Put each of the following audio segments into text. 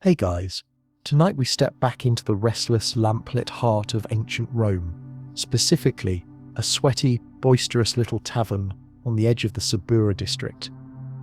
Hey guys, tonight we step back into the restless, lamplit heart of ancient Rome, specifically a sweaty, boisterous little tavern on the edge of the Subura district.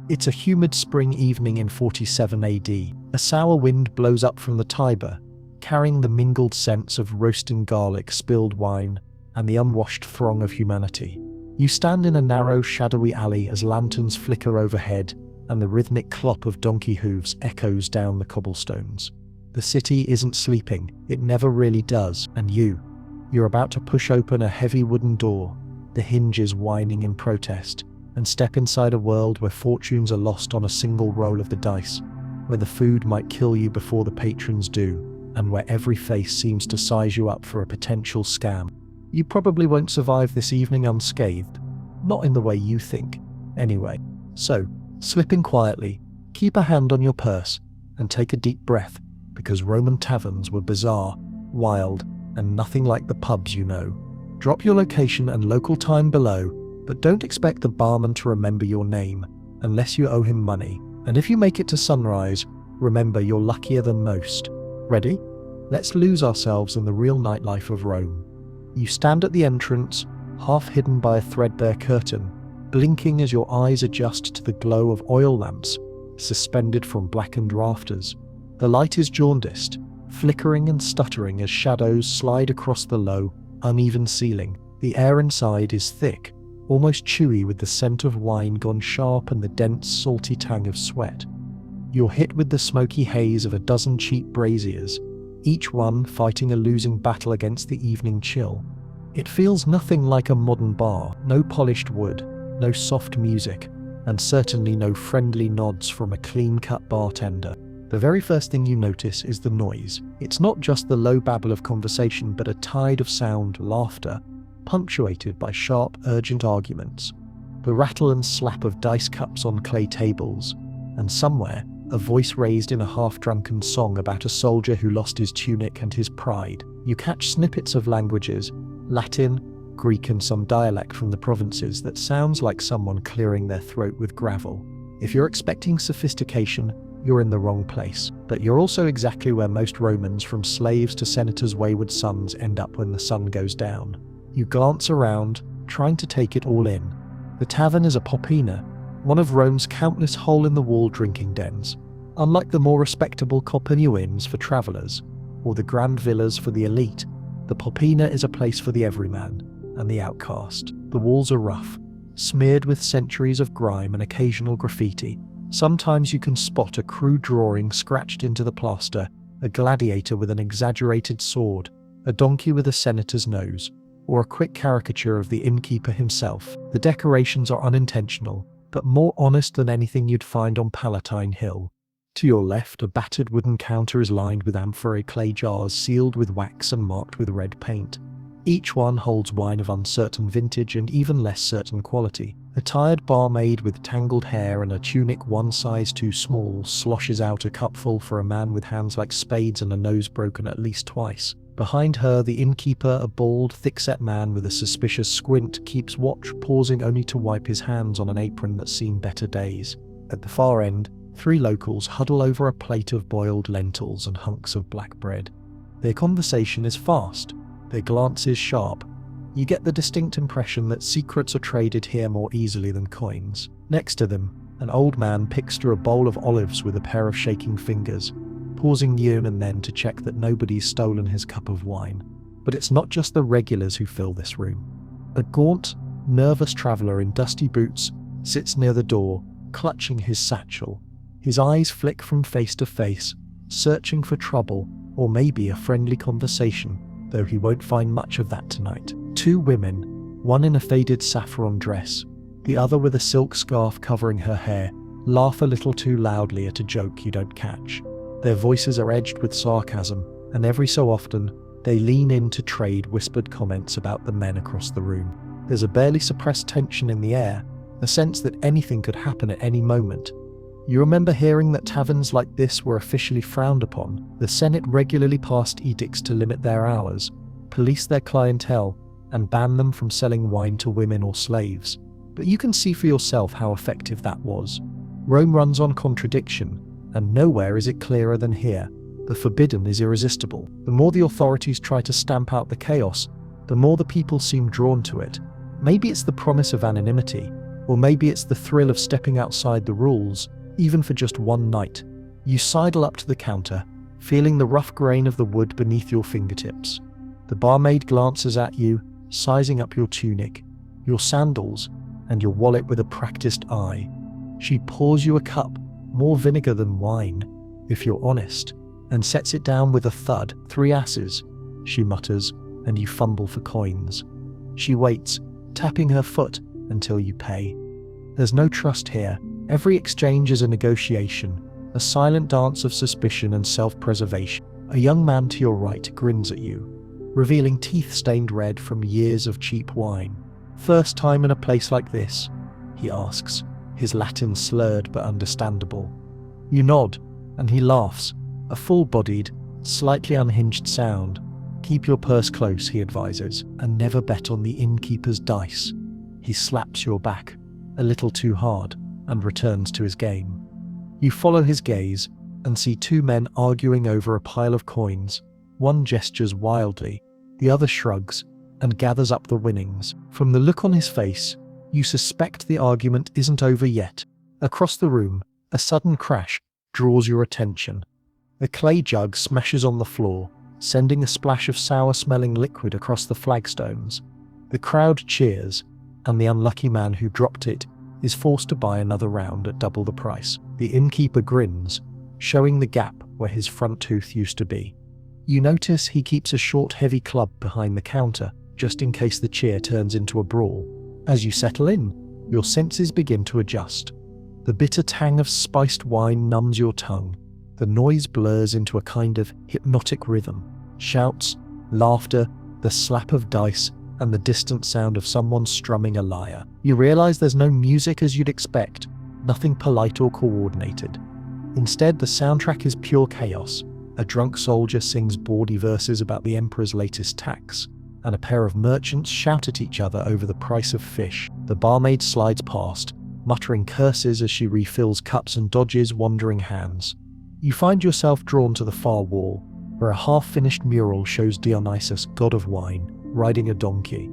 It's a humid spring evening in 47 AD. A sour wind blows up from the Tiber, carrying the mingled scents of roasting garlic, spilled wine, and the unwashed throng of humanity. You stand in a narrow, shadowy alley as lanterns flicker overhead and the rhythmic clop of donkey hooves echoes down the cobblestones. The city isn't sleeping, it never really does, and you're about to push open a heavy wooden door, the hinges whining in protest, and step inside a world where fortunes are lost on a single roll of the dice, where the food might kill you before the patrons do, and where every face seems to size you up for a potential scam. You probably won't survive this evening unscathed, not in the way you think, anyway. So, slip in quietly, keep a hand on your purse, and take a deep breath, because Roman taverns were bizarre, wild, and nothing like the pubs you know. Drop your location and local time below, but don't expect the barman to remember your name, unless you owe him money. And if you make it to sunrise, remember you're luckier than most. Ready? Let's lose ourselves in the real nightlife of Rome. You stand at the entrance, half hidden by a threadbare curtain, blinking as your eyes adjust to the glow of oil lamps suspended from blackened rafters. The light is jaundiced, flickering and stuttering as shadows slide across the low, uneven ceiling. The air inside is thick, almost chewy, with the scent of wine gone sharp and the dense, salty tang of sweat. You're hit with the smoky haze of a dozen cheap braziers, each one fighting a losing battle against the evening chill. It feels nothing like a modern bar, no polished wood, no soft music, and certainly no friendly nods from a clean-cut bartender. The very first thing you notice is the noise. It's not just the low babble of conversation, but a tide of sound, laughter, punctuated by sharp, urgent arguments. The rattle and slap of dice cups on clay tables, and somewhere, a voice raised in a half-drunken song about a soldier who lost his tunic and his pride. You catch snippets of languages, Latin, Greek, and some dialect from the provinces that sounds like someone clearing their throat with gravel. If you're expecting sophistication, you're in the wrong place. But you're also exactly where most Romans, from slaves to senators' wayward sons, end up when the sun goes down. You glance around, trying to take it all in. The tavern is a popina, one of Rome's countless hole-in-the-wall drinking dens. Unlike the more respectable Communal inns for travellers, or the grand villas for the elite, the popina is a place for the everyman and the outcast. The walls are rough, smeared with centuries of grime and occasional graffiti. Sometimes you can spot a crude drawing scratched into the plaster, a gladiator with an exaggerated sword, a donkey with a senator's nose, or a quick caricature of the innkeeper himself. The decorations are unintentional, but more honest than anything you'd find on Palatine Hill. To your left, a battered wooden counter is lined with amphora clay jars sealed with wax and marked with red paint. Each one holds wine of uncertain vintage and even less certain quality. A tired barmaid with tangled hair and a tunic one size too small sloshes out a cupful for a man with hands like spades and a nose broken at least twice. Behind her, the innkeeper, a bald, thick-set man with a suspicious squint, keeps watch, pausing only to wipe his hands on an apron that's seen better days. At the far end, 3 locals huddle over a plate of boiled lentils and hunks of black bread. Their conversation is fast, their glances sharp. You get the distinct impression that secrets are traded here more easily than coins. Next to them, an old man picks through a bowl of olives with a pair of shaking fingers, pausing now and then to check that nobody's stolen his cup of wine. But it's not just the regulars who fill this room. A gaunt, nervous traveller in dusty boots sits near the door, clutching his satchel. His eyes flick from face to face, searching for trouble, or maybe a friendly conversation, though he won't find much of that tonight. 2 women, one in a faded saffron dress, the other with a silk scarf covering her hair, laugh a little too loudly at a joke you don't catch. Their voices are edged with sarcasm, and every so often, they lean in to trade whispered comments about the men across the room. There's a barely suppressed tension in the air, a sense that anything could happen at any moment. You remember hearing that taverns like this were officially frowned upon. The Senate regularly passed edicts to limit their hours, police their clientele, and ban them from selling wine to women or slaves. But you can see for yourself how effective that was. Rome runs on contradiction, and nowhere is it clearer than here. The forbidden is irresistible. The more the authorities try to stamp out the chaos, the more the people seem drawn to it. Maybe it's the promise of anonymity, or maybe it's the thrill of stepping outside the rules, even for just one night. You sidle up to the counter, feeling the rough grain of the wood beneath your fingertips. The barmaid glances at you, sizing up your tunic, your sandals, and your wallet with a practiced eye. She pours you a cup, more vinegar than wine, if you're honest, and sets it down with a thud. 3 asses, she mutters, and you fumble for coins. She waits, tapping her foot, until you pay. There's no trust here. Every exchange is a negotiation, a silent dance of suspicion and self-preservation. A young man to your right grins at you, revealing teeth stained red from years of cheap wine. "First time in a place like this?" he asks, his Latin slurred but understandable. You nod, and he laughs, a full-bodied, slightly unhinged sound. "Keep your purse close," he advises, "and never bet on the innkeeper's dice." He slaps your back, a little too hard, and returns to his game. You follow his gaze and see 2 men arguing over a pile of coins. One gestures wildly, the other shrugs and gathers up the winnings. From the look on his face, you suspect the argument isn't over yet. Across the room, a sudden crash draws your attention. A clay jug smashes on the floor, sending a splash of sour-smelling liquid across the flagstones. The crowd cheers, and the unlucky man who dropped it is forced to buy another round at double the price. The innkeeper grins, showing the gap where his front tooth used to be. You notice he keeps a short, heavy club behind the counter, just in case the cheer turns into a brawl. As you settle in, your senses begin to adjust. The bitter tang of spiced wine numbs your tongue. The noise blurs into a kind of hypnotic rhythm. Shouts, laughter, the slap of dice, and the distant sound of someone strumming a lyre. You realize there's no music as you'd expect, nothing polite or coordinated. Instead, the soundtrack is pure chaos. A drunk soldier sings bawdy verses about the emperor's latest tax, and a pair of merchants shout at each other over the price of fish. The barmaid slides past, muttering curses as she refills cups and dodges wandering hands. You find yourself drawn to the far wall, where a half-finished mural shows Dionysus, god of wine, riding a donkey.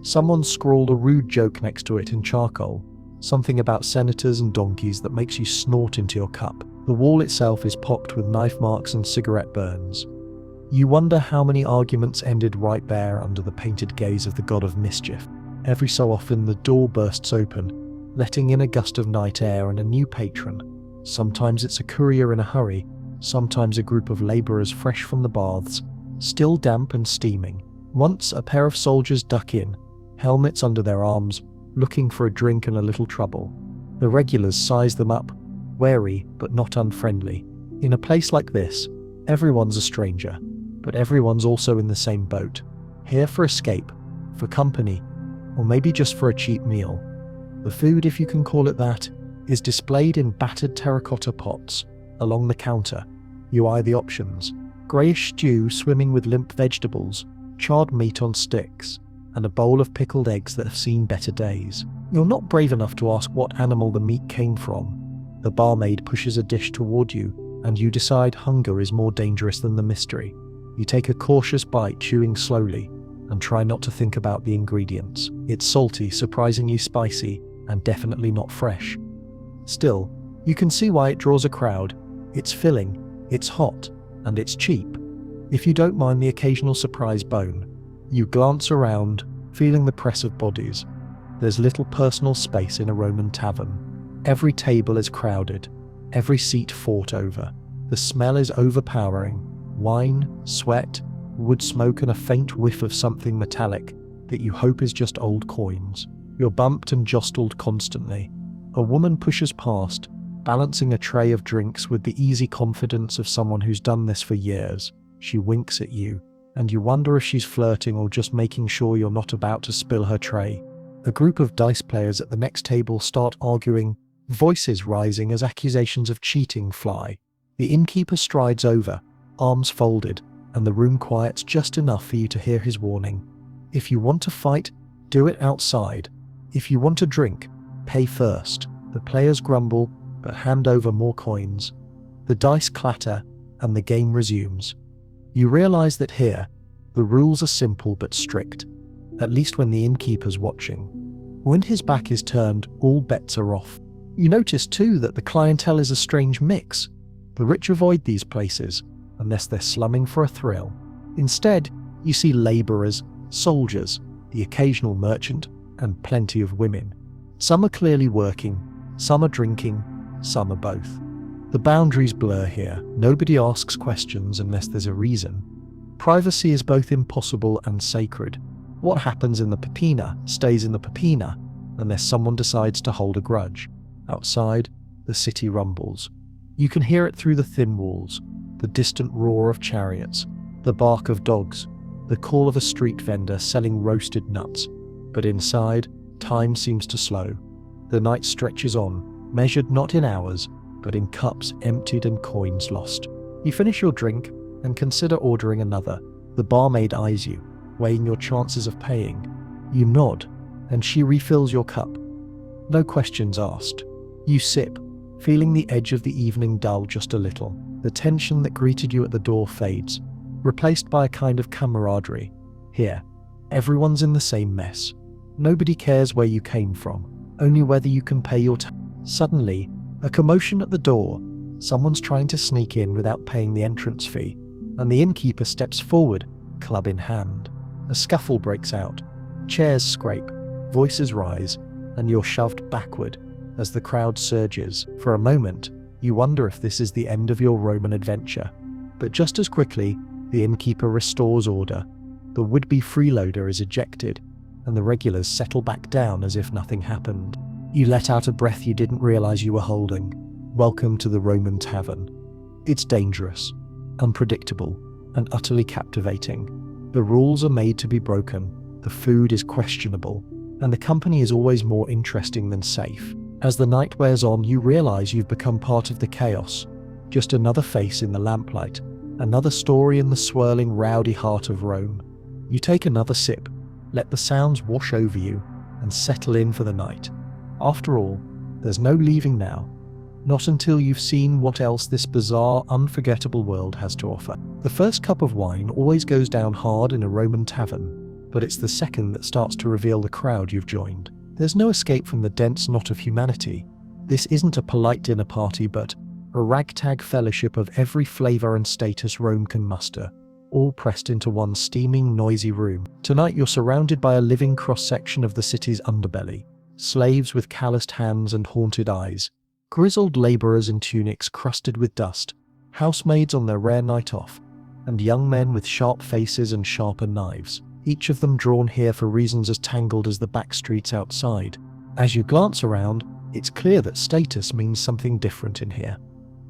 Someone scrawled a rude joke next to it in charcoal, something about senators and donkeys that makes you snort into your cup. The wall itself is pocked with knife marks and cigarette burns. You wonder how many arguments ended right there under the painted gaze of the god of mischief. Every so often the door bursts open, letting in a gust of night air and a new patron. Sometimes it's a courier in a hurry, sometimes a group of labourers fresh from the baths, still damp and steaming. Once a pair of soldiers duck in, helmets under their arms, looking for a drink and a little trouble. The regulars size them up, wary but not unfriendly. In a place like this, everyone's a stranger, but everyone's also in the same boat. Here for escape, for company, or maybe just for a cheap meal. The food, if you can call it that, is displayed in battered terracotta pots along the counter. You eye the options: greyish stew swimming with limp vegetables, charred meat on sticks, and a bowl of pickled eggs that have seen better days. You're not brave enough to ask what animal the meat came from. The barmaid pushes a dish toward you, and you decide hunger is more dangerous than the mystery. You take a cautious bite, chewing slowly, and try not to think about the ingredients. It's salty, surprisingly spicy, and definitely not fresh. Still, you can see why it draws a crowd. It's filling, it's hot, and it's cheap. If you don't mind the occasional surprise bone, you glance around, feeling the press of bodies. There's little personal space in a Roman tavern. Every table is crowded, every seat fought over. The smell is overpowering. Wine, sweat, wood smoke, and a faint whiff of something metallic that you hope is just old coins. You're bumped and jostled constantly. A woman pushes past, balancing a tray of drinks with the easy confidence of someone who's done this for years. She winks at you, and you wonder if she's flirting or just making sure you're not about to spill her tray. A group of dice players at the next table start arguing, voices rising as accusations of cheating fly. The innkeeper strides over, arms folded, and the room quiets just enough for you to hear his warning. If you want to fight, do it outside. If you want to drink, pay first. The players grumble, but hand over more coins. The dice clatter, and the game resumes. You realize that here, the rules are simple but strict, at least when the innkeeper's watching. When his back is turned, all bets are off. You notice too that the clientele is a strange mix. The rich avoid these places, unless they're slumming for a thrill. Instead, you see labourers, soldiers, the occasional merchant, and plenty of women. Some are clearly working, some are drinking, some are both. The boundaries blur here. Nobody asks questions unless there's a reason. Privacy is both impossible and sacred. What happens in the Pepina stays in the Pepina, unless someone decides to hold a grudge. Outside, the city rumbles. You can hear it through the thin walls, the distant roar of chariots, the bark of dogs, the call of a street vendor selling roasted nuts. But inside, time seems to slow. The night stretches on, measured not in hours, but in cups emptied and coins lost. You finish your drink and consider ordering another. The barmaid eyes you, weighing your chances of paying. You nod, and she refills your cup. No questions asked. You sip, feeling the edge of the evening dull just a little. The tension that greeted you at the door fades, replaced by a kind of camaraderie. Here, everyone's in the same mess. Nobody cares where you came from, only whether you can pay your Suddenly, a commotion at the door. Someone's trying to sneak in without paying the entrance fee, and the innkeeper steps forward, club in hand. A scuffle breaks out. Chairs scrape, voices rise, and you're shoved backward as the crowd surges. For a moment, you wonder if this is the end of your Roman adventure. But just as quickly, the innkeeper restores order. The would-be freeloader is ejected, and the regulars settle back down as if nothing happened. You let out a breath you didn't realize you were holding. Welcome to the Roman tavern. It's dangerous, unpredictable, and utterly captivating. The rules are made to be broken, the food is questionable, and the company is always more interesting than safe. As the night wears on, you realize you've become part of the chaos, just another face in the lamplight, another story in the swirling, rowdy heart of Rome. You take another sip, let the sounds wash over you, and settle in for the night. After all, there's no leaving now. Not until you've seen what else this bizarre, unforgettable world has to offer. The first cup of wine always goes down hard in a Roman tavern, but it's the second that starts to reveal the crowd you've joined. There's no escape from the dense knot of humanity. This isn't a polite dinner party, but a ragtag fellowship of every flavour and status Rome can muster, all pressed into one steaming, noisy room. Tonight you're surrounded by a living cross-section of the city's underbelly. Slaves with calloused hands and haunted eyes, grizzled labourers in tunics crusted with dust, housemaids on their rare night off, and young men with sharp faces and sharper knives, each of them drawn here for reasons as tangled as the back streets outside. As you glance around, it's clear that status means something different in here.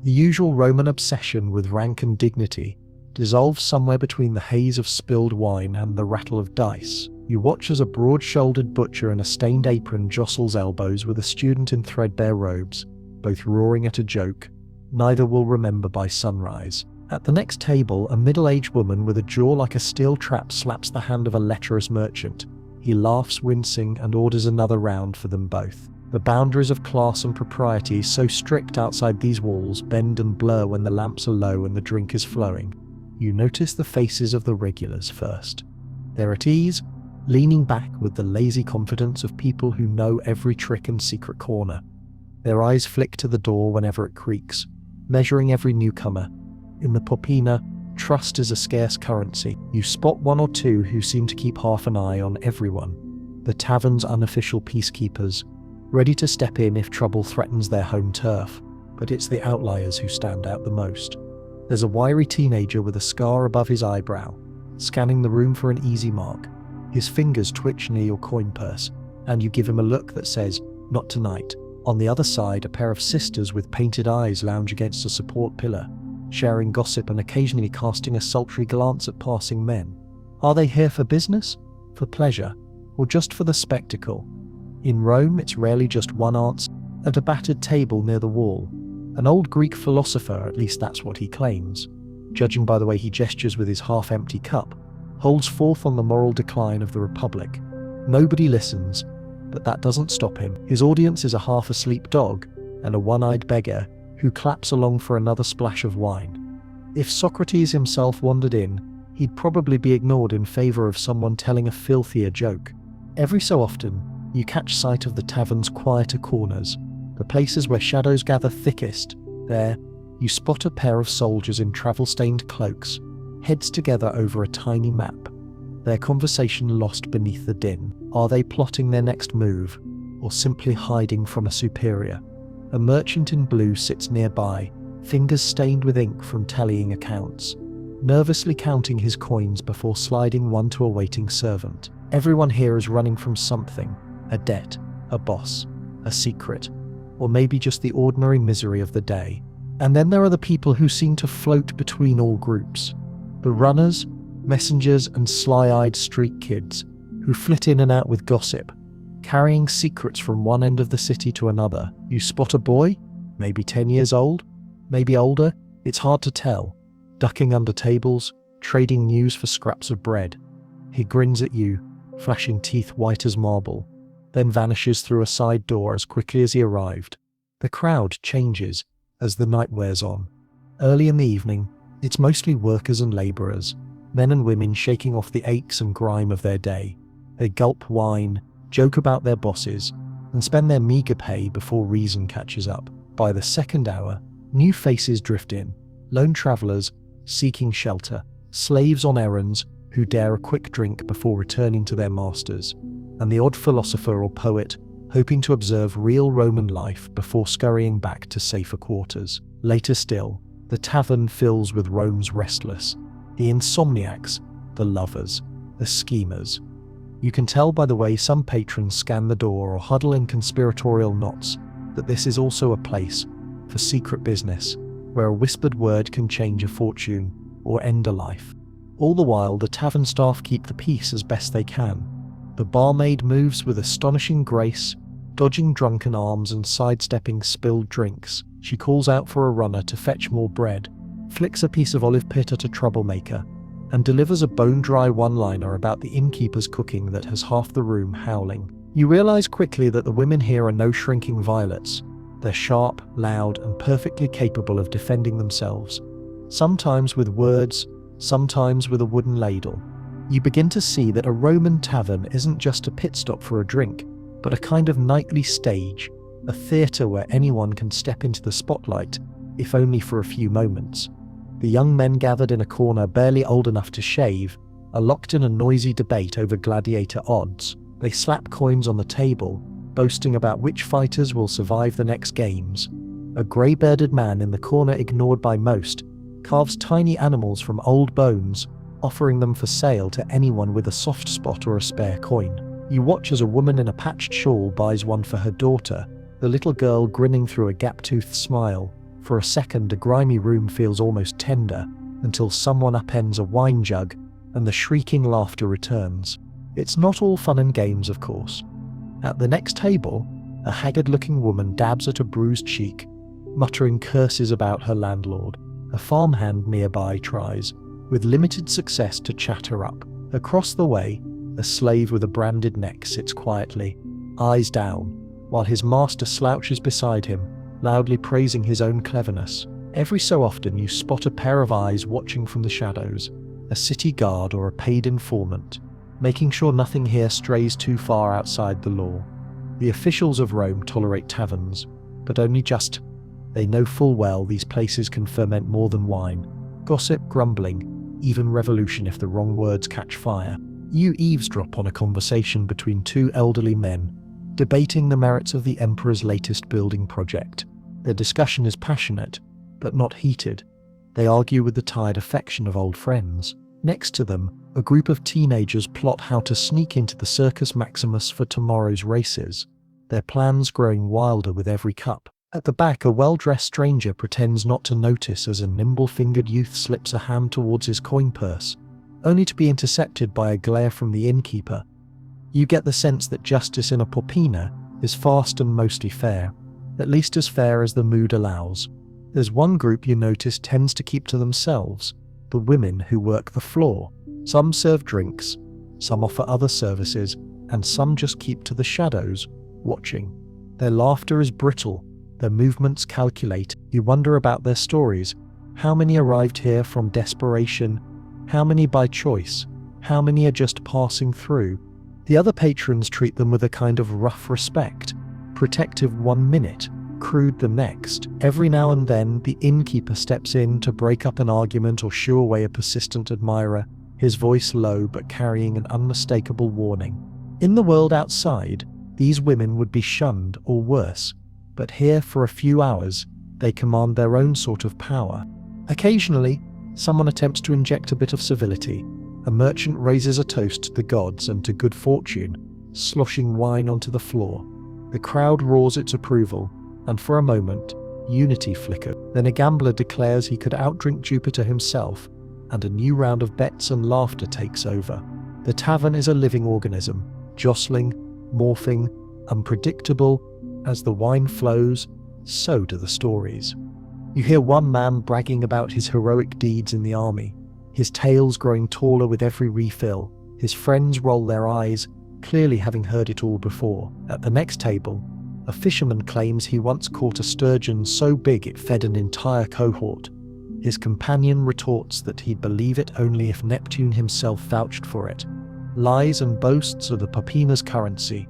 The usual Roman obsession with rank and dignity dissolves somewhere between the haze of spilled wine and the rattle of dice. You watch as a broad-shouldered butcher in a stained apron jostles elbows with a student in threadbare robes, both roaring at a joke neither will remember by sunrise. At the next table, a middle-aged woman with a jaw like a steel trap slaps the hand of a lecherous merchant. He laughs, wincing, and orders another round for them both. The boundaries of class and propriety, so strict outside these walls, bend and blur when the lamps are low and the drink is flowing. You notice the faces of the regulars first. They're at ease, leaning back with the lazy confidence of people who know every trick and secret corner. Their eyes flick to the door whenever it creaks, measuring every newcomer. In the Popina, trust is a scarce currency. You spot one or two who seem to keep half an eye on everyone. The tavern's unofficial peacekeepers, ready to step in if trouble threatens their home turf. But it's the outliers who stand out the most. There's a wiry teenager with a scar above his eyebrow, scanning the room for an easy mark. His fingers twitch near your coin purse, and you give him a look that says, "Not tonight." On the other side, a pair of sisters with painted eyes lounge against a support pillar, sharing gossip and occasionally casting a sultry glance at passing men. Are they here for business, for pleasure, or just for the spectacle? In Rome, it's rarely just one answer. At a battered table near the wall, an old Greek philosopher, at least that's what he claims, judging by the way he gestures with his half-empty cup, holds forth on the moral decline of the Republic. Nobody listens, but that doesn't stop him. His audience is a half-asleep dog and a one-eyed beggar who claps along for another splash of wine. If Socrates himself wandered in, he'd probably be ignored in favor of someone telling a filthier joke. Every so often, you catch sight of the tavern's quieter corners, the places where shadows gather thickest. There, you spot a pair of soldiers in travel-stained cloaks, heads together over a tiny map, their conversation lost beneath the din. Are they plotting their next move, or simply hiding from a superior? A merchant in blue sits nearby, fingers stained with ink from tallying accounts, nervously counting his coins before sliding one to a waiting servant. Everyone here is running from something: a debt, a boss, a secret, or maybe just the ordinary misery of the day. And then there are the people who seem to float between all groups. The runners, messengers, and sly-eyed street kids who flit in and out with gossip, carrying secrets from one end of the city to another. You spot a boy, maybe 10 years old, maybe older, it's hard to tell, ducking under tables, trading news for scraps of bread. He grins at you, flashing teeth white as marble, then vanishes through a side door as quickly as he arrived. The crowd changes as the night wears on. Early in the evening, it's mostly workers and labourers, men and women shaking off the aches and grime of their day. They gulp wine, joke about their bosses, and spend their meagre pay before reason catches up. By the second hour, new faces drift in, lone travellers seeking shelter, slaves on errands who dare a quick drink before returning to their masters, and the odd philosopher or poet hoping to observe real Roman life before scurrying back to safer quarters. Later still, the tavern fills with Rome's restless, the insomniacs, the lovers, the schemers. You can tell by the way some patrons scan the door or huddle in conspiratorial knots that this is also a place for secret business, where a whispered word can change a fortune or end a life. All the while, the tavern staff keep the peace as best they can. The barmaid moves with astonishing grace, dodging drunken arms and sidestepping spilled drinks. She calls out for a runner to fetch more bread, flicks a piece of olive pit at a troublemaker, and delivers a bone-dry one-liner about the innkeeper's cooking that has half the room howling. You realize quickly that the women here are no shrinking violets. They're sharp, loud, and perfectly capable of defending themselves, sometimes with words, sometimes with a wooden ladle. You begin to see that a Roman tavern isn't just a pit stop for a drink, but a kind of nightly stage, a theatre where anyone can step into the spotlight, if only for a few moments. The young men gathered in a corner, barely old enough to shave, are locked in a noisy debate over gladiator odds. They slap coins on the table, boasting about which fighters will survive the next games. A grey-bearded man in the corner, ignored by most, carves tiny animals from old bones, offering them for sale to anyone with a soft spot or a spare coin. You watch as a woman in a patched shawl buys one for her daughter, the little girl grinning through a gap-toothed smile. For a second, the grimy room feels almost tender, until someone upends a wine jug, and the shrieking laughter returns. It's not all fun and games, of course. At the next table, a haggard-looking woman dabs at a bruised cheek, muttering curses about her landlord. A farmhand nearby tries, with limited success, to chat her up. Across the way, a slave with a branded neck sits quietly, eyes down, while his master slouches beside him, loudly praising his own cleverness. Every so often you spot a pair of eyes watching from the shadows, a city guard or a paid informant, making sure nothing here strays too far outside the law. The officials of Rome tolerate taverns, but only just. They know full well these places can ferment more than wine. Gossip, grumbling, even revolution if the wrong words catch fire. You eavesdrop on a conversation between two elderly men, debating the merits of the emperor's latest building project. Their discussion is passionate, but not heated. They argue with the tired affection of old friends. Next to them, a group of teenagers plot how to sneak into the Circus Maximus for tomorrow's races, their plans growing wilder with every cup. At the back, a well-dressed stranger pretends not to notice as a nimble-fingered youth slips a hand towards his coin purse, only to be intercepted by a glare from the innkeeper. You get the sense that justice in a popina is fast and mostly fair, at least as fair as the mood allows. There's one group you notice tends to keep to themselves, the women who work the floor. Some serve drinks, some offer other services, and some just keep to the shadows, watching. Their laughter is brittle, their movements calculate. You wonder about their stories. How many arrived here from desperation? How many by choice? How many are just passing through? The other patrons treat them with a kind of rough respect, protective one minute, crude the next. Every now and then, the innkeeper steps in to break up an argument or shoo away a persistent admirer, his voice low but carrying an unmistakable warning. In the world outside, these women would be shunned or worse, but here for a few hours, they command their own sort of power. Occasionally, someone attempts to inject a bit of civility. A merchant raises a toast to the gods and to good fortune, sloshing wine onto the floor. The crowd roars its approval, and for a moment, unity flickers. Then a gambler declares he could outdrink Jupiter himself, and a new round of bets and laughter takes over. The tavern is a living organism, jostling, morphing, unpredictable. As the wine flows, so do the stories. You hear one man bragging about his heroic deeds in the army, his tales growing taller with every refill. His friends roll their eyes, clearly having heard it all before. At the next table, a fisherman claims he once caught a sturgeon so big it fed an entire cohort. His companion retorts that he'd believe it only if Neptune himself vouched for it. Lies and boasts are the Popina's currency,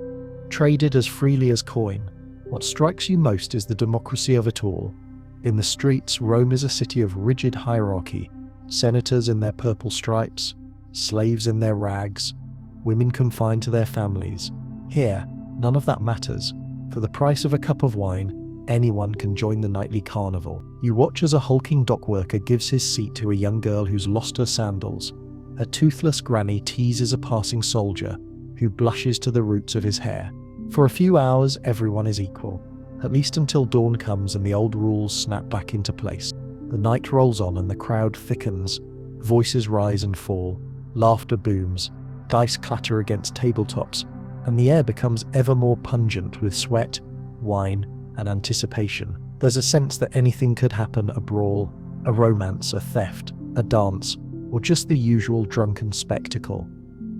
traded as freely as coin. What strikes you most is the democracy of it all. In the streets, Rome is a city of rigid hierarchy. Senators in their purple stripes, slaves in their rags, women confined to their families. Here, none of that matters. For the price of a cup of wine, anyone can join the nightly carnival. You watch as a hulking dockworker gives his seat to a young girl who's lost her sandals. A toothless granny teases a passing soldier, who blushes to the roots of his hair. For a few hours, everyone is equal, at least until dawn comes and the old rules snap back into place. The night rolls on and the crowd thickens. Voices rise and fall, laughter booms, dice clatter against tabletops, and the air becomes ever more pungent with sweat, wine, and anticipation. There's a sense that anything could happen: a brawl, a romance, a theft, a dance, or just the usual drunken spectacle.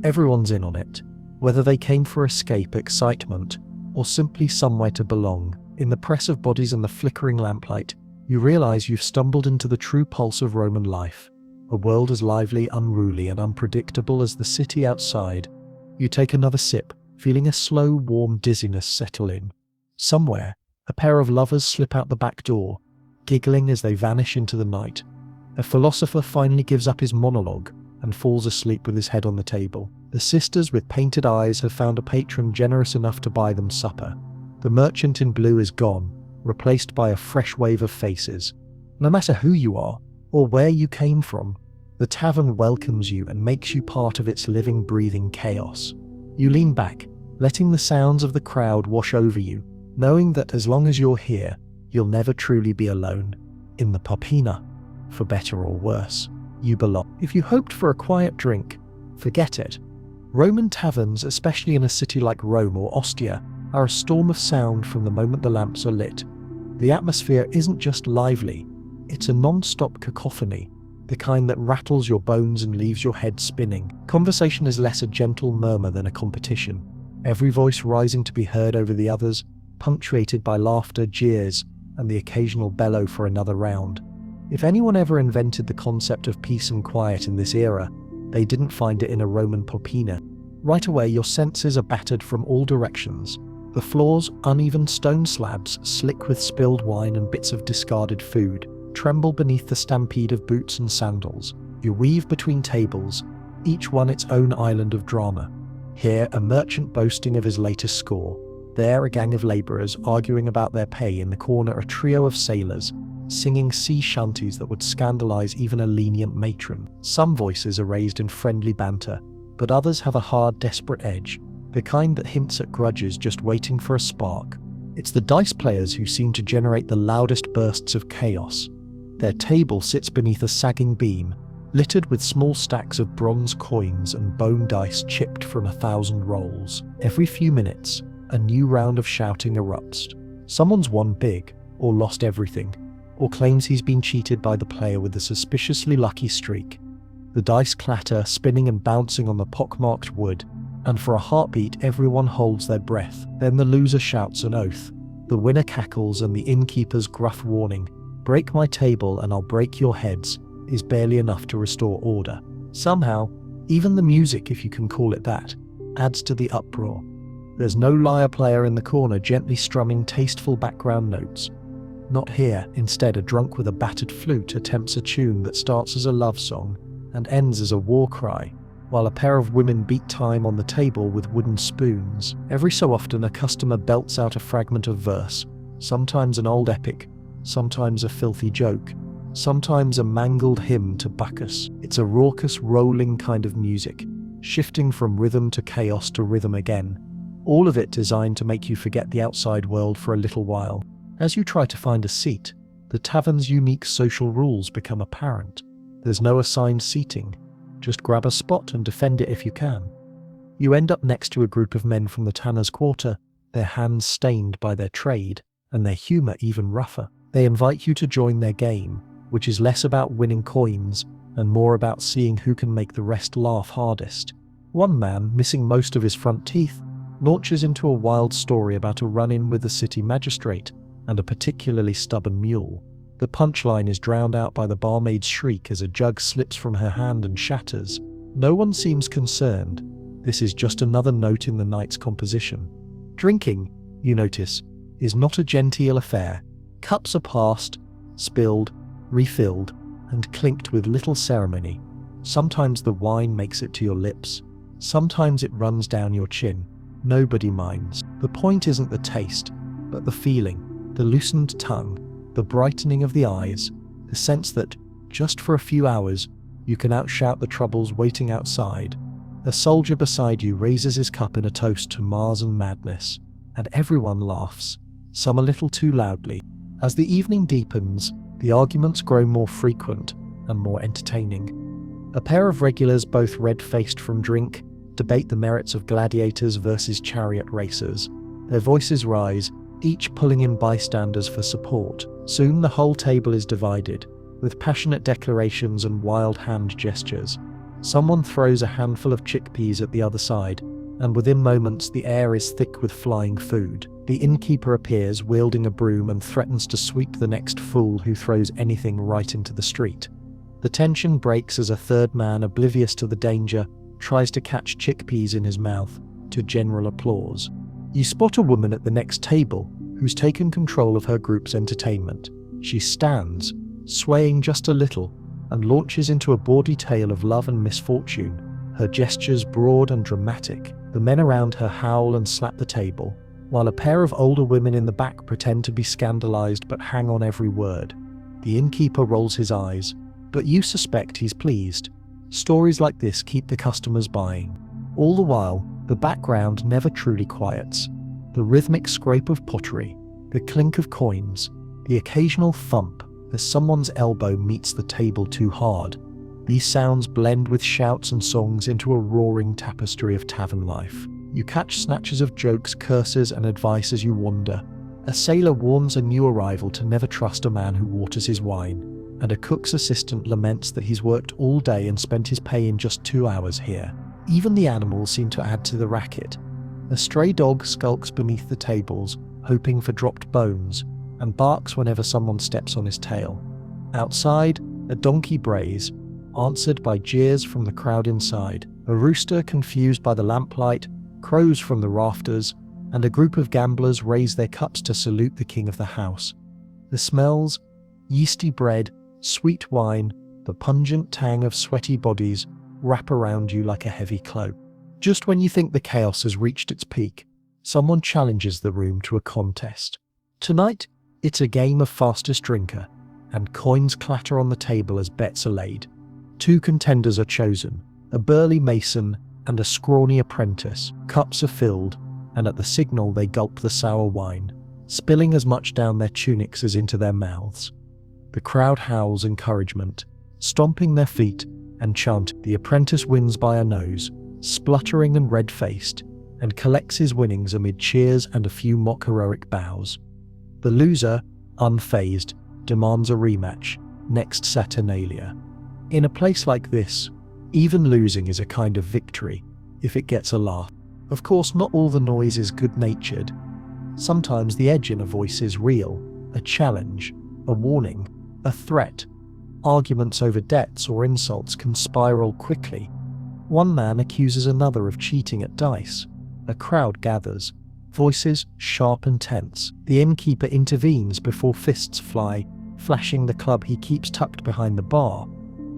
Everyone's in on it, whether they came for escape, excitement, or simply somewhere to belong. In the press of bodies and the flickering lamplight, you realize you've stumbled into the true pulse of Roman life, a world as lively, unruly, and unpredictable as the city outside. You take another sip, feeling a slow, warm dizziness settle in. Somewhere, a pair of lovers slip out the back door, giggling as they vanish into the night. A philosopher finally gives up his monologue and falls asleep with his head on the table. The sisters with painted eyes have found a patron generous enough to buy them supper. The merchant in blue is gone, replaced by a fresh wave of faces. No matter who you are, or where you came from, the tavern welcomes you and makes you part of its living, breathing chaos. You lean back, letting the sounds of the crowd wash over you, knowing that as long as you're here, you'll never truly be alone. In the Popina, for better or worse, you belong. If you hoped for a quiet drink, forget it. Roman taverns, especially in a city like Rome or Ostia, are a storm of sound from the moment the lamps are lit. The atmosphere isn't just lively, it's a non-stop cacophony, the kind that rattles your bones and leaves your head spinning. Conversation is less a gentle murmur than a competition, every voice rising to be heard over the others, punctuated by laughter, jeers, and the occasional bellow for another round. If anyone ever invented the concept of peace and quiet in this era, they didn't find it in a Roman popina. Right away, your senses are battered from all directions. The floors, uneven stone slabs, slick with spilled wine and bits of discarded food, tremble beneath the stampede of boots and sandals. You weave between tables, each one its own island of drama. Here, a merchant boasting of his latest score. There, a gang of labourers arguing about their pay. In the corner, a trio of sailors, singing sea shanties that would scandalise even a lenient matron. Some voices are raised in friendly banter, but others have a hard, desperate edge, the kind that hints at grudges just waiting for a spark. It's the dice players who seem to generate the loudest bursts of chaos. Their table sits beneath a sagging beam, littered with small stacks of bronze coins and bone dice chipped from 1,000 rolls. Every few minutes, a new round of shouting erupts. Someone's won big, or lost everything, or claims he's been cheated by the player with a suspiciously lucky streak. The dice clatter, spinning and bouncing on the pockmarked wood, and for a heartbeat everyone holds their breath. Then the loser shouts an oath, The winner cackles and the innkeeper's gruff warning, "Break my table and I'll break your heads," is barely enough to restore order. Somehow, even the music, if you can call it that, adds to the uproar. There's no lyre player in the corner gently strumming tasteful background notes. Not here. Instead, a drunk with a battered flute attempts a tune that starts as a love song and ends as a war cry, while a pair of women beat time on the table with wooden spoons. Every so often, a customer belts out a fragment of verse, sometimes an old epic, sometimes a filthy joke, sometimes a mangled hymn to Bacchus. It's a raucous, rolling kind of music, shifting from rhythm to chaos to rhythm again, all of it designed to make you forget the outside world for a little while. As you try to find a seat, the tavern's unique social rules become apparent. There's no assigned seating. Just grab a spot and defend it if you can. You end up next to a group of men from the tanner's quarter, their hands stained by their trade, and their humour even rougher. They invite you to join their game, which is less about winning coins and more about seeing who can make the rest laugh hardest. One man, missing most of his front teeth, launches into a wild story about a run-in with the city magistrate and a particularly stubborn mule. The punchline is drowned out by the barmaid's shriek as a jug slips from her hand and shatters. No one seems concerned. This is just another note in the night's composition. Drinking, you notice, is not a genteel affair. Cups are passed, spilled, refilled, and clinked with little ceremony. Sometimes the wine makes it to your lips. Sometimes it runs down your chin. Nobody minds. The point isn't the taste, but the feeling, the loosened tongue, the brightening of the eyes, the sense that, just for a few hours, you can outshout the troubles waiting outside. A soldier beside you raises his cup in a toast to Mars and madness, and everyone laughs, some a little too loudly. As the evening deepens, the arguments grow more frequent and more entertaining. A pair of regulars, both red-faced from drink, debate the merits of gladiators versus chariot racers. Their voices rise, each pulling in bystanders for support. Soon the whole table is divided, with passionate declarations and wild hand gestures. Someone throws a handful of chickpeas at the other side, and within moments the air is thick with flying food. The innkeeper appears, wielding a broom, and threatens to sweep the next fool who throws anything right into the street. The tension breaks as a third man, oblivious to the danger, tries to catch chickpeas in his mouth, to general applause. You spot a woman at the next table who's taken control of her group's entertainment. She stands, swaying just a little, and launches into a bawdy tale of love and misfortune, her gestures broad and dramatic. The men around her howl and slap the table, while a pair of older women in the back pretend to be scandalized but hang on every word. The innkeeper rolls his eyes, but you suspect he's pleased. Stories like this keep the customers buying. All the while, the background never truly quiets. The rhythmic scrape of pottery, the clink of coins, the occasional thump as someone's elbow meets the table too hard. These sounds blend with shouts and songs into a roaring tapestry of tavern life. You catch snatches of jokes, curses, and advice as you wander. A sailor warns a new arrival to never trust a man who waters his wine, and a cook's assistant laments that he's worked all day and spent his pay in just 2 hours here. Even the animals seem to add to the racket. A stray dog skulks beneath the tables, hoping for dropped bones, and barks whenever someone steps on his tail. Outside, a donkey brays, answered by jeers from the crowd inside. A rooster, confused by the lamplight, crows from the rafters, and a group of gamblers raise their cups to salute the king of the house. The smells, yeasty bread, sweet wine, the pungent tang of sweaty bodies, wrap around you like a heavy cloak. Just when you think the chaos has reached its peak, someone challenges the room to a contest. Tonight, it's a game of fastest drinker, and coins clatter on the table as bets are laid. 2 contenders are chosen, a burly mason and a scrawny apprentice. Cups are filled, and at the signal they gulp the sour wine, spilling as much down their tunics as into their mouths. The crowd howls encouragement, stomping their feet and chant. The apprentice wins by a nose, spluttering and red-faced, and collects his winnings amid cheers and a few mock heroic bows. The loser, unfazed, demands a rematch, next Saturnalia. In a place like this, even losing is a kind of victory, if it gets a laugh. Of course, not all the noise is good-natured. Sometimes the edge in a voice is real, a challenge, a warning, a threat. Arguments over debts or insults can spiral quickly. One man accuses another of cheating at dice. A crowd gathers, voices sharp and tense. The innkeeper intervenes before fists fly, flashing the club he keeps tucked behind the bar.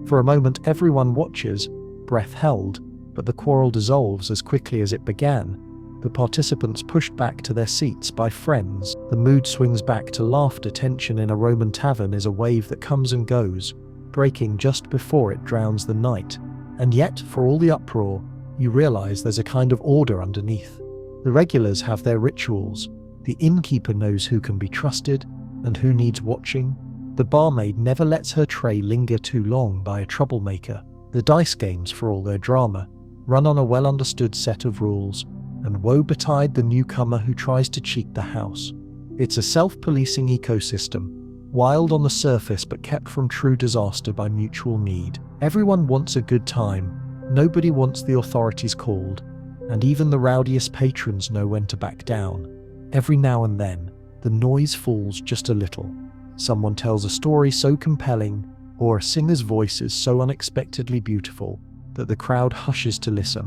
For a moment everyone watches, breath held, but the quarrel dissolves as quickly as it began. The participants pushed back to their seats by friends. The mood swings back to laughter. Tension in a Roman tavern is a wave that comes and goes, breaking just before it drowns the night. And yet, for all the uproar, you realize there's a kind of order underneath. The regulars have their rituals. The innkeeper knows who can be trusted and who needs watching. The barmaid never lets her tray linger too long by a troublemaker. The dice games, for all their drama, run on a well-understood set of rules, and woe betide the newcomer who tries to cheat the house. It's a self-policing ecosystem, wild on the surface but kept from true disaster by mutual need. Everyone wants a good time, nobody wants the authorities called, and even the rowdiest patrons know when to back down. Every now and then, the noise falls just a little. Someone tells a story so compelling, or a singer's voice is so unexpectedly beautiful, that the crowd hushes to listen.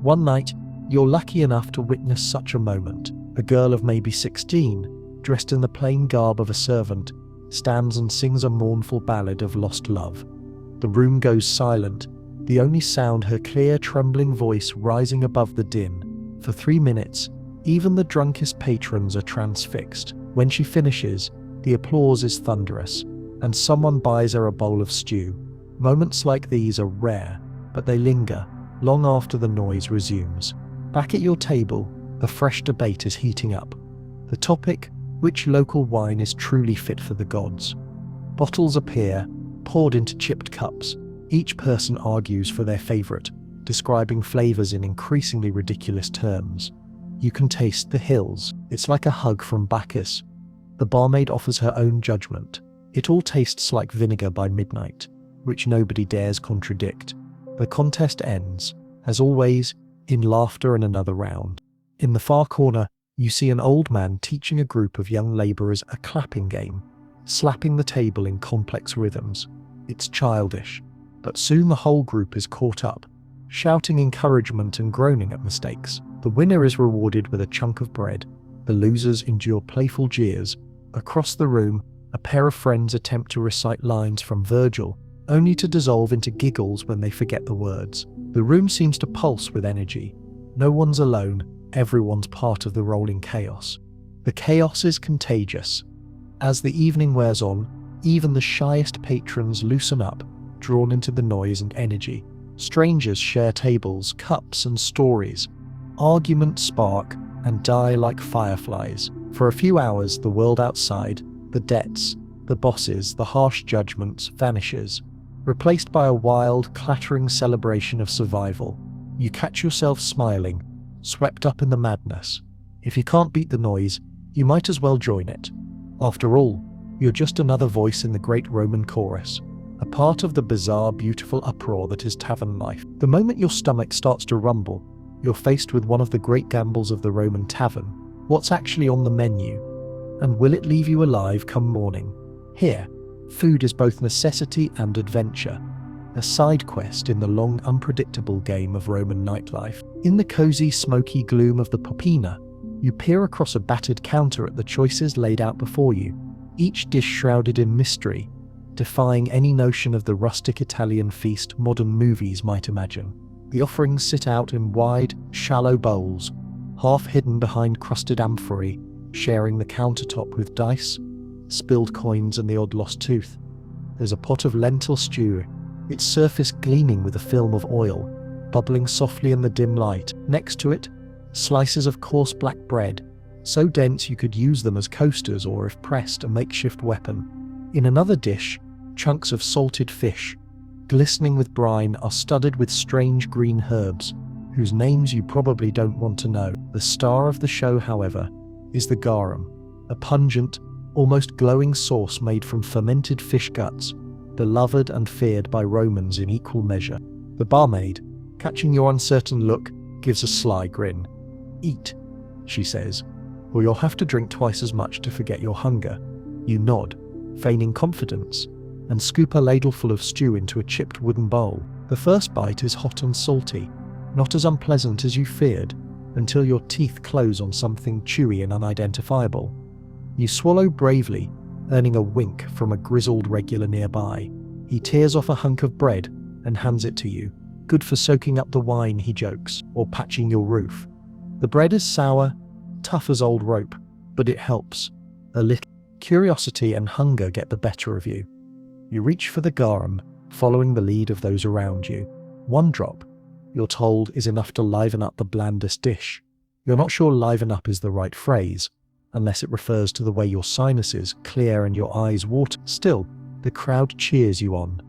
One night, you're lucky enough to witness such a moment. A girl of maybe 16, dressed in the plain garb of a servant, stands and sings a mournful ballad of lost love. The room goes silent, the only sound her clear, trembling voice rising above the din. For 3 minutes, even the drunkest patrons are transfixed. When she finishes, the applause is thunderous, and someone buys her a bowl of stew. Moments like these are rare, but they linger, long after the noise resumes. Back at your table, a fresh debate is heating up. The topic: which local wine is truly fit for the gods? Bottles appear, poured into chipped cups. Each person argues for their favorite, describing flavors in increasingly ridiculous terms. You can taste the hills. It's like a hug from Bacchus. The barmaid offers her own judgment. It all tastes like vinegar by midnight, which nobody dares contradict. The contest ends, as always, in laughter and another round. In the far corner, you see an old man teaching a group of young labourers a clapping game, slapping the table in complex rhythms. It's childish, but soon the whole group is caught up, shouting encouragement and groaning at mistakes. The winner is rewarded with a chunk of bread. The losers endure playful jeers. Across the room, a pair of friends attempt to recite lines from Virgil, only to dissolve into giggles when they forget the words. The room seems to pulse with energy. No one's alone, everyone's part of the rolling chaos. The chaos is contagious. As the evening wears on, even the shyest patrons loosen up, drawn into the noise and energy. Strangers share tables, cups, and stories. Arguments spark and die like fireflies. For a few hours, the world outside, the debts, the bosses, the harsh judgments, vanishes, replaced by a wild, clattering celebration of survival. You catch yourself smiling, swept up in the madness. If you can't beat the noise, you might as well join it. After all, you're just another voice in the great Roman chorus, a part of the bizarre, beautiful uproar that is tavern life. The moment your stomach starts to rumble, you're faced with one of the great gambles of the Roman tavern. What's actually on the menu? And will it leave you alive come morning? Here, food is both necessity and adventure, a side quest in the long, unpredictable game of Roman nightlife. In the cozy, smoky gloom of the Popina, you peer across a battered counter at the choices laid out before you, each dish shrouded in mystery, defying any notion of the rustic Italian feast modern movies might imagine. The offerings sit out in wide, shallow bowls, half hidden behind crusted amphorae, sharing the countertop with dice, spilled coins, and the odd lost tooth. There's a pot of lentil stew, its surface gleaming with a film of oil, bubbling softly in the dim light. Next to it, slices of coarse black bread, so dense you could use them as coasters or, if pressed, a makeshift weapon. In another dish, chunks of salted fish, glistening with brine, are studded with strange green herbs, whose names you probably don't want to know. The star of the show, however, is the garum, a pungent, almost glowing sauce made from fermented fish guts, beloved and feared by Romans in equal measure. The barmaid, catching your uncertain look, gives a sly grin. "Eat," she says. or you'll have to drink twice as much to forget your hunger. You nod, feigning confidence, and scoop a ladleful of stew into a chipped wooden bowl. The first bite is hot and salty, not as unpleasant as you feared, until your teeth close on something chewy and unidentifiable. You swallow bravely, earning a wink from a grizzled regular nearby. He tears off a hunk of bread and hands it to you. Good for soaking up the wine, he jokes, or patching your roof. The bread is sour, tough as old rope, but it helps. A little curiosity and hunger get the better of you. You reach for the garum, following the lead of those around you. One drop, you're told, is enough to liven up the blandest dish. You're not sure liven up is the right phrase, unless it refers to the way your sinuses clear and your eyes water. Still, the crowd cheers you on.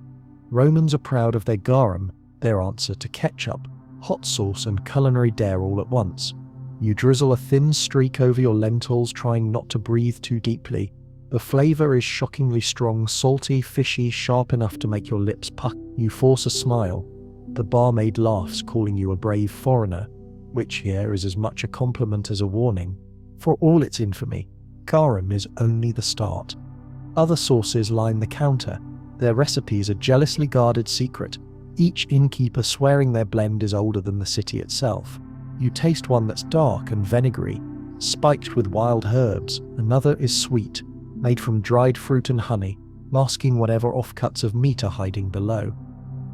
Romans are proud of their garum, their answer to ketchup, hot sauce and culinary dare all at once. You drizzle a thin streak over your lentils, trying not to breathe too deeply. The flavour is shockingly strong, salty, fishy, sharp enough to make your lips pucker. You force a smile. The barmaid laughs, calling you a brave foreigner, which here is as much a compliment as a warning. For all its infamy, garum is only the start. Other sauces line the counter. Their recipes are jealously guarded secret, each innkeeper swearing their blend is older than the city itself. You taste one that's dark and vinegary, spiked with wild herbs. Another is sweet, made from dried fruit and honey, masking whatever offcuts of meat are hiding below.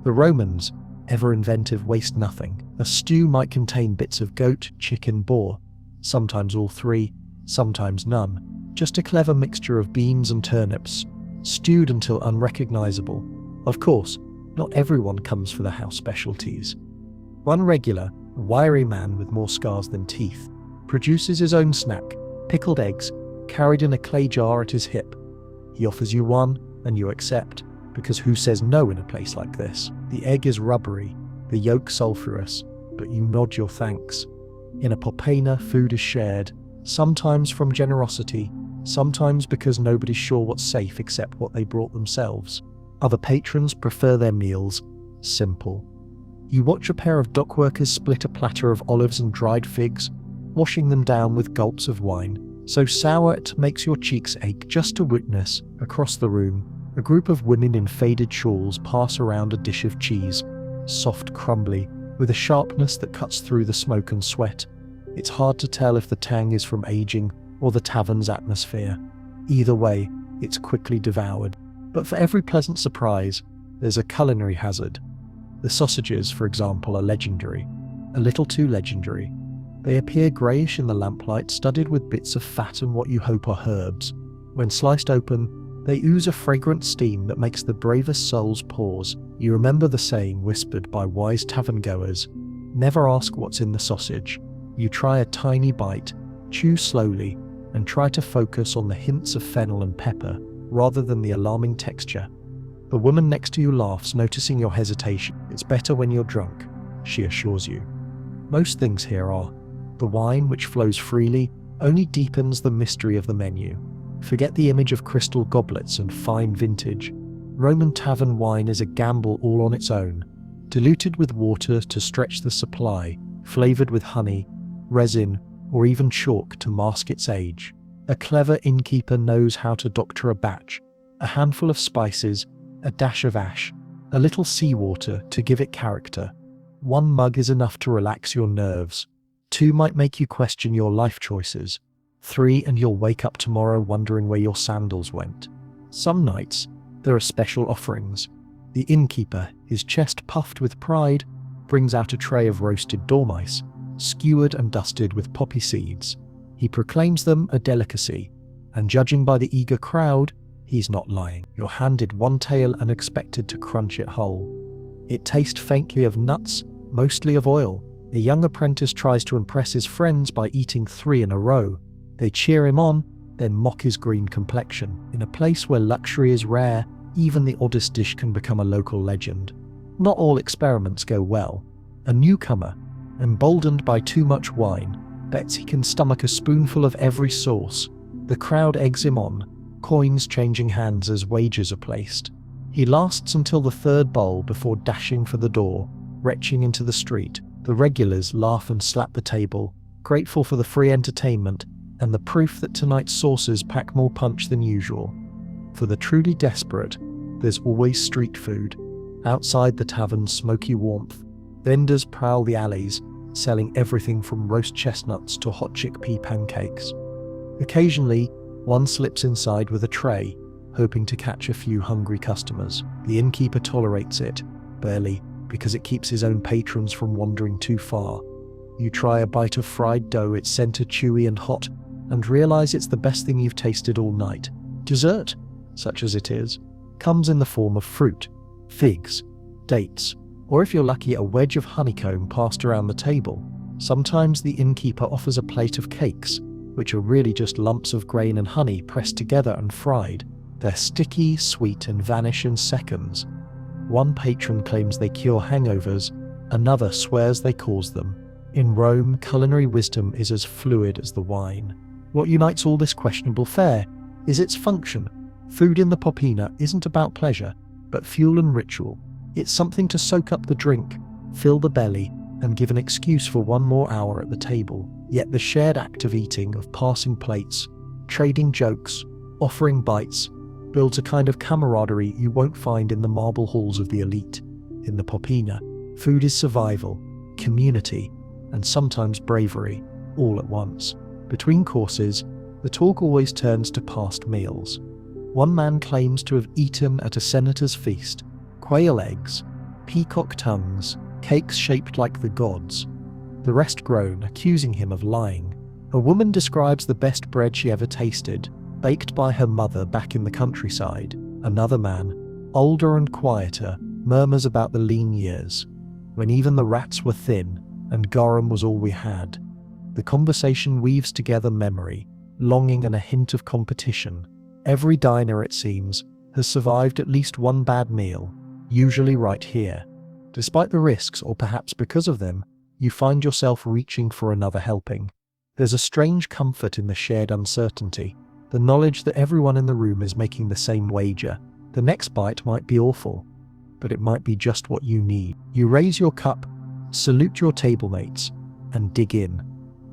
The Romans, ever inventive, waste nothing. A stew might contain bits of goat, chicken, boar, sometimes all three, sometimes none. Just a clever mixture of beans and turnips, stewed until unrecognizable. Of course, not everyone comes for the house specialties. One regular, a wiry man with more scars than teeth, produces his own snack, pickled eggs, carried in a clay jar at his hip. He offers you one, and you accept, because who says no in a place like this? The egg is rubbery, the yolk sulphurous, but you nod your thanks. In a popena, food is shared, sometimes from generosity, sometimes because nobody's sure what's safe except what they brought themselves. Other patrons prefer their meals simple. You watch a pair of dockworkers split a platter of olives and dried figs, washing them down with gulps of wine, so sour it makes your cheeks ache just to witness, across the room, a group of women in faded shawls pass around a dish of cheese, soft, crumbly, with a sharpness that cuts through the smoke and sweat. It's hard to tell if the tang is from aging or the tavern's atmosphere. Either way, it's quickly devoured. But for every pleasant surprise, there's a culinary hazard. The sausages, for example, are legendary. A little too legendary. They appear greyish in the lamplight, studded with bits of fat and what you hope are herbs. When sliced open, they ooze a fragrant steam that makes the bravest souls pause. You remember the saying whispered by wise tavern-goers, never ask what's in the sausage. You try a tiny bite, chew slowly, and try to focus on the hints of fennel and pepper, rather than the alarming texture. The woman next to you laughs, noticing your hesitation. It's better when you're drunk, she assures you. Most things here are. The wine, which flows freely, only deepens the mystery of the menu. Forget the image of crystal goblets and fine vintage. Roman tavern wine is a gamble all on its own, diluted with water to stretch the supply, flavoured with honey, resin, or even chalk to mask its age. A clever innkeeper knows how to doctor a batch, a handful of spices, a dash of ash, a little seawater to give it character. One mug is enough to relax your nerves. 2 might make you question your life choices. 3 and you'll wake up tomorrow wondering where your sandals went. Some nights, there are special offerings. The innkeeper, his chest puffed with pride, brings out a tray of roasted dormice, skewered and dusted with poppy seeds. He proclaims them a delicacy, and judging by the eager crowd, he's not lying. You're handed one tail and expected to crunch it whole. It tastes faintly of nuts, mostly of oil. A young apprentice tries to impress his friends by eating 3 in a row. They cheer him on, then mock his green complexion. In a place where luxury is rare, even the oddest dish can become a local legend. Not all experiments go well. A newcomer, emboldened by too much wine, bets he can stomach a spoonful of every sauce. The crowd eggs him on, coins changing hands as wagers are placed. He lasts until the 3rd bowl before dashing for the door, retching into the street. The regulars laugh and slap the table, grateful for the free entertainment, and the proof that tonight's sauces pack more punch than usual. For the truly desperate, there's always street food. Outside the tavern's smoky warmth, vendors prowl the alleys, selling everything from roast chestnuts to hot chickpea pancakes. Occasionally, one slips inside with a tray, hoping to catch a few hungry customers. The innkeeper tolerates it, barely, because it keeps his own patrons from wandering too far. You try a bite of fried dough, its center chewy and hot, and realize it's the best thing you've tasted all night. Dessert, such as it is, comes in the form of fruit, figs, dates, or if you're lucky, a wedge of honeycomb passed around the table. Sometimes the innkeeper offers a plate of cakes, which are really just lumps of grain and honey pressed together and fried. They're sticky, sweet, and vanish in seconds. One patron claims they cure hangovers, another swears they cause them. In Rome, culinary wisdom is as fluid as the wine. What unites all this questionable fare is its function. Food in the Popina isn't about pleasure, but fuel and ritual. It's something to soak up the drink, fill the belly, and give an excuse for one more hour at the table. Yet the shared act of eating, of passing plates, trading jokes, offering bites, builds a kind of camaraderie you won't find in the marble halls of the elite. In the Popina, food is survival, community, and sometimes bravery, all at once. Between courses, the talk always turns to past meals. One man claims to have eaten at a senator's feast quail eggs, peacock tongues, cakes shaped like the gods. The rest groan, accusing him of lying. A woman describes the best bread she ever tasted, baked by her mother back in the countryside. Another man, older and quieter, murmurs about the lean years, when even the rats were thin and garum was all we had. The conversation weaves together memory, longing, and a hint of competition. Every diner, it seems, has survived at least one bad meal, usually right here. Despite the risks, or perhaps because of them, you find yourself reaching for another helping. There's a strange comfort in the shared uncertainty, the knowledge that everyone in the room is making the same wager. The next bite might be awful, but it might be just what you need. You raise your cup, salute your table mates, and dig in.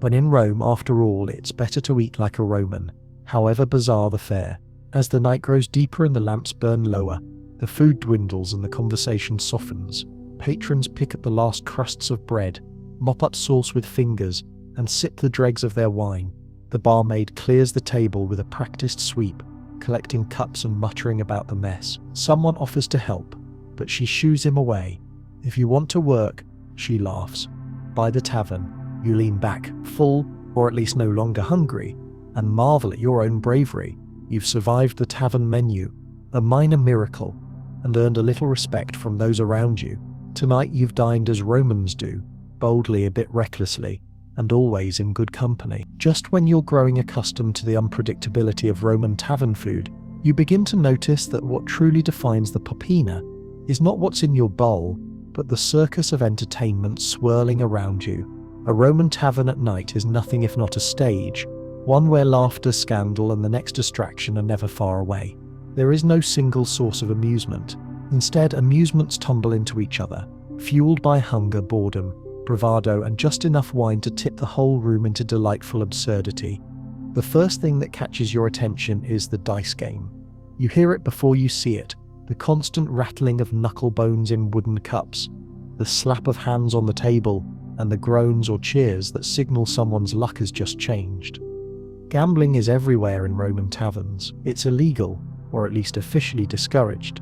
When in Rome, after all, it's better to eat like a Roman, however bizarre the fare. As the night grows deeper and the lamps burn lower, the food dwindles and the conversation softens. Patrons pick at the last crusts of bread, mop up sauce with fingers, and sip the dregs of their wine. The barmaid clears the table with a practiced sweep, collecting cups and muttering about the mess. Someone offers to help, but she shoos him away. If you want to work, she laughs. By the tavern, you lean back, full, or at least no longer hungry, and marvel at your own bravery. You've survived the tavern menu, a minor miracle, and earned a little respect from those around you. Tonight you've dined as Romans do, boldly, a bit recklessly, and always in good company. Just when you're growing accustomed to the unpredictability of Roman tavern food, you begin to notice that what truly defines the Popina is not what's in your bowl, but the circus of entertainment swirling around you. A Roman tavern at night is nothing if not a stage, one where laughter, scandal, and the next distraction are never far away. There is no single source of amusement. Instead, amusements tumble into each other, fueled by hunger, boredom, bravado, and just enough wine to tip the whole room into delightful absurdity. The first thing that catches your attention is the dice game. You hear it before you see it, the constant rattling of knuckle bones in wooden cups, the slap of hands on the table, and the groans or cheers that signal someone's luck has just changed. Gambling is everywhere in Roman taverns. It's illegal, or at least officially discouraged,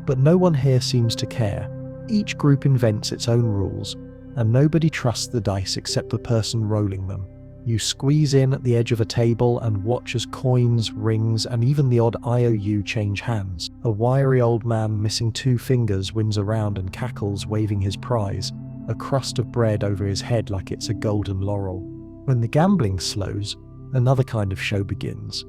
but no one here seems to care. Each group invents its own rules, and nobody trusts the dice except the person rolling them. You squeeze in at the edge of a table and watch as coins, rings, and even the odd IOU change hands. A wiry old man missing 2 fingers wins around and cackles, waving his prize, a crust of bread over his head like it's a golden laurel. When the gambling slows, another kind of show begins.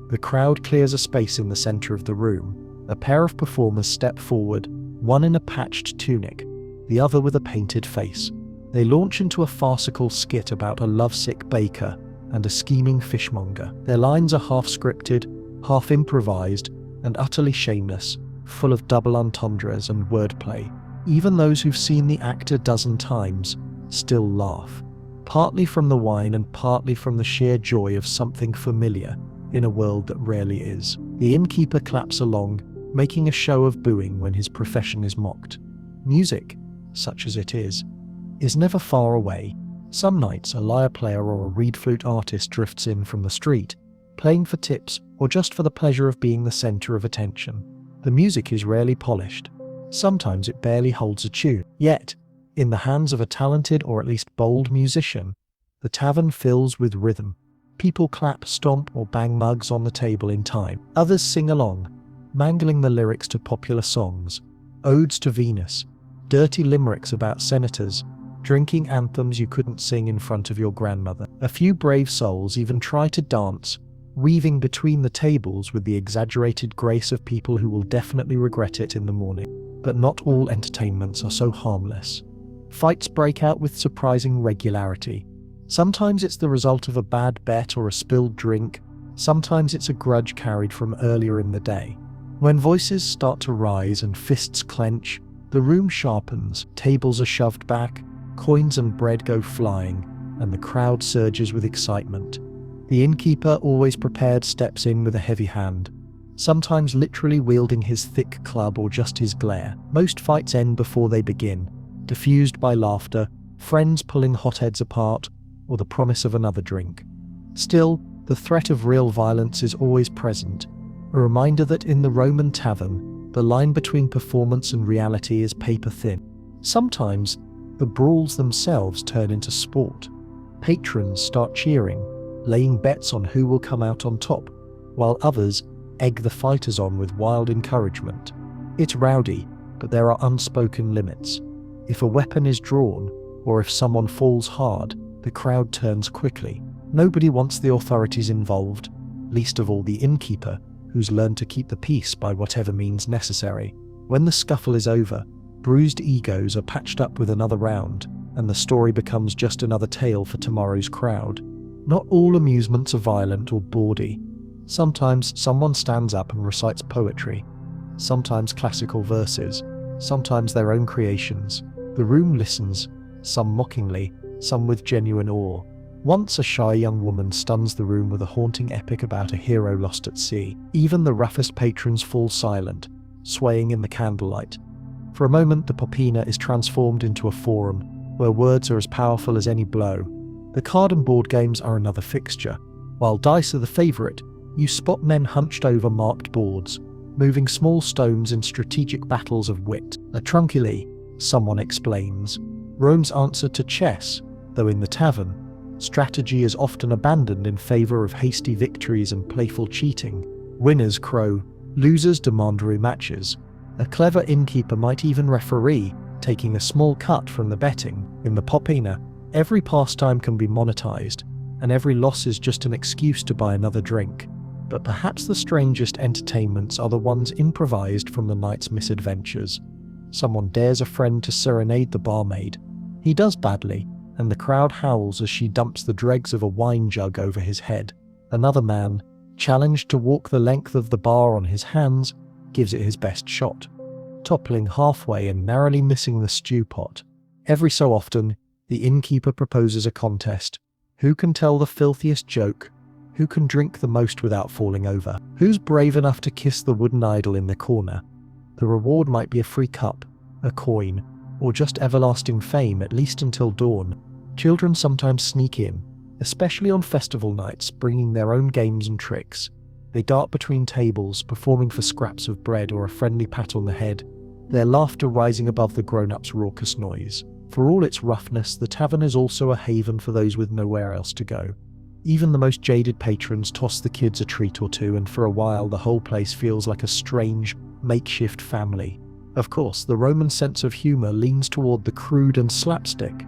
The crowd clears a space in the center of the room. A pair of performers step forward, one in a patched tunic, the other with a painted face. They launch into a farcical skit about a lovesick baker and a scheming fishmonger. Their lines are half scripted, half improvised, and utterly shameless, full of double entendres and wordplay. Even those who've seen the act a dozen times still laugh. partly from the wine and partly from the sheer joy of something familiar in a world that rarely is. The innkeeper claps along, making a show of booing when his profession is mocked. Music, such as it is never far away. Some nights a lyre player or a reed flute artist drifts in from the street, playing for tips or just for the pleasure of being the centre of attention. The music is rarely polished. Sometimes it barely holds a tune. Yet, in the hands of a talented or at least bold musician, the tavern fills with rhythm. People clap, stomp, or bang mugs on the table in time. Others sing along, mangling the lyrics to popular songs, odes to Venus, dirty limericks about senators, drinking anthems you couldn't sing in front of your grandmother. A few brave souls even try to dance, weaving between the tables with the exaggerated grace of people who will definitely regret it in the morning. But not all entertainments are so harmless. Fights break out with surprising regularity. Sometimes it's the result of a bad bet or a spilled drink. Sometimes it's a grudge carried from earlier in the day. When voices start to rise and fists clench, the room sharpens, tables are shoved back, coins and bread go flying, and the crowd surges with excitement. The innkeeper, always prepared, steps in with a heavy hand, sometimes literally wielding his thick club or just his glare. Most fights end before they begin, diffused by laughter, friends pulling hotheads apart, or the promise of another drink. Still, the threat of real violence is always present, a reminder that in the Roman tavern, the line between performance and reality is paper thin. Sometimes, the brawls themselves turn into sport. Patrons start cheering, laying bets on who will come out on top, while others egg the fighters on with wild encouragement. It's rowdy, but there are unspoken limits. If a weapon is drawn, or if someone falls hard, the crowd turns quickly. Nobody wants the authorities involved, least of all the innkeeper, who's learned to keep the peace by whatever means necessary. When the scuffle is over, bruised egos are patched up with another round, and the story becomes just another tale for tomorrow's crowd. Not all amusements are violent or bawdy. Sometimes someone stands up and recites poetry, sometimes classical verses, sometimes their own creations. The room listens, some mockingly, some with genuine awe. Once a shy young woman stuns the room with a haunting epic about a hero lost at sea. Even the roughest patrons fall silent, swaying in the candlelight. For a moment, the popina is transformed into a forum, where words are as powerful as any blow. The card and board games are another fixture. While dice are the favourite, you spot men hunched over marked boards, moving small stones in strategic battles of wit. A trunculi, someone explains, Rome's answer to chess, though in the tavern, strategy is often abandoned in favour of hasty victories and playful cheating. Winners crow, losers demand rematches. A clever innkeeper might even referee, taking a small cut from the betting. In the popina, every pastime can be monetized, and every loss is just an excuse to buy another drink. But perhaps the strangest entertainments are the ones improvised from the night's misadventures. Someone dares a friend to serenade the barmaid. He does badly, and the crowd howls as she dumps the dregs of a wine jug over his head. Another man, challenged to walk the length of the bar on his hands, gives it his best shot, toppling halfway and narrowly missing the stew pot. Every so often, the innkeeper proposes a contest. Who can tell the filthiest joke? Who can drink the most without falling over? Who's brave enough to kiss the wooden idol in the corner? The reward might be a free cup, a coin, or just everlasting fame, at least until dawn. Children sometimes sneak in, especially on festival nights, bringing their own games and tricks. They dart between tables, performing for scraps of bread or a friendly pat on the head, their laughter rising above the grown-ups' raucous noise. For all its roughness, the tavern is also a haven for those with nowhere else to go. Even the most jaded patrons toss the kids a treat or two, and for a while the whole place feels like a strange, makeshift family. Of course, the Roman sense of humour leans toward the crude and slapstick.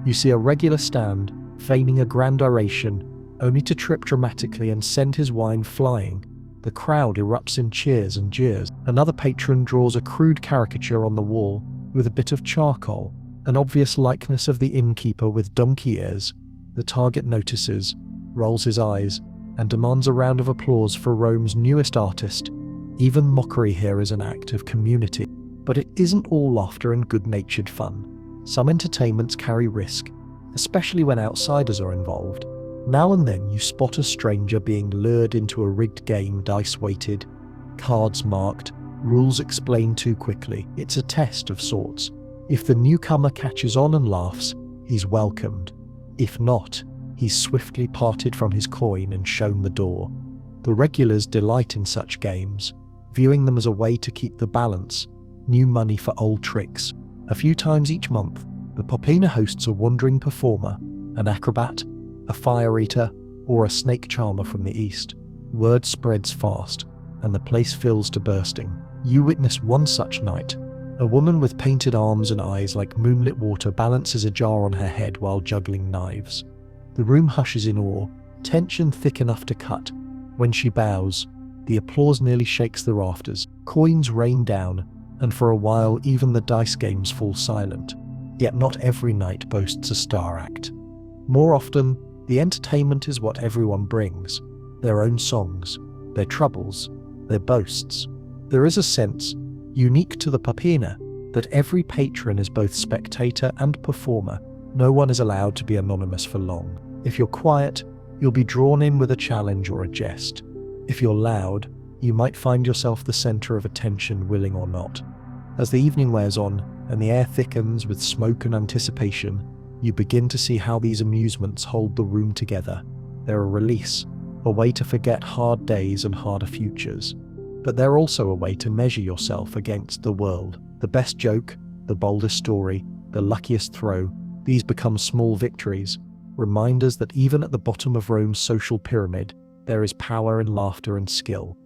You see a regular stand, feigning a grand oration, only to trip dramatically and send his wine flying. The crowd erupts in cheers and jeers. Another patron draws a crude caricature on the wall with a bit of charcoal, an obvious likeness of the innkeeper with donkey ears. The target notices, rolls his eyes, and demands a round of applause for Rome's newest artist. Even mockery here is an act of community. But it isn't all laughter and good-natured fun. Some entertainments carry risk. especially when outsiders are involved. Now and then you spot a stranger being lured into a rigged game, dice weighted, cards marked, rules explained too quickly. It's a test of sorts. If the newcomer catches on and laughs, he's welcomed. If not, he's swiftly parted from his coin and shown the door. The regulars delight in such games, viewing them as a way to keep the balance, new money for old tricks. A few times each month, the Popina hosts a wandering performer, an acrobat, a fire eater, or a snake charmer from the east. Word spreads fast, and the place fills to bursting. You witness one such night. A woman with painted arms and eyes like moonlit water balances a jar on her head while juggling knives. The room hushes in awe, tension thick enough to cut. When she bows, the applause nearly shakes the rafters. Coins rain down, and for a while even the dice games fall silent. Yet not every night boasts a star act. More often, the entertainment is what everyone brings. Their own songs, their troubles, their boasts. There is a sense, unique to the Popina, that every patron is both spectator and performer. No one is allowed to be anonymous for long. If you're quiet, you'll be drawn in with a challenge or a jest. If you're loud, you might find yourself the center of attention, willing or not. As the evening wears on, and the air thickens with smoke and anticipation, you begin to see how these amusements hold the room together. They're a release, a way to forget hard days and harder futures. But they're also a way to measure yourself against the world. The best joke, the boldest story, the luckiest throw, these become small victories, reminders that even at the bottom of Rome's social pyramid, there is power in laughter and skill.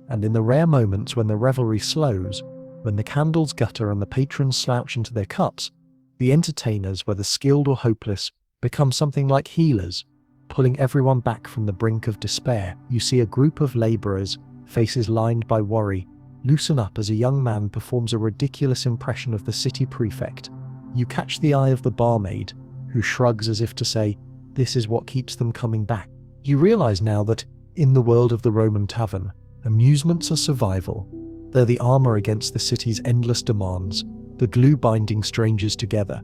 And in the rare moments when the revelry slows, when the candles gutter and the patrons slouch into their cups, the entertainers, whether skilled or hopeless, become something like healers, pulling everyone back from the brink of despair. You see a group of laborers, faces lined by worry, loosen up as a young man performs a ridiculous impression of the city prefect. You catch the eye of the barmaid, who shrugs as if to say, this is what keeps them coming back. You realize now that, in the world of the Roman tavern, amusements are survival. They're the armor against the city's endless demands, the glue binding strangers together,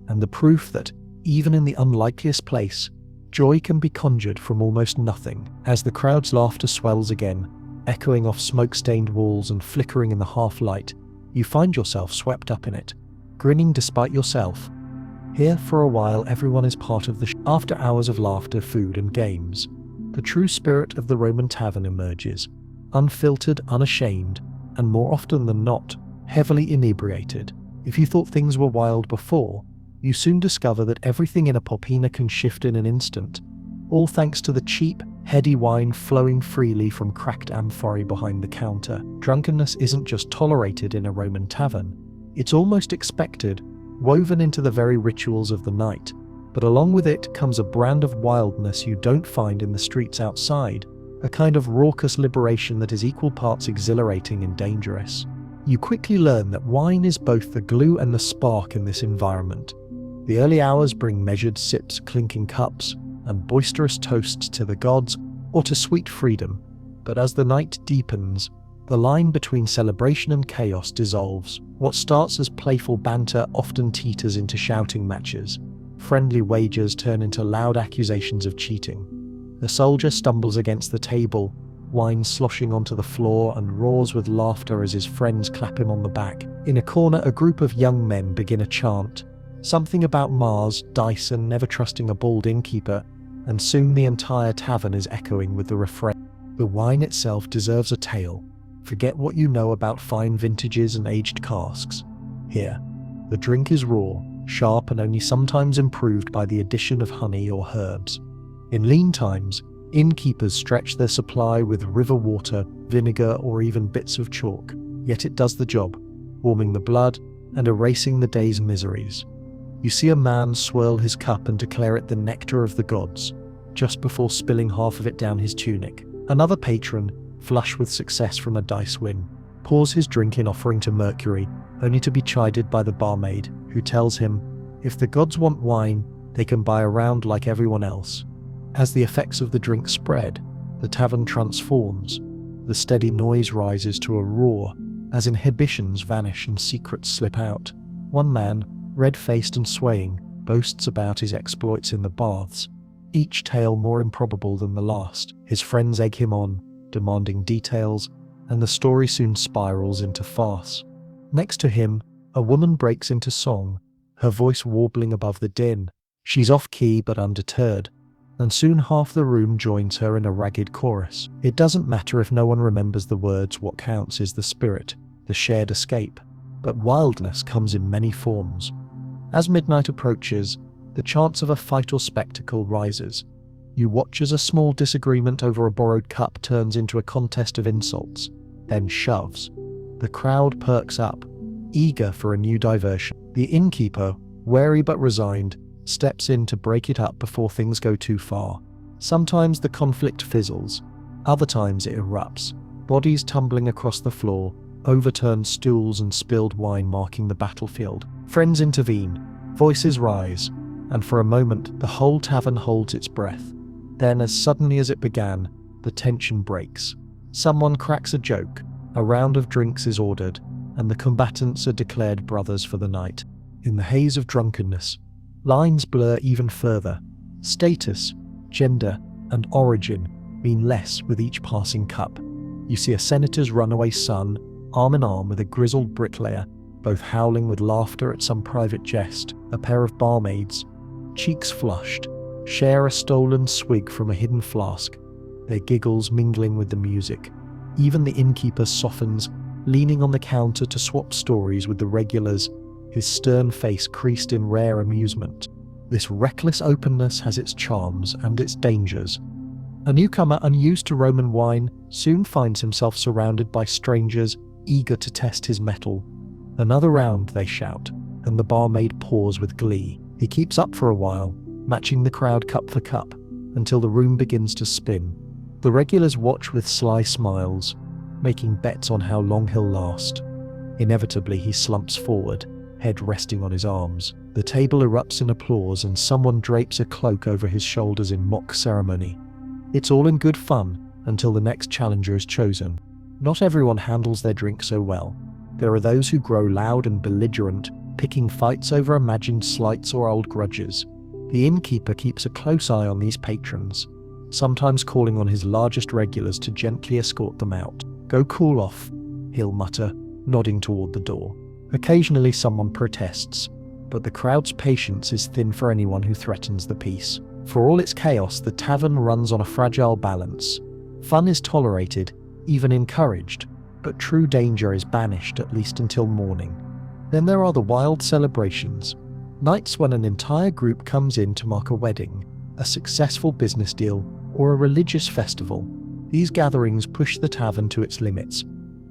and the proof that, even in the unlikeliest place, joy can be conjured from almost nothing. As the crowd's laughter swells again, echoing off smoke-stained walls and flickering in the half-light, you find yourself swept up in it, grinning despite yourself. Here, for a while, everyone is part of the after hours of laughter, food and games. The true spirit of the Roman tavern emerges, unfiltered, unashamed, and more often than not, heavily inebriated. If you thought things were wild before, you soon discover that everything in a Popina can shift in an instant, all thanks to the cheap, heady wine flowing freely from cracked amphorae behind the counter. Drunkenness isn't just tolerated in a Roman tavern, it's almost expected, woven into the very rituals of the night. But along with it comes a brand of wildness you don't find in the streets outside, a kind of raucous liberation that is equal parts exhilarating and dangerous. You quickly learn that wine is both the glue and the spark in this environment. The early hours bring measured sips, clinking cups, and boisterous toasts to the gods or to sweet freedom. But as the night deepens, the line between celebration and chaos dissolves. What starts as playful banter often teeters into shouting matches. Friendly wagers turn into loud accusations of cheating. The soldier stumbles against the table, wine sloshing onto the floor, and roars with laughter as his friends clap him on the back. In a corner, a group of young men begin a chant, something about Mars, dice, and never trusting a bald innkeeper, and soon the entire tavern is echoing with the refrain. The wine itself deserves a tale. Forget what you know about fine vintages and aged casks. Here, the drink is raw, sharp, and only sometimes improved by the addition of honey or herbs. In lean times, innkeepers stretch their supply with river water, vinegar, or even bits of chalk. Yet it does the job, warming the blood and erasing the day's miseries. You see a man swirl his cup and declare it the nectar of the gods, just before spilling half of it down his tunic. Another patron, flush with success from a dice win, pours his drink in offering to Mercury, only to be chided by the barmaid, who tells him, if the gods want wine, they can buy a round like everyone else. As the effects of the drink spread, the tavern transforms. The steady noise rises to a roar, as inhibitions vanish and secrets slip out. One man, red-faced and swaying, boasts about his exploits in the baths, each tale more improbable than the last. His friends egg him on, demanding details, and the story soon spirals into farce. Next to him, a woman breaks into song, her voice warbling above the din. She's off-key but undeterred, and soon half the room joins her in a ragged chorus. It doesn't matter if no one remembers the words, what counts is the spirit, the shared escape. But wildness comes in many forms. As midnight approaches, the chance of a fight or spectacle rises. You watch as a small disagreement over a borrowed cup turns into a contest of insults, then shoves. The crowd perks up, eager for a new diversion. The innkeeper, wary but resigned, steps in to break it up before things go too far. Sometimes the conflict fizzles, other times it erupts, bodies tumbling across the floor, overturned stools and spilled wine marking the battlefield. Friends intervene, voices rise, and for a moment the whole tavern holds its breath. Then, as suddenly as it began, the tension breaks. Someone cracks a joke, a round of drinks is ordered, and the combatants are declared brothers for the night. In the haze of drunkenness, lines blur even further. Status, gender, and origin mean less with each passing cup. You see a senator's runaway son, arm in arm with a grizzled bricklayer, both howling with laughter at some private jest. A pair of barmaids, cheeks flushed, share a stolen swig from a hidden flask, their giggles mingling with the music. Even the innkeeper softens, leaning on the counter to swap stories with the regulars, his stern face creased in rare amusement. This reckless openness has its charms and its dangers. A newcomer unused to Roman wine soon finds himself surrounded by strangers eager to test his mettle. Another round, they shout, and the barmaid pours with glee. He keeps up for a while, matching the crowd cup for cup, until the room begins to spin. The regulars watch with sly smiles, making bets on how long he'll last. Inevitably, he slumps forward, head resting on his arms. The table erupts in applause and someone drapes a cloak over his shoulders in mock ceremony. It's all in good fun until the next challenger is chosen. Not everyone handles their drink so well. There are those who grow loud and belligerent, picking fights over imagined slights or old grudges. The innkeeper keeps a close eye on these patrons, sometimes calling on his largest regulars to gently escort them out. "Go cool off," he'll mutter, nodding toward the door. Occasionally someone protests, but the crowd's patience is thin for anyone who threatens the peace. For all its chaos, the tavern runs on a fragile balance. Fun is tolerated, even encouraged, but true danger is banished at least until morning. Then there are the wild celebrations, nights when an entire group comes in to mark a wedding, a successful business deal, or a religious festival. These gatherings push the tavern to its limits.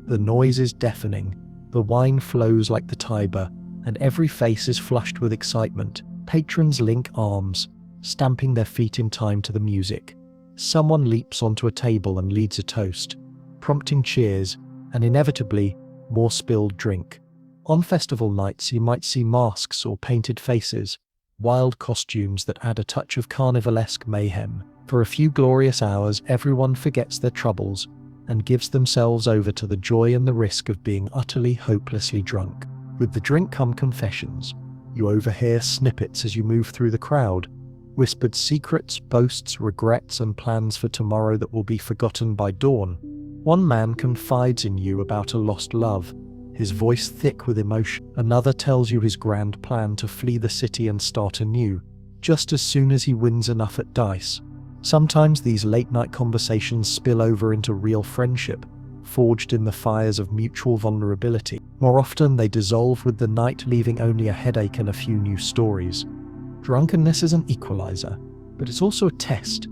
The noise is deafening, the wine flows like the Tiber, and every face is flushed with excitement. Patrons link arms, stamping their feet in time to the music. Someone leaps onto a table and leads a toast, prompting cheers, and inevitably, more spilled drink. On festival nights, you might see masks or painted faces, wild costumes that add a touch of carnivalesque mayhem. For a few glorious hours, everyone forgets their troubles and gives themselves over to the joy and the risk of being utterly, hopelessly drunk. With the drink come confessions. You overhear snippets as you move through the crowd, whispered secrets, boasts, regrets, and plans for tomorrow that will be forgotten by dawn. One man confides in you about a lost love, his voice thick with emotion. Another tells you his grand plan to flee the city and start anew, just as soon as he wins enough at dice. Sometimes these late-night conversations spill over into real friendship, forged in the fires of mutual vulnerability. More often, they dissolve with the night, leaving only a headache and a few new stories. Drunkenness is an equalizer, but it's also a test.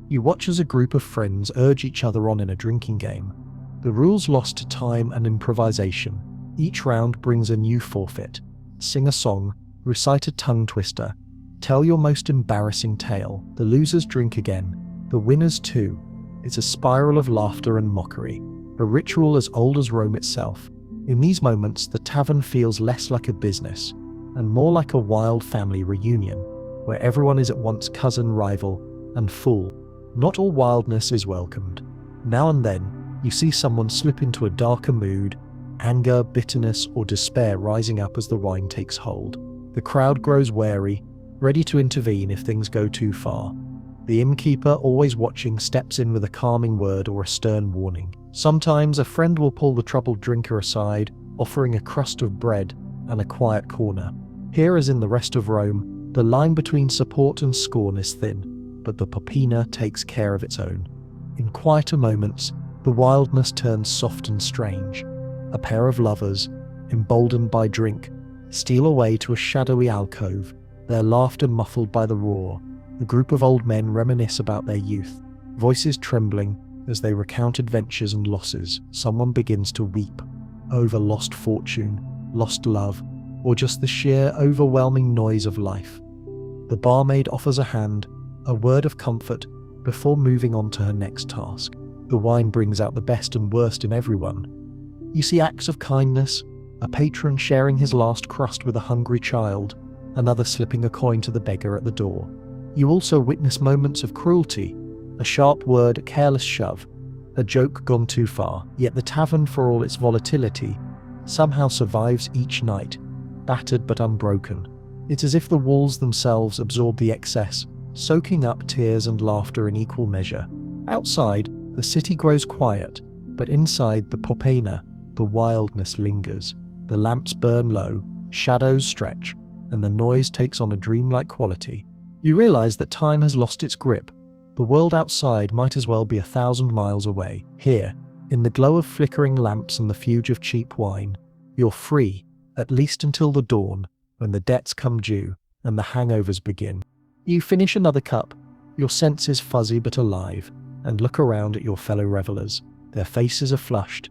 You watch as a group of friends urge each other on in a drinking game. The rules lost to time and improvisation. Each round brings a new forfeit. Sing a song, recite a tongue twister, tell your most embarrassing tale. The losers drink again, the winners too. It's a spiral of laughter and mockery, a ritual as old as Rome itself. In these moments, the tavern feels less like a business and more like a wild family reunion, where everyone is at once cousin, rival, and fool. Not all wildness is welcomed. Now and then, you see someone slip into a darker mood, anger, bitterness, or despair rising up as the wine takes hold. The crowd grows wary, ready to intervene if things go too far. The innkeeper, always watching, steps in with a calming word or a stern warning. Sometimes a friend will pull the troubled drinker aside, offering a crust of bread and a quiet corner. Here, as in the rest of Rome, the line between support and scorn is thin, but the popina takes care of its own. In quieter moments, the wildness turns soft and strange. A pair of lovers, emboldened by drink, steal away to a shadowy alcove, their laughter muffled by the roar. A group of old men reminisce about their youth, voices trembling as they recount adventures and losses. Someone begins to weep over lost fortune, lost love, or just the sheer, overwhelming noise of life. The barmaid offers a hand, a word of comfort, before moving on to her next task. The wine brings out the best and worst in everyone. You see acts of kindness, a patron sharing his last crust with a hungry child, another slipping a coin to the beggar at the door. You also witness moments of cruelty, a sharp word, a careless shove, a joke gone too far. Yet the tavern, for all its volatility, somehow survives each night, battered but unbroken. It's as if the walls themselves absorb the excess, soaking up tears and laughter in equal measure. Outside, the city grows quiet, but inside the popena, the wildness lingers. The lamps burn low, shadows stretch, and the noise takes on a dreamlike quality. You realize that time has lost its grip. The world outside might as well be 1,000 miles away. Here, in the glow of flickering lamps and the fuge of cheap wine, you're free, at least until the dawn, when the debts come due and the hangovers begin. You finish another cup, your senses fuzzy but alive, and look around at your fellow revelers. Their faces are flushed,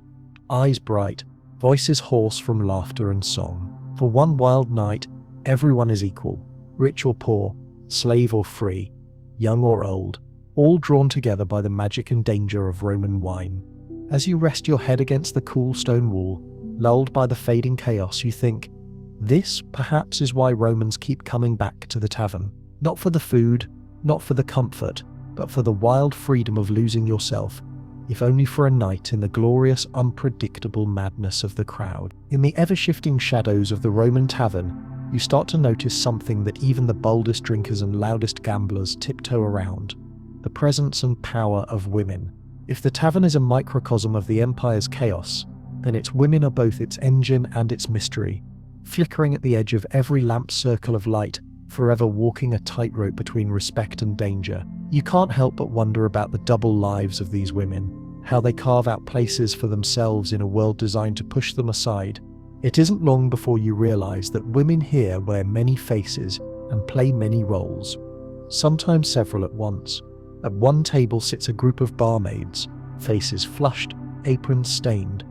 eyes bright, voices hoarse from laughter and song. For one wild night, everyone is equal, rich or poor, slave or free, young or old, all drawn together by the magic and danger of Roman wine. As you rest your head against the cool stone wall, lulled by the fading chaos, you think, this perhaps is why Romans keep coming back to the tavern. Not for the food, not for the comfort, but for the wild freedom of losing yourself, if only for a night in the glorious, unpredictable madness of the crowd. In the ever-shifting shadows of the Roman tavern, you start to notice something that even the boldest drinkers and loudest gamblers tiptoe around: the presence and power of women. If the tavern is a microcosm of the empire's chaos, then its women are both its engine and its mystery, flickering at the edge of every lamp circle of light, forever walking a tightrope between respect and danger. You can't help but wonder about the double lives of these women, how they carve out places for themselves in a world designed to push them aside. It isn't long before you realize that women here wear many faces and play many roles, sometimes several at once. At one table sits a group of barmaids, faces flushed, aprons stained,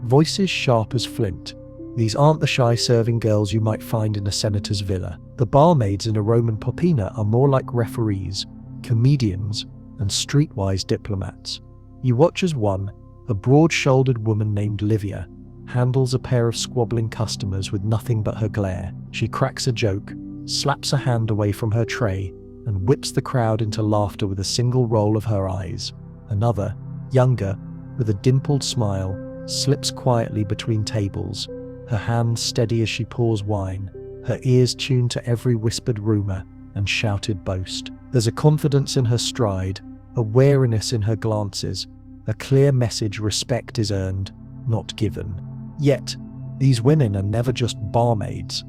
voices sharp as flint. These aren't the shy serving girls you might find in a senator's villa. The barmaids in a Roman popina are more like referees, comedians, and streetwise diplomats. You watch as one, a broad-shouldered woman named Livia, handles a pair of squabbling customers with nothing but her glare. She cracks a joke, slaps a hand away from her tray, and whips the crowd into laughter with a single roll of her eyes. Another, younger, with a dimpled smile, slips quietly between tables, her hands steady as she pours wine, her ears tuned to every whispered rumor and shouted boast. There's a confidence in her stride, a wariness in her glances, a clear message: respect is earned, not given. Yet, these women are never just barmaids.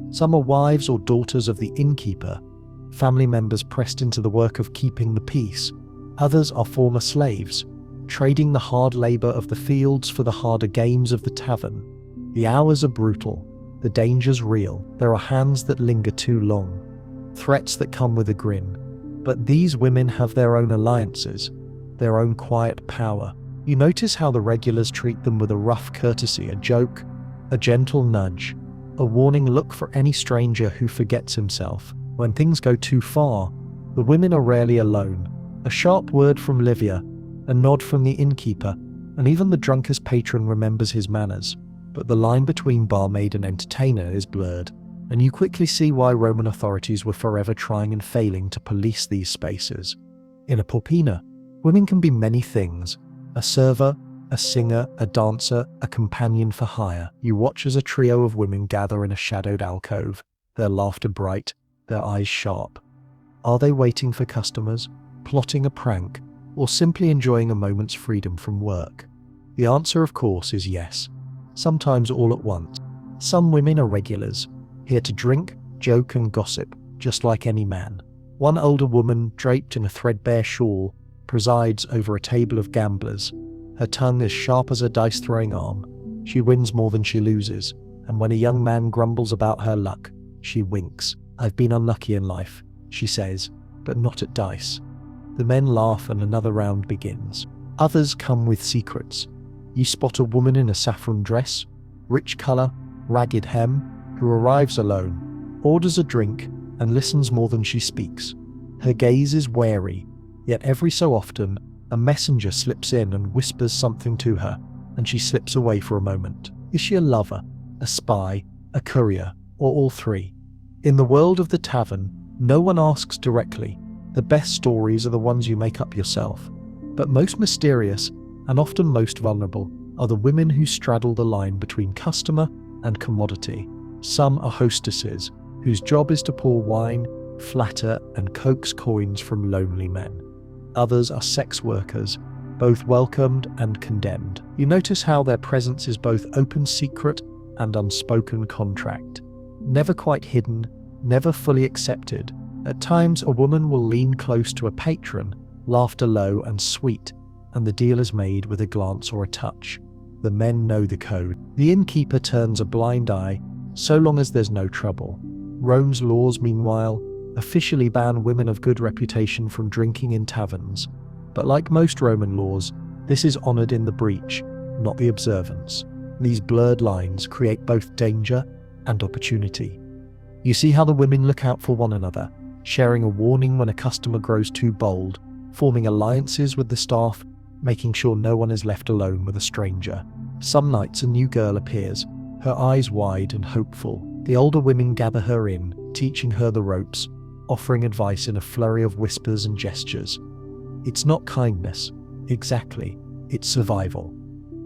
Some are wives or daughters of the innkeeper, family members pressed into the work of keeping the peace. Others are former slaves, trading the hard labor of the fields for the harder games of the tavern. The hours are brutal, the dangers real. There are hands that linger too long, threats that come with a grin. But these women have their own alliances, their own quiet power. You notice how the regulars treat them with a rough courtesy, a joke, a gentle nudge, a warning look for any stranger who forgets himself. When things go too far, the women are rarely alone. A sharp word from Livia, a nod from the innkeeper, and even the drunkest patron remembers his manners. But the line between barmaid and entertainer is blurred, and you quickly see why Roman authorities were forever trying and failing to police these spaces. In a popina, women can be many things: a server, a singer, a dancer, a companion for hire. You watch as a trio of women gather in a shadowed alcove, their laughter bright, their eyes sharp. Are they waiting for customers, plotting a prank, or simply enjoying a moment's freedom from work? The answer, of course, is yes, sometimes all at once. Some women are regulars, here to drink, joke and gossip, just like any man. One older woman, draped in a threadbare shawl, presides over a table of gamblers. Her tongue as sharp as a dice-throwing arm. She wins more than she loses, and when a young man grumbles about her luck, she winks. "I've been unlucky in life," she says, "but not at dice." The men laugh and another round begins. Others come with secrets. You spot a woman in a saffron dress, rich colour, ragged hem, who arrives alone, orders a drink, and listens more than she speaks. Her gaze is wary, yet every so often, a messenger slips in and whispers something to her, and she slips away for a moment. Is she a lover, a spy, a courier, or all three? In the world of the tavern, no one asks directly. The best stories are the ones you make up yourself. But most mysterious, and often most vulnerable, are the women who straddle the line between customer and commodity. Some are hostesses, whose job is to pour wine, flatter, and coax coins from lonely men. Others are sex workers, both welcomed and condemned. You notice how their presence is both open secret and unspoken contract. Never quite hidden, never fully accepted. At times, a woman will lean close to a patron, laughter low and sweet, and the deal is made with a glance or a touch. The men know the code. The innkeeper turns a blind eye, so long as there's no trouble. Rome's laws, meanwhile, officially ban women of good reputation from drinking in taverns. But like most Roman laws, this is honoured in the breach, not the observance. These blurred lines create both danger and opportunity. You see how the women look out for one another, sharing a warning when a customer grows too bold, forming alliances with the staff, making sure no one is left alone with a stranger. Some nights a new girl appears, her eyes wide and hopeful. The older women gather her in, teaching her the ropes, offering advice in a flurry of whispers and gestures. It's not kindness, exactly, it's survival.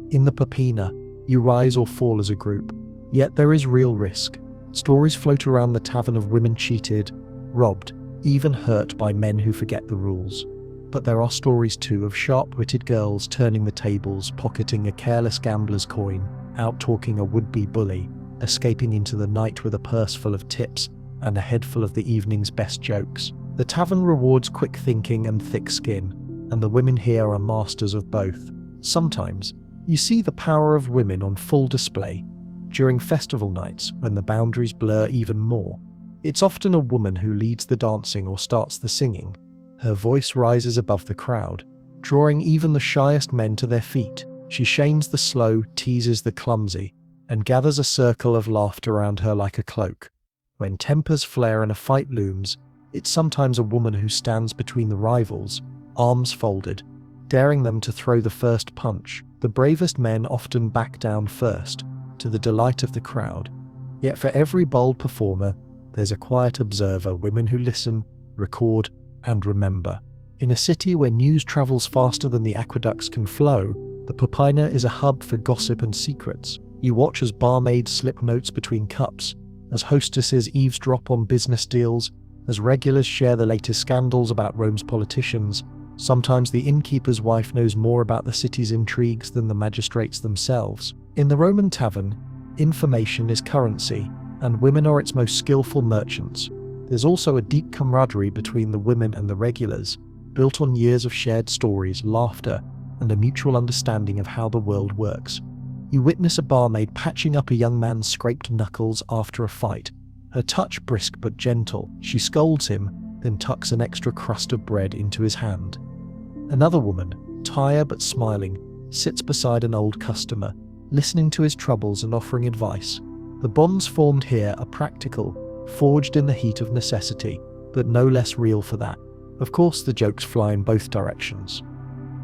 In the Popina, you rise or fall as a group, yet there is real risk. Stories float around the tavern of women cheated, robbed, even hurt by men who forget the rules. But there are stories too of sharp-witted girls turning the tables, pocketing a careless gambler's coin, out-talking a would-be bully, escaping into the night with a purse full of tips and a head full of the evening's best jokes. The tavern rewards quick thinking and thick skin, and the women here are masters of both. Sometimes, you see the power of women on full display during festival nights when the boundaries blur even more. It's often a woman who leads the dancing or starts the singing. Her voice rises above the crowd, drawing even the shyest men to their feet. She shames the slow, teases the clumsy, and gathers a circle of laughter around her like a cloak. When tempers flare and a fight looms, it's sometimes a woman who stands between the rivals, arms folded, daring them to throw the first punch. The bravest men often back down first, to the delight of the crowd. Yet for every bold performer, there's a quiet observer, women who listen, record, and remember. In a city where news travels faster than the aqueducts can flow, the Popina is a hub for gossip and secrets. You watch as barmaids slip notes between cups, as hostesses eavesdrop on business deals, as regulars share the latest scandals about Rome's politicians. Sometimes the innkeeper's wife knows more about the city's intrigues than the magistrates themselves. In the Roman tavern, information is currency, and women are its most skillful merchants. There's also a deep camaraderie between the women and the regulars, built on years of shared stories, laughter, and a mutual understanding of how the world works. You witness a barmaid patching up a young man's scraped knuckles after a fight, her touch brisk but gentle. She scolds him, then tucks an extra crust of bread into his hand. Another woman, tired but smiling, sits beside an old customer, listening to his troubles and offering advice. The bonds formed here are practical, forged in the heat of necessity, but no less real for that. Of course, the jokes fly in both directions.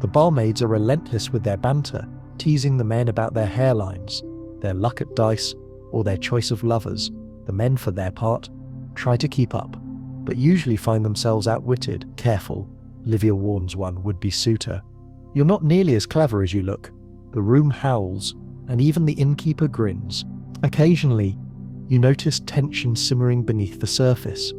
The barmaids are relentless with their banter, teasing the men about their hairlines, their luck at dice, or their choice of lovers. The men, for their part, try to keep up, but usually find themselves outwitted. Careful, Livia warns one would-be suitor. You're not nearly as clever as you look. The room howls, and even the innkeeper grins. Occasionally, you notice tension simmering beneath the surface.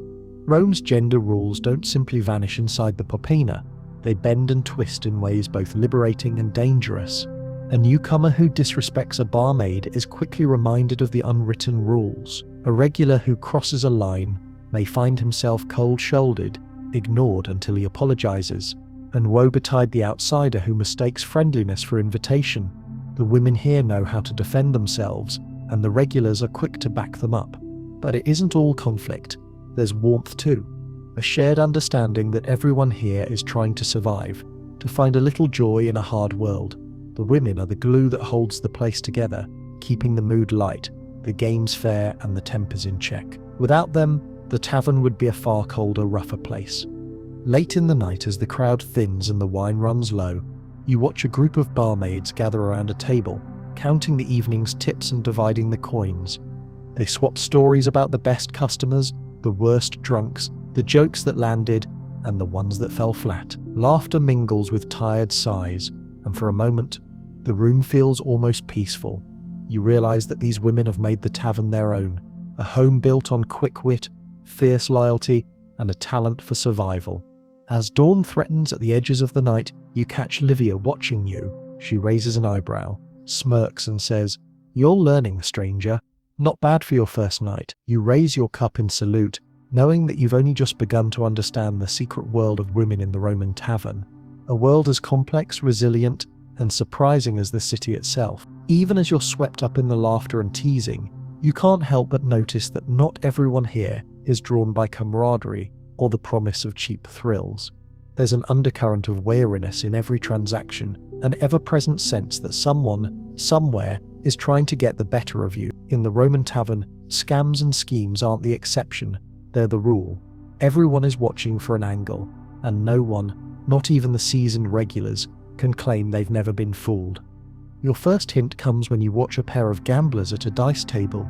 Rome's gender rules don't simply vanish inside the popina, they bend and twist in ways both liberating and dangerous. A newcomer who disrespects a barmaid is quickly reminded of the unwritten rules. A regular who crosses a line may find himself cold-shouldered, ignored until he apologizes. And woe betide the outsider who mistakes friendliness for invitation. The women here know how to defend themselves, and the regulars are quick to back them up. But it isn't all conflict. There's warmth too. A shared understanding that everyone here is trying to survive, to find a little joy in a hard world. The women are the glue that holds the place together, keeping the mood light, the games fair, and the tempers in check. Without them, the tavern would be a far colder, rougher place. Late in the night, as the crowd thins and the wine runs low, you watch a group of barmaids gather around a table, counting the evening's tips and dividing the coins. They swap stories about the best customers, the worst drunks, the jokes that landed, and the ones that fell flat. Laughter mingles with tired sighs, and for a moment, the room feels almost peaceful. You realize that these women have made the tavern their own, a home built on quick wit, fierce loyalty, and a talent for survival. As dawn threatens at the edges of the night, you catch Livia watching you. She raises an eyebrow, smirks, and says, "You're learning, stranger. Not bad for your first night." You raise your cup in salute, knowing that you've only just begun to understand the secret world of women in the Roman tavern. A world as complex, resilient, and surprising as the city itself. Even as you're swept up in the laughter and teasing, you can't help but notice that not everyone here is drawn by camaraderie or the promise of cheap thrills. There's an undercurrent of wariness in every transaction, an ever-present sense that someone, somewhere, is trying to get the better of you. In the Roman tavern, scams and schemes aren't the exception, they're the rule. Everyone is watching for an angle, and no one, not even the seasoned regulars, can claim they've never been fooled. Your first hint comes when you watch a pair of gamblers at a dice table,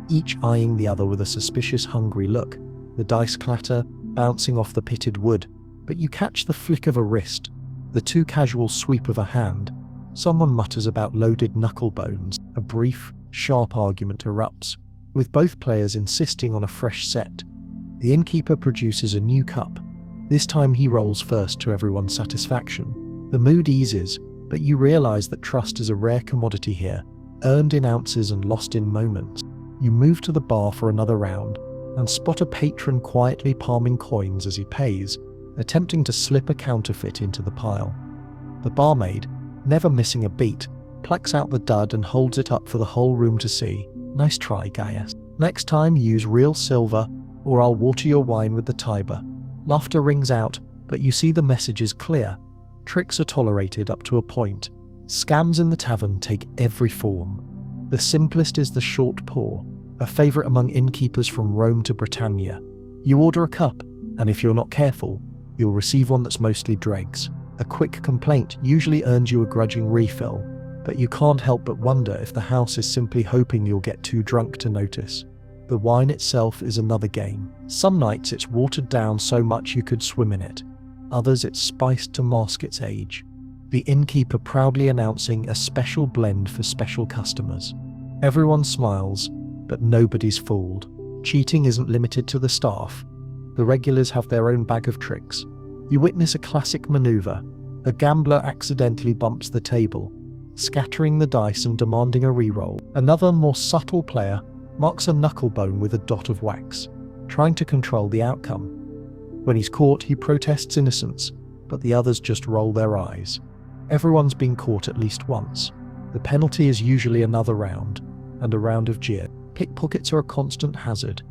each eyeing the other with a suspicious, hungry look. The dice clatter, bouncing off the pitted wood, but you catch the flick of a wrist, the too casual sweep of a hand. Someone mutters about loaded knuckle bones. A brief, sharp argument erupts, with both players insisting on a fresh set. The innkeeper produces a new cup. This time he rolls first to everyone's satisfaction. The mood eases, but you realize that trust is a rare commodity here, earned in ounces and lost in moments. You move to the bar for another round, and spot a patron quietly palming coins as he pays, attempting to slip a counterfeit into the pile. The barmaid, never missing a beat, plucks out the dud and holds it up for the whole room to see. "Nice try, Gaius. Next time use real silver, or I'll water your wine with the Tiber." Laughter rings out, but you see the message is clear. Tricks are tolerated up to a point. Scams in the tavern take every form. The simplest is the short pour, a favourite among innkeepers from Rome to Britannia. You order a cup, and if you're not careful, you'll receive one that's mostly dregs. A quick complaint usually earns you a grudging refill, but you can't help but wonder if the house is simply hoping you'll get too drunk to notice. The wine itself is another game. Some nights it's watered down so much you could swim in it. Others it's spiced to mask its age. The innkeeper proudly announcing a special blend for special customers. Everyone smiles, but nobody's fooled. Cheating isn't limited to the staff. The regulars have their own bag of tricks. You witness a classic maneuver. A gambler accidentally bumps the table, scattering the dice and demanding a reroll. Another, more subtle player marks a knuckle bone with a dot of wax, trying to control the outcome. When he's caught, he protests innocence, but the others just roll their eyes. Everyone's been caught at least once. The penalty is usually another round, and a round of jeer. Pickpockets are a constant hazard.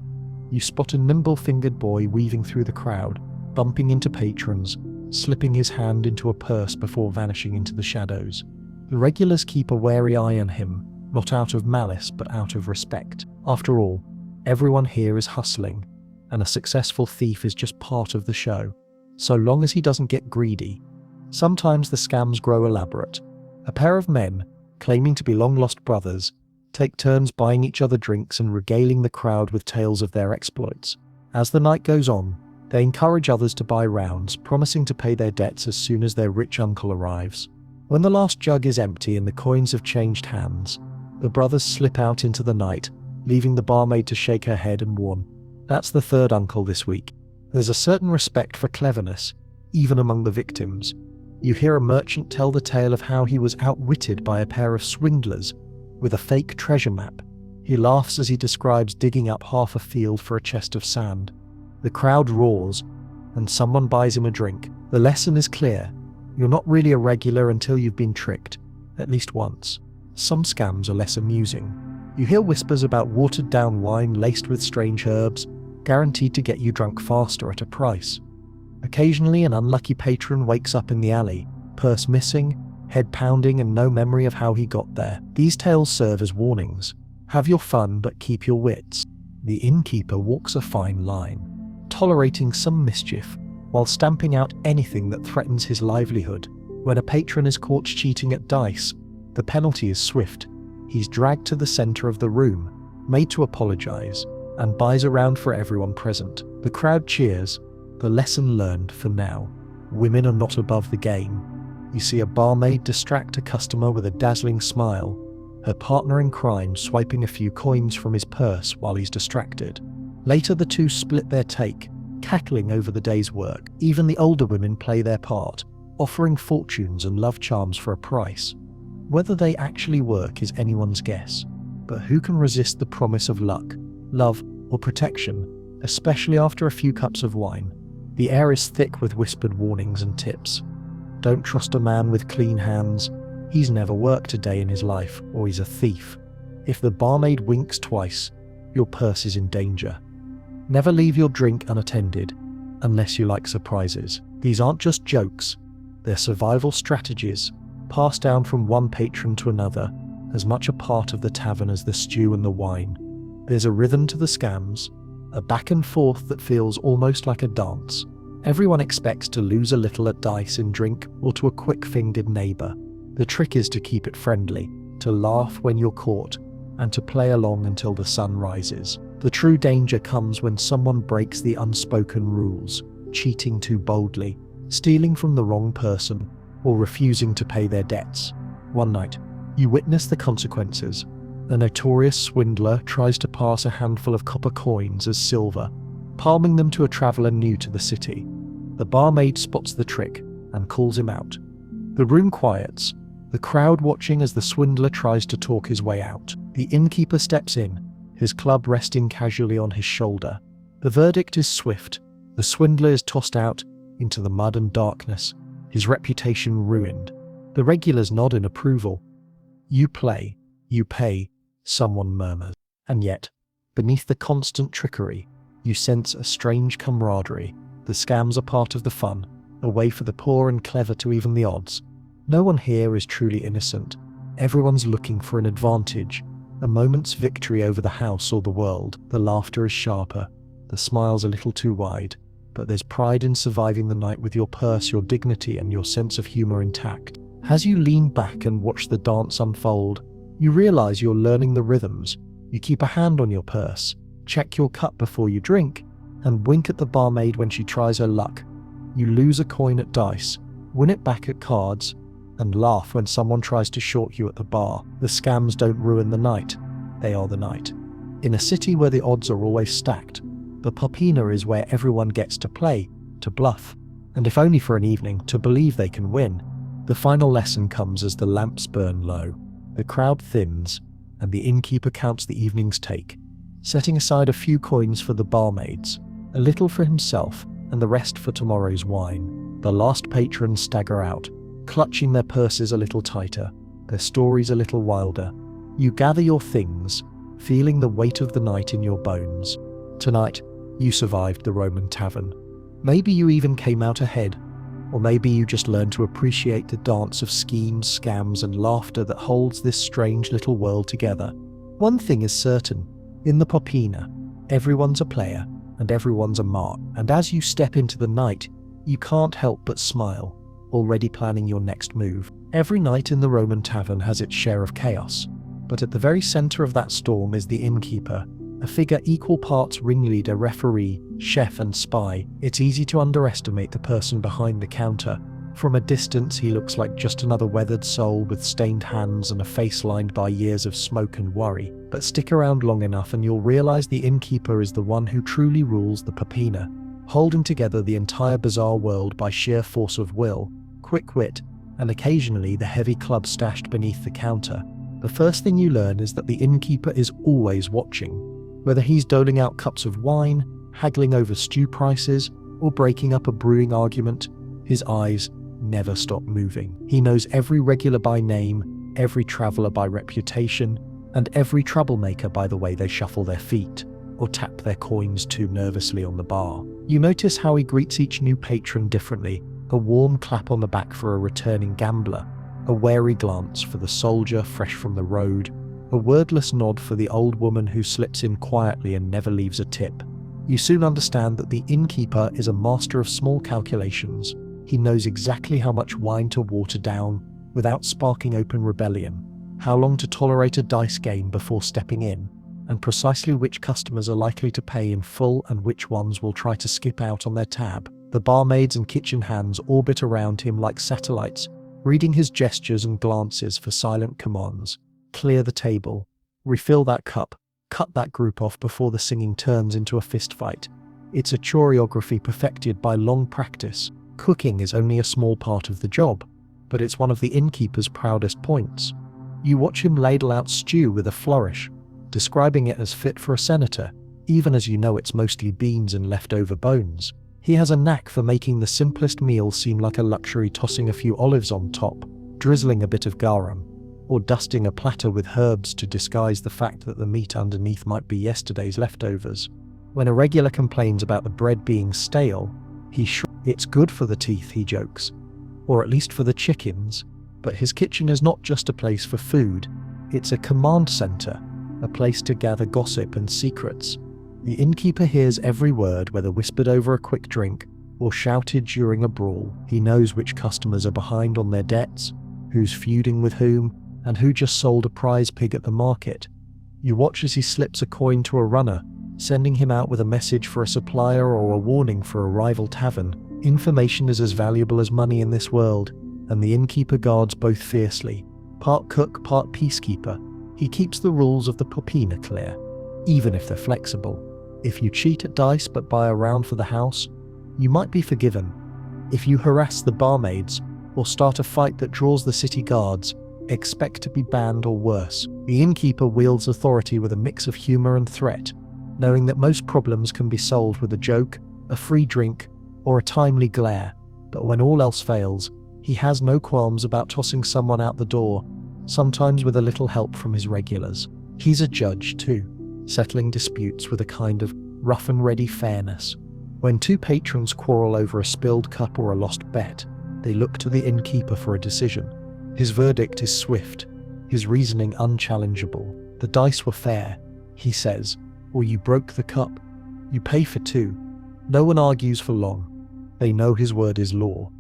You spot a nimble-fingered boy weaving through the crowd, bumping into patrons, slipping his hand into a purse before vanishing into the shadows. The regulars keep a wary eye on him, not out of malice but out of respect. After all, everyone here is hustling, and a successful thief is just part of the show, so long as he doesn't get greedy. Sometimes the scams grow elaborate. A pair of men, claiming to be long-lost brothers, take turns buying each other drinks and regaling the crowd with tales of their exploits. As the night goes on, they encourage others to buy rounds, promising to pay their debts as soon as their rich uncle arrives. When the last jug is empty and the coins have changed hands, the brothers slip out into the night, leaving the barmaid to shake her head and warn, "That's the third uncle this week." There's a certain respect for cleverness, even among the victims. You hear a merchant tell the tale of how he was outwitted by a pair of swindlers with a fake treasure map. He laughs as he describes digging up half a field for a chest of sand. The crowd roars, and someone buys him a drink. The lesson is clear. You're not really a regular until you've been tricked, at least once. Some scams are less amusing. You hear whispers about watered-down wine laced with strange herbs, guaranteed to get you drunk faster at a price. Occasionally, an unlucky patron wakes up in the alley, purse missing, head pounding, and no memory of how he got there. These tales serve as warnings. Have your fun, but keep your wits. The innkeeper walks a fine line, tolerating some mischief, while stamping out anything that threatens his livelihood. When a patron is caught cheating at dice, the penalty is swift. He's dragged to the center of the room, made to apologize, and buys a round for everyone present. The crowd cheers. The lesson learned for now. Women are not above the game. You see a barmaid distract a customer with a dazzling smile, her partner in crime swiping a few coins from his purse while he's distracted. Later the two split their take, cackling over the day's work. Even the older women play their part, offering fortunes and love charms for a price. Whether they actually work is anyone's guess, but who can resist the promise of luck, love, or protection, especially after a few cups of wine? The air is thick with whispered warnings and tips. Don't trust a man with clean hands. He's never worked a day in his life, or he's a thief. If the barmaid winks twice, your purse is in danger. Never leave your drink unattended, unless you like surprises. These aren't just jokes. They're survival strategies, passed down from one patron to another, as much a part of the tavern as the stew and the wine. There's a rhythm to the scams, a back and forth that feels almost like a dance. Everyone expects to lose a little at dice and drink, or to a quick-fingered neighbor. The trick is to keep it friendly, to laugh when you're caught, and to play along until the sun rises. The true danger comes when someone breaks the unspoken rules, cheating too boldly, stealing from the wrong person, or refusing to pay their debts. One night, you witness the consequences. A notorious swindler tries to pass a handful of copper coins as silver, palming them to a traveler new to the city. The barmaid spots the trick and calls him out. The room quiets, the crowd watching as the swindler tries to talk his way out. The innkeeper steps in, his club resting casually on his shoulder. The verdict is swift. The swindler is tossed out into the mud and darkness, his reputation ruined. The regulars nod in approval. You play, you pay, someone murmurs. And yet, beneath the constant trickery, you sense a strange camaraderie. The scams are part of the fun, a way for the poor and clever to even the odds. No one here is truly innocent. Everyone's looking for an advantage, a moment's victory over the house or the world. The laughter is sharper, the smiles a little too wide, but there's pride in surviving the night with your purse, your dignity, and your sense of humor intact. As you lean back and watch the dance unfold, you realize you're learning the rhythms. You keep a hand on your purse, check your cup before you drink, and wink at the barmaid when she tries her luck. You lose a coin at dice, win it back at cards, and laugh when someone tries to short you at the bar. The scams don't ruin the night, they are the night. In a city where the odds are always stacked, the popina is where everyone gets to play, to bluff, and if only for an evening, to believe they can win. The final lesson comes as the lamps burn low. The crowd thins, and the innkeeper counts the evening's take, setting aside a few coins for the barmaids, a little for himself, and the rest for tomorrow's wine. The last patrons stagger out, clutching their purses a little tighter, their stories a little wilder. You gather your things, feeling the weight of the night in your bones. Tonight, you survived the Roman tavern. Maybe you even came out ahead, or maybe you just learned to appreciate the dance of schemes, scams, and laughter that holds this strange little world together. One thing is certain, in the popina, everyone's a player, and everyone's a mark. And as you step into the night, you can't help but smile, already planning your next move. Every night in the Roman tavern has its share of chaos, but at the very center of that storm is the innkeeper, a figure equal parts ringleader, referee, chef, and spy. It's easy to underestimate the person behind the counter. From a distance, he looks like just another weathered soul with stained hands and a face lined by years of smoke and worry. But stick around long enough and you'll realize the innkeeper is the one who truly rules the popina. holding together the entire bizarre world by sheer force of will, quick wit, and occasionally the heavy club stashed beneath the counter. The first thing you learn is that the innkeeper is always watching. Whether he's doling out cups of wine, haggling over stew prices, or breaking up a brewing argument, his eyes never stop moving. He knows every regular by name, every traveller by reputation, and every troublemaker by the way they shuffle their feet or tap their coins too nervously on the bar. You notice how he greets each new patron differently, a warm clap on the back for a returning gambler, a wary glance for the soldier fresh from the road, a wordless nod for the old woman who slips in quietly and never leaves a tip. You soon understand that the innkeeper is a master of small calculations. He knows exactly how much wine to water down without sparking open rebellion, how long to tolerate a dice game before stepping in, and precisely which customers are likely to pay in full and which ones will try to skip out on their tab. The barmaids and kitchen hands orbit around him like satellites, reading his gestures and glances for silent commands. Clear the table, refill that cup, cut that group off before the singing turns into a fistfight. It's a choreography perfected by long practice. Cooking is only a small part of the job, but it's one of the innkeeper's proudest points. You watch him ladle out stew with a flourish, describing it as fit for a senator, even as you know it's mostly beans and leftover bones. He has a knack for making the simplest meal seem like a luxury, tossing a few olives on top, drizzling a bit of garum, or dusting a platter with herbs to disguise the fact that the meat underneath might be yesterday's leftovers. When a regular complains about the bread being stale, it's good for the teeth, he jokes, or at least for the chickens. But his kitchen is not just a place for food, it's a command center, a place to gather gossip and secrets. The innkeeper hears every word, whether whispered over a quick drink or shouted during a brawl. He knows which customers are behind on their debts, who's feuding with whom, and who just sold a prize pig at the market. You watch as he slips a coin to a runner, sending him out with a message for a supplier or a warning for a rival tavern. Information is as valuable as money in this world, and the innkeeper guards both fiercely. Part cook, part peacekeeper, he keeps the rules of the popina clear, even if they're flexible. If you cheat at dice but buy a round for the house, you might be forgiven. If you harass the barmaids or start a fight that draws the city guards, expect to be banned or worse. The innkeeper wields authority with a mix of humor and threat, knowing that most problems can be solved with a joke, a free drink, or a timely glare. But when all else fails, he has no qualms about tossing someone out the door, sometimes with a little help from his regulars. He's a judge too, settling disputes with a kind of rough and ready fairness. When two patrons quarrel over a spilled cup or a lost bet, they look to the innkeeper for a decision. His verdict is swift, his reasoning unchallengeable. The dice were fair, he says, or you broke the cup. You pay for two. No one argues for long. They know his word is law.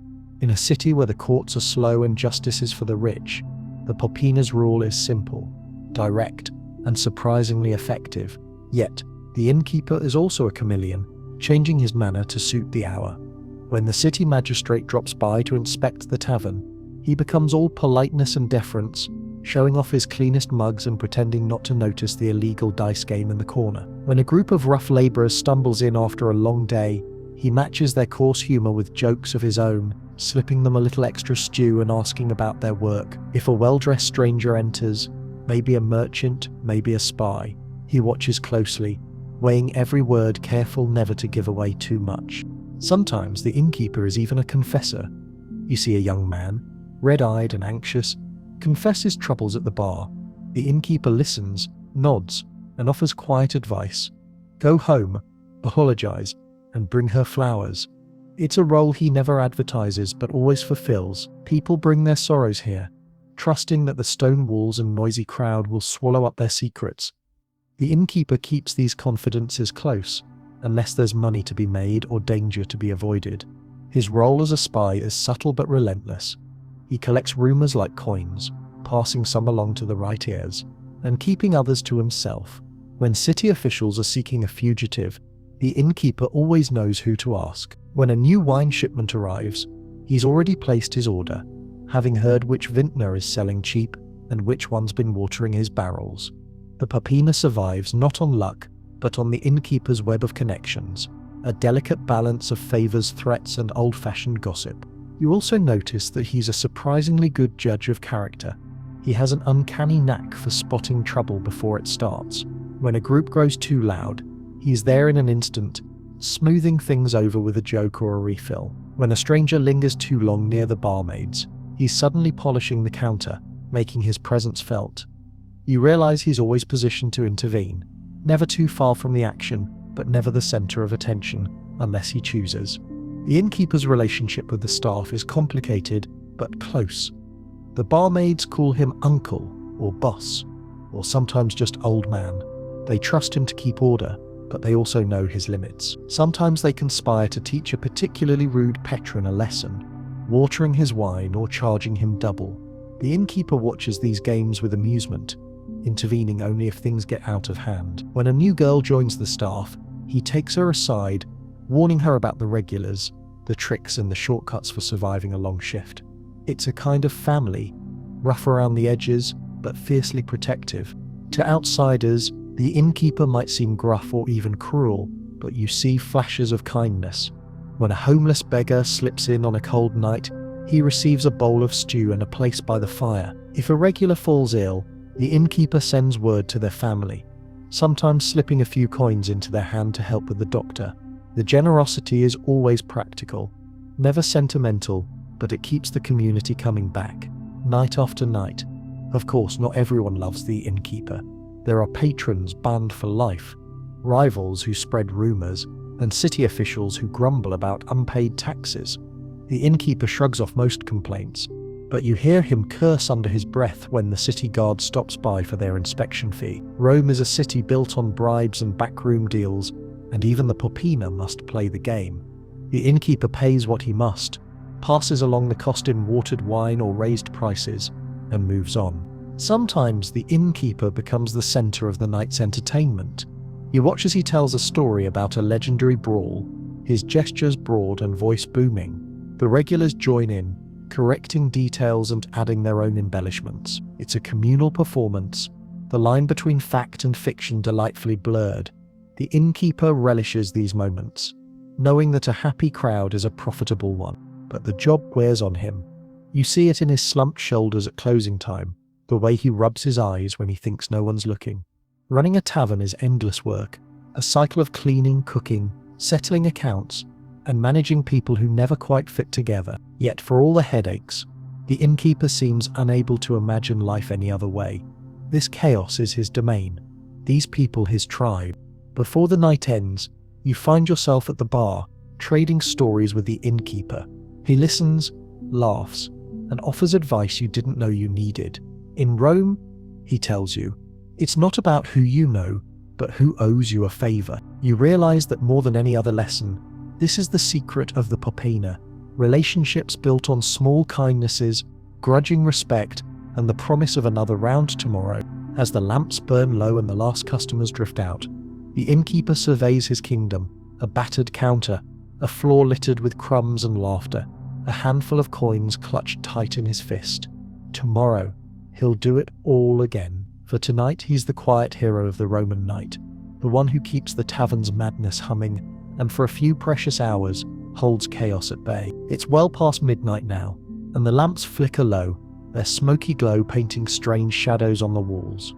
In a city where the courts are slow and justice is for the rich, the popina's rule is simple, direct, and surprisingly effective. Yet, the innkeeper is also a chameleon, changing his manner to suit the hour. When the city magistrate drops by to inspect the tavern, he becomes all politeness and deference, showing off his cleanest mugs and pretending not to notice the illegal dice game in the corner. When a group of rough labourers stumbles in after a long day, he matches their coarse humour with jokes of his own, slipping them a little extra stew and asking about their work. If a well-dressed stranger enters, maybe a merchant, maybe a spy, he watches closely, weighing every word, careful never to give away too much. Sometimes the innkeeper is even a confessor. You see a young man, red-eyed and anxious, confess his troubles at the bar. The innkeeper listens, nods, and offers quiet advice. Go home, apologize, and bring her flowers. It's a role he never advertises but always fulfills. People bring their sorrows here, trusting that the stone walls and noisy crowd will swallow up their secrets. The innkeeper keeps these confidences close, unless there's money to be made or danger to be avoided. His role as a spy is subtle but relentless. He collects rumors like coins, passing some along to the right ears, and keeping others to himself. When city officials are seeking a fugitive, the innkeeper always knows who to ask. When a new wine shipment arrives, he's already placed his order, having heard which vintner is selling cheap and which one's been watering his barrels. The popina survives not on luck, but on the innkeeper's web of connections. a delicate balance of favors, threats, and old-fashioned gossip. You also notice that he's a surprisingly good judge of character. He has an uncanny knack for spotting trouble before it starts. When a group grows too loud, he's there in an instant, smoothing things over with a joke or a refill. When a stranger lingers too long near the barmaids, he's suddenly polishing the counter, making his presence felt. You realize he's always positioned to intervene, never too far from the action, but never the center of attention, unless he chooses. The innkeeper's relationship with the staff is complicated, but close. The barmaids call him uncle, or boss, or sometimes just old man. They trust him to keep order, but they also know his limits. Sometimes they conspire to teach a particularly rude patron a lesson, watering his wine or charging him double. The innkeeper watches these games with amusement, intervening only if things get out of hand. When a new girl joins the staff, he takes her aside, warning her about the regulars, the tricks and the shortcuts for surviving a long shift. It's a kind of family, rough around the edges, but fiercely protective. To outsiders, the innkeeper might seem gruff or even cruel, but you see flashes of kindness. When a homeless beggar slips in on a cold night, he receives a bowl of stew and a place by the fire. If a regular falls ill, the innkeeper sends word to their family, sometimes slipping a few coins into their hand to help with the doctor. The generosity is always practical, never sentimental, but it keeps the community coming back, night after night. Of course, not everyone loves the innkeeper. There are patrons banned for life, rivals who spread rumors, and city officials who grumble about unpaid taxes. The innkeeper shrugs off most complaints, but you hear him curse under his breath when the city guard stops by for their inspection fee. Rome is a city built on bribes and backroom deals, and even the popina must play the game. The innkeeper pays what he must, passes along the cost in watered wine or raised prices, and moves on. Sometimes the innkeeper becomes the center of the night's entertainment. You watch as he tells a story about a legendary brawl, his gestures broad and voice booming. The regulars join in, correcting details and adding their own embellishments. It's a communal performance, the line between fact and fiction delightfully blurred. The innkeeper relishes these moments, knowing that a happy crowd is a profitable one. But the job wears on him. You see it in his slumped shoulders at closing time, the way he rubs his eyes when he thinks no one's looking. Running a tavern is endless work, a cycle of cleaning, cooking, settling accounts, and managing people who never quite fit together. Yet for all the headaches, the innkeeper seems unable to imagine life any other way. This chaos is his domain, these people his tribe. Before the night ends, you find yourself at the bar, trading stories with the innkeeper. He listens, laughs, and offers advice you didn't know you needed. In Rome, he tells you, it's not about who you know, but who owes you a favor. You realize that more than any other lesson, this is the secret of the popina, relationships built on small kindnesses, grudging respect, and the promise of another round tomorrow. As the lamps burn low and the last customers drift out, the innkeeper surveys his kingdom, a battered counter, a floor littered with crumbs and laughter, a handful of coins clutched tight in his fist. Tomorrow, he'll do it all again. For tonight, he's the quiet hero of the Roman night, the one who keeps the tavern's madness humming, and for a few precious hours, holds chaos at bay. It's well past midnight now, and the lamps flicker low, their smoky glow painting strange shadows on the walls.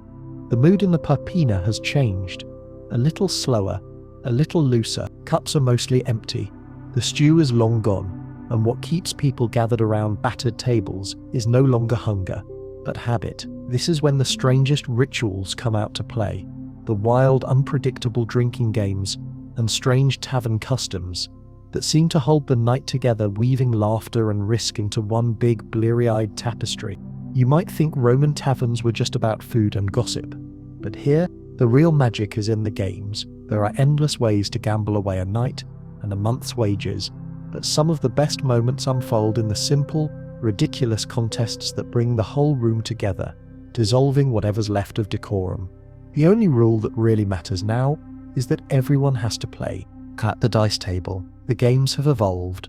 The mood in the popina has changed, a little slower, a little looser. Cups are mostly empty, the stew is long gone, and what keeps people gathered around battered tables is no longer hunger, but habit. This is when the strangest rituals come out to play, the wild, unpredictable drinking games and strange tavern customs that seem to hold the night together, weaving laughter and risk into one big, bleary-eyed tapestry. You might think Roman taverns were just about food and gossip, but here, the real magic is in the games. There are endless ways to gamble away a night and a month's wages, but some of the best moments unfold in the simple, ridiculous contests that bring the whole room together, dissolving whatever's left of decorum. The only rule that really matters now is that everyone has to play. At the dice table, the games have evolved.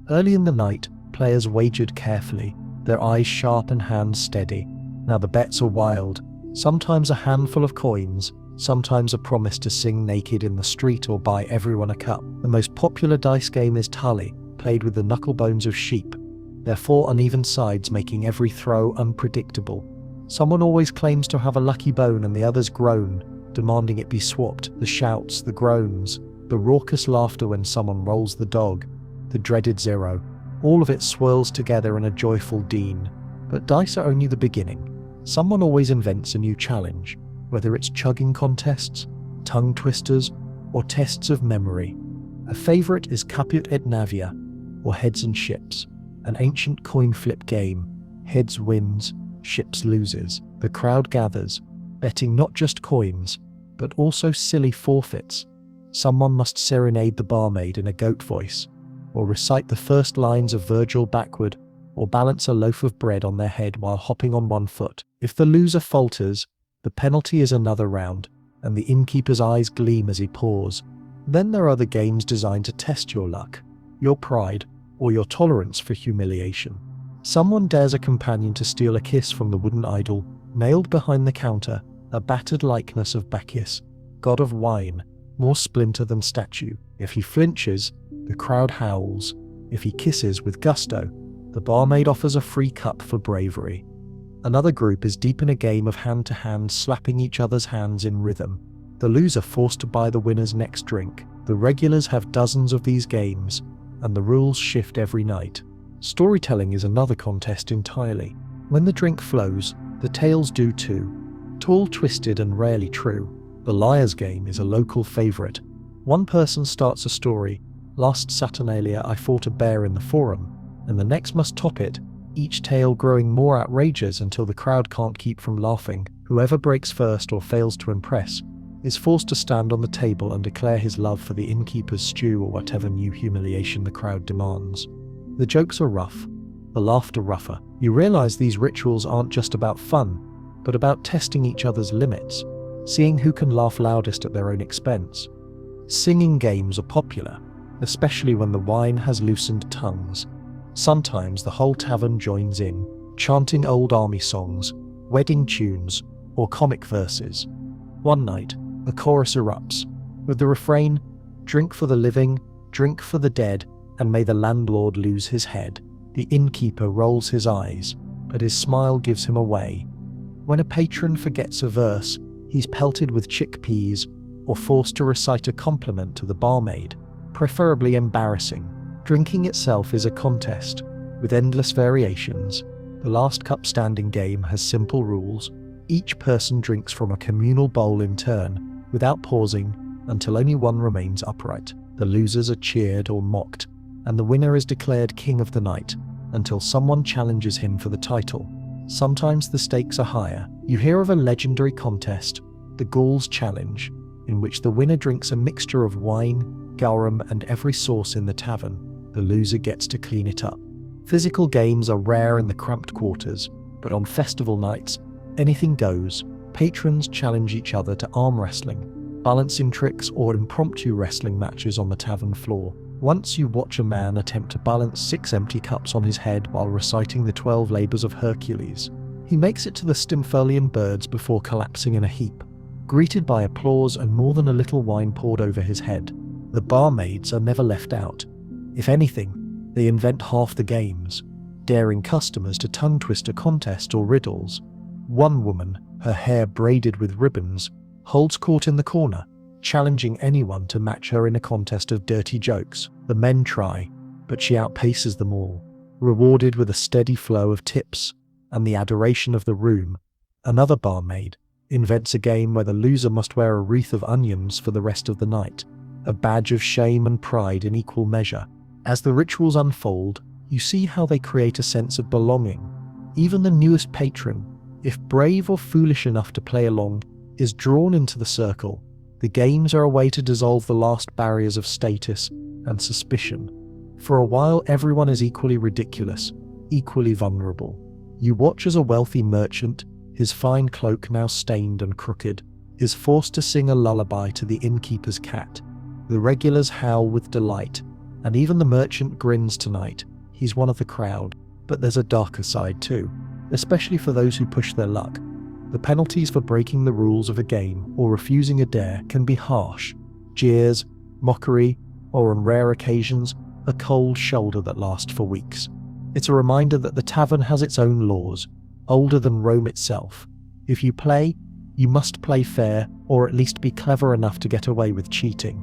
Early in the night, players wagered carefully, their eyes sharp and hands steady. Now the bets are wild, sometimes a handful of coins, sometimes a promise to sing naked in the street or buy everyone a cup. The most popular dice game is Tully, played with the knuckle bones of sheep, their 4 uneven sides making every throw unpredictable. Someone always claims to have a lucky bone and the others groan, demanding it be swapped. The shouts, the groans, the raucous laughter when someone rolls the dog, the dreaded 0. All of it swirls together in a joyful dean. But dice are only the beginning. Someone always invents a new challenge, whether it's chugging contests, tongue twisters, or tests of memory. A favourite is Caput et Navia, or Heads and Ships, an ancient coin flip game. Heads wins, ships loses. The crowd gathers, betting not just coins, but also silly forfeits. Someone must serenade the barmaid in a goat voice, or recite the first lines of Virgil backward, or balance a loaf of bread on their head while hopping on one foot. If the loser falters, the penalty is another round, and the innkeeper's eyes gleam as he pours. Then there are the games designed to test your luck, your pride, or your tolerance for humiliation. Someone dares a companion to steal a kiss from the wooden idol, nailed behind the counter, a battered likeness of Bacchus, god of wine, more splinter than statue. If he flinches, the crowd howls. If he kisses with gusto, the barmaid offers a free cup for bravery. Another group is deep in a game of hand-to-hand slapping each other's hands in rhythm, the loser forced to buy the winner's next drink. The regulars have dozens of these games, and the rules shift every night. Storytelling is another contest entirely. When the drink flows, the tales do too. Tall, twisted, and rarely true. The liar's game is a local favourite. One person starts a story. Last Saturnalia I fought a bear in the forum, and the next must top it, each tale growing more outrageous until the crowd can't keep from laughing. Whoever breaks first or fails to impress is forced to stand on the table and declare his love for the innkeeper's stew or whatever new humiliation the crowd demands. The jokes are rough, the laughter rougher. You realise these rituals aren't just about fun, but about testing each other's limits, seeing who can laugh loudest at their own expense. Singing games are popular, especially when the wine has loosened tongues. Sometimes the whole tavern joins in, chanting old army songs, wedding tunes, or comic verses. One night, a chorus erupts, with the refrain, "Drink for the living, drink for the dead, and may the landlord lose his head." The innkeeper rolls his eyes, but his smile gives him away. When a patron forgets a verse, he's pelted with chickpeas, or forced to recite a compliment to the barmaid, preferably embarrassing. Drinking itself is a contest, with endless variations. The last cup standing game has simple rules. Each person drinks from a communal bowl in turn, without pausing, until only one remains upright. The losers are cheered or mocked, and the winner is declared king of the night, until someone challenges him for the title. Sometimes the stakes are higher. You hear of a legendary contest, the Gauls Challenge, in which the winner drinks a mixture of wine, garum, and every sauce in the tavern. The loser gets to clean it up. Physical games are rare in the cramped quarters, but on festival nights, anything goes. Patrons challenge each other to arm wrestling, balancing tricks, or impromptu wrestling matches on the tavern floor. Once you watch a man attempt to balance 6 empty cups on his head while reciting the 12 labours of Hercules. He makes it to the Stymphalian birds before collapsing in a heap, greeted by applause and more than a little wine poured over his head. The barmaids are never left out. If anything, they invent half the games, daring customers to tongue-twister contests or riddles. One woman, her hair braided with ribbons, holds court in the corner, challenging anyone to match her in a contest of dirty jokes. The men try, but she outpaces them all, rewarded with a steady flow of tips and the adoration of the room. Another barmaid invents a game where the loser must wear a wreath of onions for the rest of the night, a badge of shame and pride in equal measure. As the rituals unfold, you see how they create a sense of belonging. Even the newest patron, if brave or foolish enough to play along, is drawn into the circle. The games are a way to dissolve the last barriers of status and suspicion. For a while, everyone is equally ridiculous, equally vulnerable. You watch as a wealthy merchant, his fine cloak now stained and crooked, is forced to sing a lullaby to the innkeeper's cat. The regulars howl with delight, and even the merchant grins tonight. He's one of the crowd. But there's a darker side too, especially for those who push their luck. The penalties for breaking the rules of a game or refusing a dare can be harsh. Jeers, mockery, or on rare occasions, a cold shoulder that lasts for weeks. It's a reminder that the tavern has its own laws, older than Rome itself. If you play, you must play fair, or at least be clever enough to get away with cheating.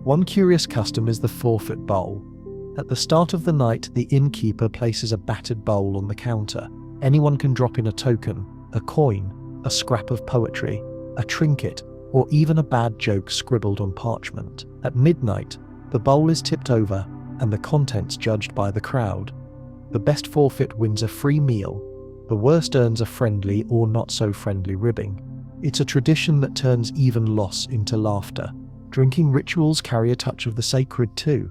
One curious custom is the forfeit bowl. At the start of the night, the innkeeper places a battered bowl on the counter. Anyone can drop in a token, a coin, a scrap of poetry, a trinket, or even a bad joke scribbled on parchment. At midnight, the bowl is tipped over and the contents judged by the crowd. The best forfeit wins a free meal. The worst earns a friendly or not so friendly ribbing. It's a tradition that turns even loss into laughter. Drinking rituals carry a touch of the sacred too.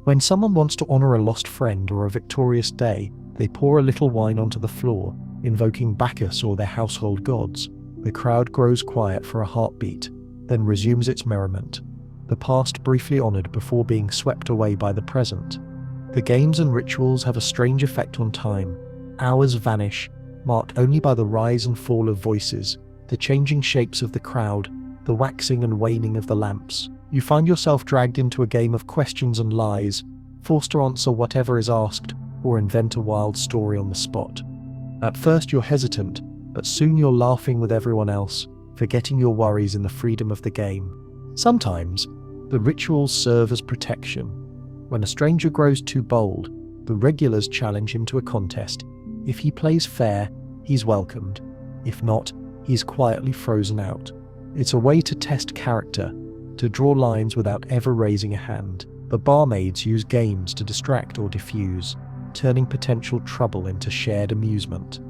When someone wants to honor a lost friend or a victorious day, they pour a little wine onto the floor, invoking Bacchus or their household gods. The crowd grows quiet for a heartbeat, then resumes its merriment. The past briefly honored before being swept away by the present. The games and rituals have a strange effect on time. Hours vanish, marked only by the rise and fall of voices, the changing shapes of the crowd, the waxing and waning of the lamps. You find yourself dragged into a game of questions and lies, forced to answer whatever is asked or invent a wild story on the spot. At first you're hesitant, but soon you're laughing with everyone else, forgetting your worries in the freedom of the game. Sometimes, the rituals serve as protection. When a stranger grows too bold, the regulars challenge him to a contest. If he plays fair, he's welcomed. If not, he's quietly frozen out. It's a way to test character, to draw lines without ever raising a hand. The barmaids use games to distract or diffuse, turning potential trouble into shared amusement.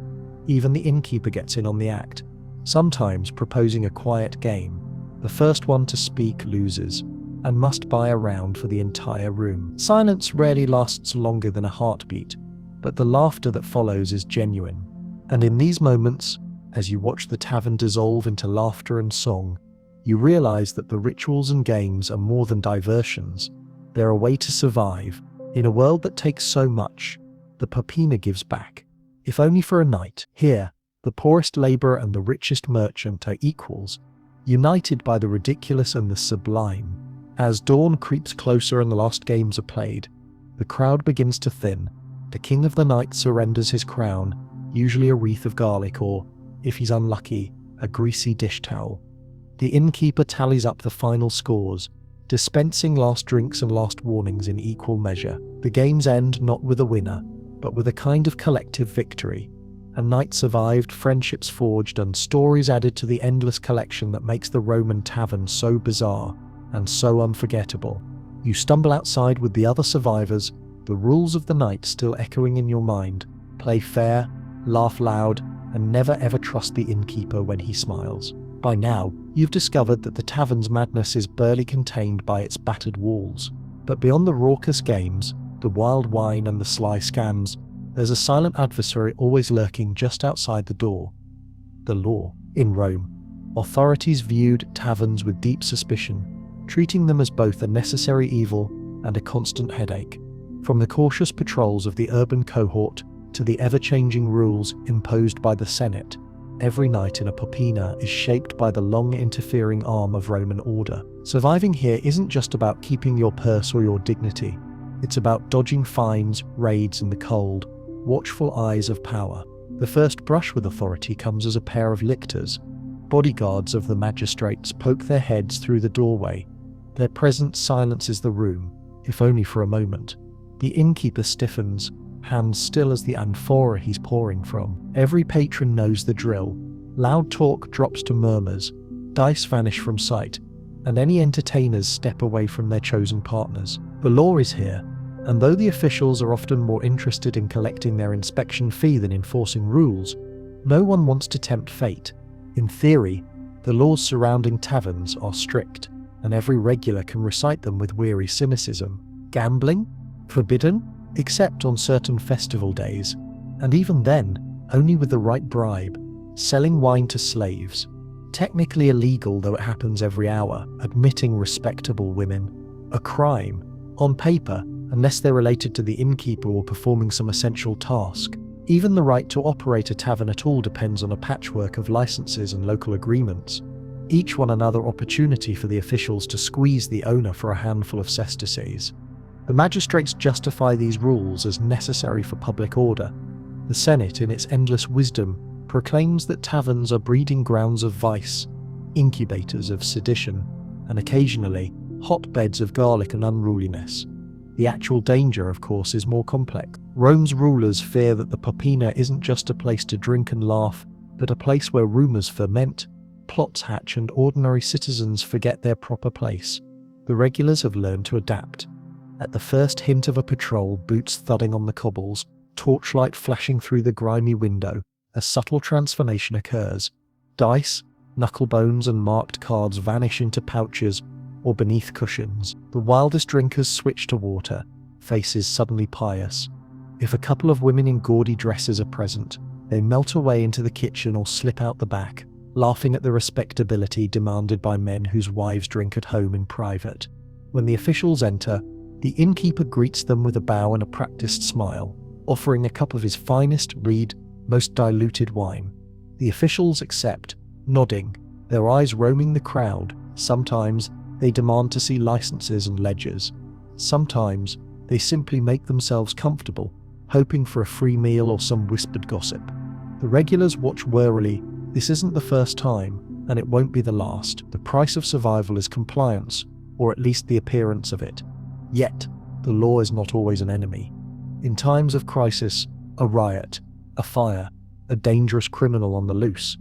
Even the innkeeper gets in on the act, sometimes proposing a quiet game. The first one to speak loses, and must buy a round for the entire room. Silence rarely lasts longer than a heartbeat, but the laughter that follows is genuine. And in these moments, as you watch the tavern dissolve into laughter and song, you realize that the rituals and games are more than diversions. They're a way to survive. In a world that takes so much, the popina gives back, if only for a night. Here, the poorest laborer and the richest merchant are equals, united by the ridiculous and the sublime. As dawn creeps closer and the last games are played, the crowd begins to thin. The king of the night surrenders his crown, usually a wreath of garlic or, if he's unlucky, a greasy dish towel. The innkeeper tallies up the final scores, dispensing last drinks and last warnings in equal measure. The games end not with a winner, but with a kind of collective victory. A night survived, friendships forged, and stories added to the endless collection that makes the Roman tavern so bizarre and so unforgettable. You stumble outside with the other survivors, the rules of the night still echoing in your mind. Play fair, laugh loud, and never ever trust the innkeeper when he smiles. By now, you've discovered that the tavern's madness is barely contained by its battered walls. But beyond the raucous games, the wild wine and the sly scams, there's a silent adversary always lurking just outside the door. The law. In Rome, authorities viewed taverns with deep suspicion, treating them as both a necessary evil and a constant headache. From the cautious patrols of the urban cohort to the ever-changing rules imposed by the Senate, every night in a popina is shaped by the long interfering arm of Roman order. Surviving here isn't just about keeping your purse or your dignity. It's about dodging fines, raids, and the cold, watchful eyes of power. The first brush with authority comes as a pair of lictors. Bodyguards of the magistrates poke their heads through the doorway. Their presence silences the room, if only for a moment. The innkeeper stiffens, hands still as the amphora he's pouring from. Every patron knows the drill. Loud talk drops to murmurs, dice vanish from sight, and any entertainers step away from their chosen partners. The law is here, and though the officials are often more interested in collecting their inspection fee than enforcing rules, no one wants to tempt fate. In theory, the laws surrounding taverns are strict, and every regular can recite them with weary cynicism. Gambling? Forbidden? Except on certain festival days, and even then, only with the right bribe. Selling wine to slaves. Technically illegal, though it happens every hour. Admitting respectable women. A crime. On paper, unless they're related to the innkeeper or performing some essential task. Even the right to operate a tavern at all depends on a patchwork of licenses and local agreements, each one another opportunity for the officials to squeeze the owner for a handful of sesterces. The magistrates justify these rules as necessary for public order. The Senate, in its endless wisdom, proclaims that taverns are breeding grounds of vice, incubators of sedition, and occasionally hotbeds of garlic and unruliness. The actual danger, of course, is more complex. Rome's rulers fear that the popina isn't just a place to drink and laugh, but a place where rumours ferment, plots hatch, and ordinary citizens forget their proper place. The regulars have learned to adapt. At the first hint of a patrol, boots thudding on the cobbles, torchlight flashing through the grimy window, a subtle transformation occurs. Dice, knucklebones, and marked cards vanish into pouches or beneath cushions. The wildest drinkers switch to water, faces suddenly pious. If a couple of women in gaudy dresses are present, they melt away into the kitchen or slip out the back, laughing at the respectability demanded by men whose wives drink at home in private. When the officials enter, the innkeeper greets them with a bow and a practiced smile, offering a cup of his finest, most diluted wine. The officials accept, nodding, their eyes roaming the crowd. Sometimes they demand to see licenses and ledgers. Sometimes they simply make themselves comfortable, hoping for a free meal or some whispered gossip. The regulars watch warily. This isn't the first time, and it won't be the last. The price of survival is compliance, or at least the appearance of it. Yet, the law is not always an enemy. In times of crisis, a riot, a fire, a dangerous criminal on the loose,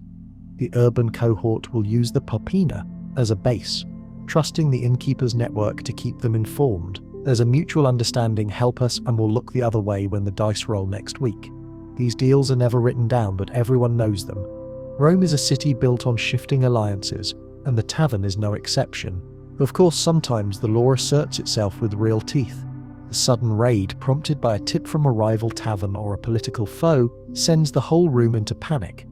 the urban cohort will use the popina as a base, trusting the innkeeper's network to keep them informed. There's a mutual understanding, help us and we'll look the other way when the dice roll next week. These deals are never written down, but everyone knows them. Rome is a city built on shifting alliances, and the tavern is no exception. Of course, sometimes the law asserts itself with real teeth. The sudden raid, prompted by a tip from a rival tavern or a political foe, sends the whole room into panic.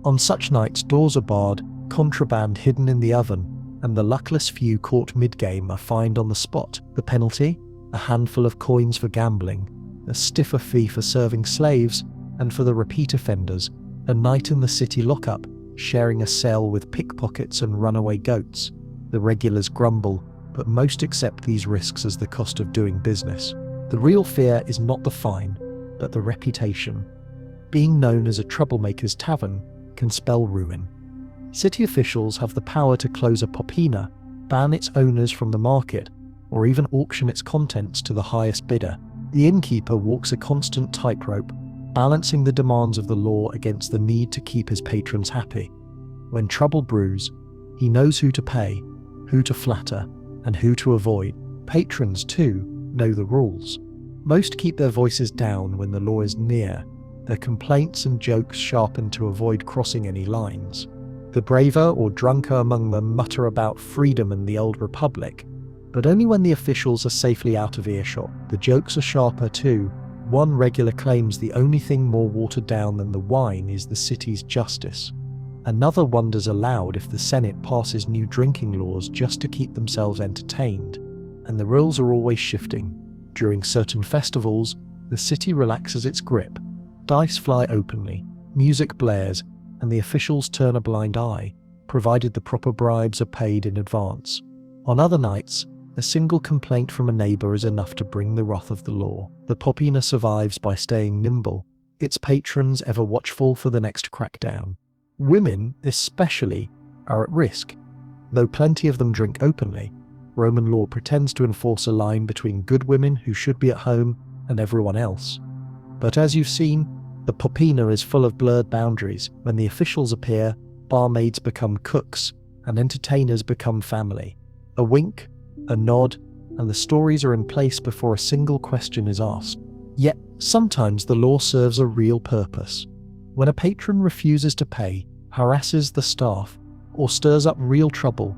On such nights, doors are barred, contraband hidden in the oven, and the luckless few caught mid-game are fined on the spot. The penalty? A handful of coins for gambling, a stiffer fee for serving slaves, and for the repeat offenders, a night in the city lockup, sharing a cell with pickpockets and runaway goats. The regulars grumble, but most accept these risks as the cost of doing business. The real fear is not the fine, but the reputation. Being known as a troublemaker's tavern can spell ruin. City officials have the power to close a popina, ban its owners from the market, or even auction its contents to the highest bidder. The innkeeper walks a constant tightrope, balancing the demands of the law against the need to keep his patrons happy. When trouble brews, he knows who to pay, who to flatter, and who to avoid. Patrons, too, know the rules. Most keep their voices down when the law is near, their complaints and jokes sharpened to avoid crossing any lines. The braver or drunker among them mutter about freedom and the old republic, but only when the officials are safely out of earshot. The jokes are sharper too. One regular claims the only thing more watered down than the wine is the city's justice. Another wonders aloud if the Senate passes new drinking laws just to keep themselves entertained, and the rules are always shifting. During certain festivals, the city relaxes its grip. Dice fly openly, music blares, and the officials turn a blind eye, provided the proper bribes are paid in advance. On other nights, a single complaint from a neighbour is enough to bring the wrath of the law. The popina survives by staying nimble, its patrons ever watchful for the next crackdown. Women, especially, are at risk. Though plenty of them drink openly, Roman law pretends to enforce a line between good women who should be at home and everyone else. But as you've seen, the popina is full of blurred boundaries. When the officials appear, barmaids become cooks, and entertainers become family. A wink, a nod, and the stories are in place before a single question is asked. Yet, sometimes the law serves a real purpose. When a patron refuses to pay, harasses the staff, or stirs up real trouble,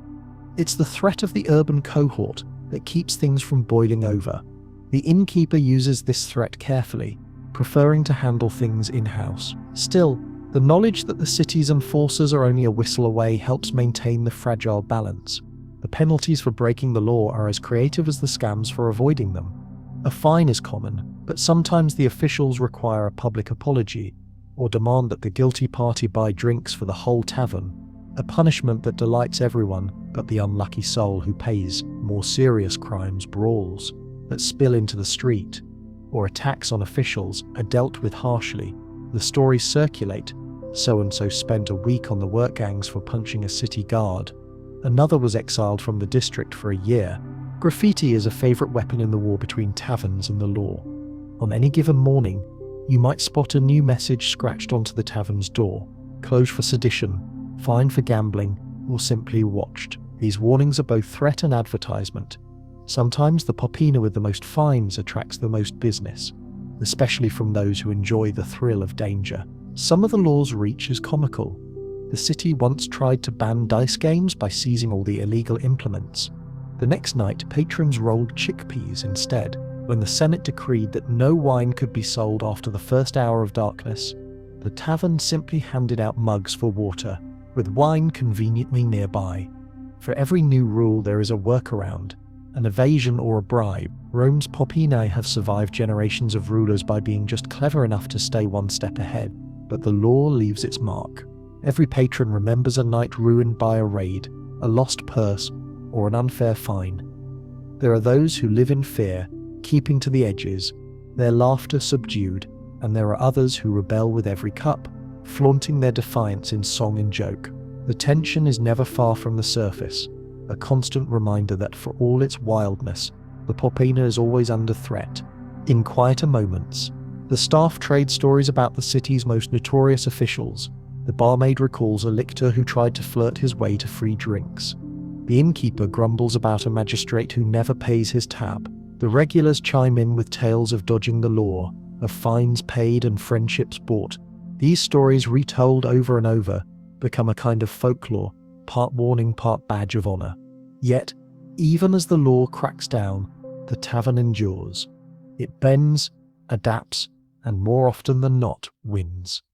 it's the threat of the urban cohort that keeps things from boiling over. The innkeeper uses this threat carefully, preferring to handle things in-house. Still, the knowledge that the city's enforcers are only a whistle away helps maintain the fragile balance. The penalties for breaking the law are as creative as the scams for avoiding them. A fine is common, but sometimes the officials require a public apology or demand that the guilty party buy drinks for the whole tavern, a punishment that delights everyone but the unlucky soul who pays. More serious crimes, brawls that spill into the street, or attacks on officials are dealt with harshly. The stories circulate. So-and-so spent a week on the work gangs for punching a city guard. Another was exiled from the district for a year. Graffiti is a favourite weapon in the war between taverns and the law. On any given morning, you might spot a new message scratched onto the tavern's door: closed for sedition, fined for gambling, or simply watched. These warnings are both threat and advertisement. Sometimes the popina with the most fines attracts the most business, especially from those who enjoy the thrill of danger. Some of the law's reach is comical. The city once tried to ban dice games by seizing all the illegal implements. The next night, patrons rolled chickpeas instead. When the Senate decreed that no wine could be sold after the first hour of darkness, the tavern simply handed out mugs for water, with wine conveniently nearby. For every new rule there is a workaround, an evasion or a bribe. Rome's popinae have survived generations of rulers by being just clever enough to stay one step ahead, but the law leaves its mark. Every patron remembers a night ruined by a raid, a lost purse, or an unfair fine. There are those who live in fear, keeping to the edges, their laughter subdued, and there are others who rebel with every cup, flaunting their defiance in song and joke. The tension is never far from the surface, a constant reminder that for all its wildness, the popina is always under threat. In quieter moments, the staff trade stories about the city's most notorious officials. The barmaid recalls a lictor who tried to flirt his way to free drinks. The innkeeper grumbles about a magistrate who never pays his tab. The regulars chime in with tales of dodging the law, of fines paid and friendships bought. These stories, retold over and over, become a kind of folklore, part warning, part badge of honor. Yet, even as the law cracks down, the tavern endures. It bends, adapts, and more often than not, wins.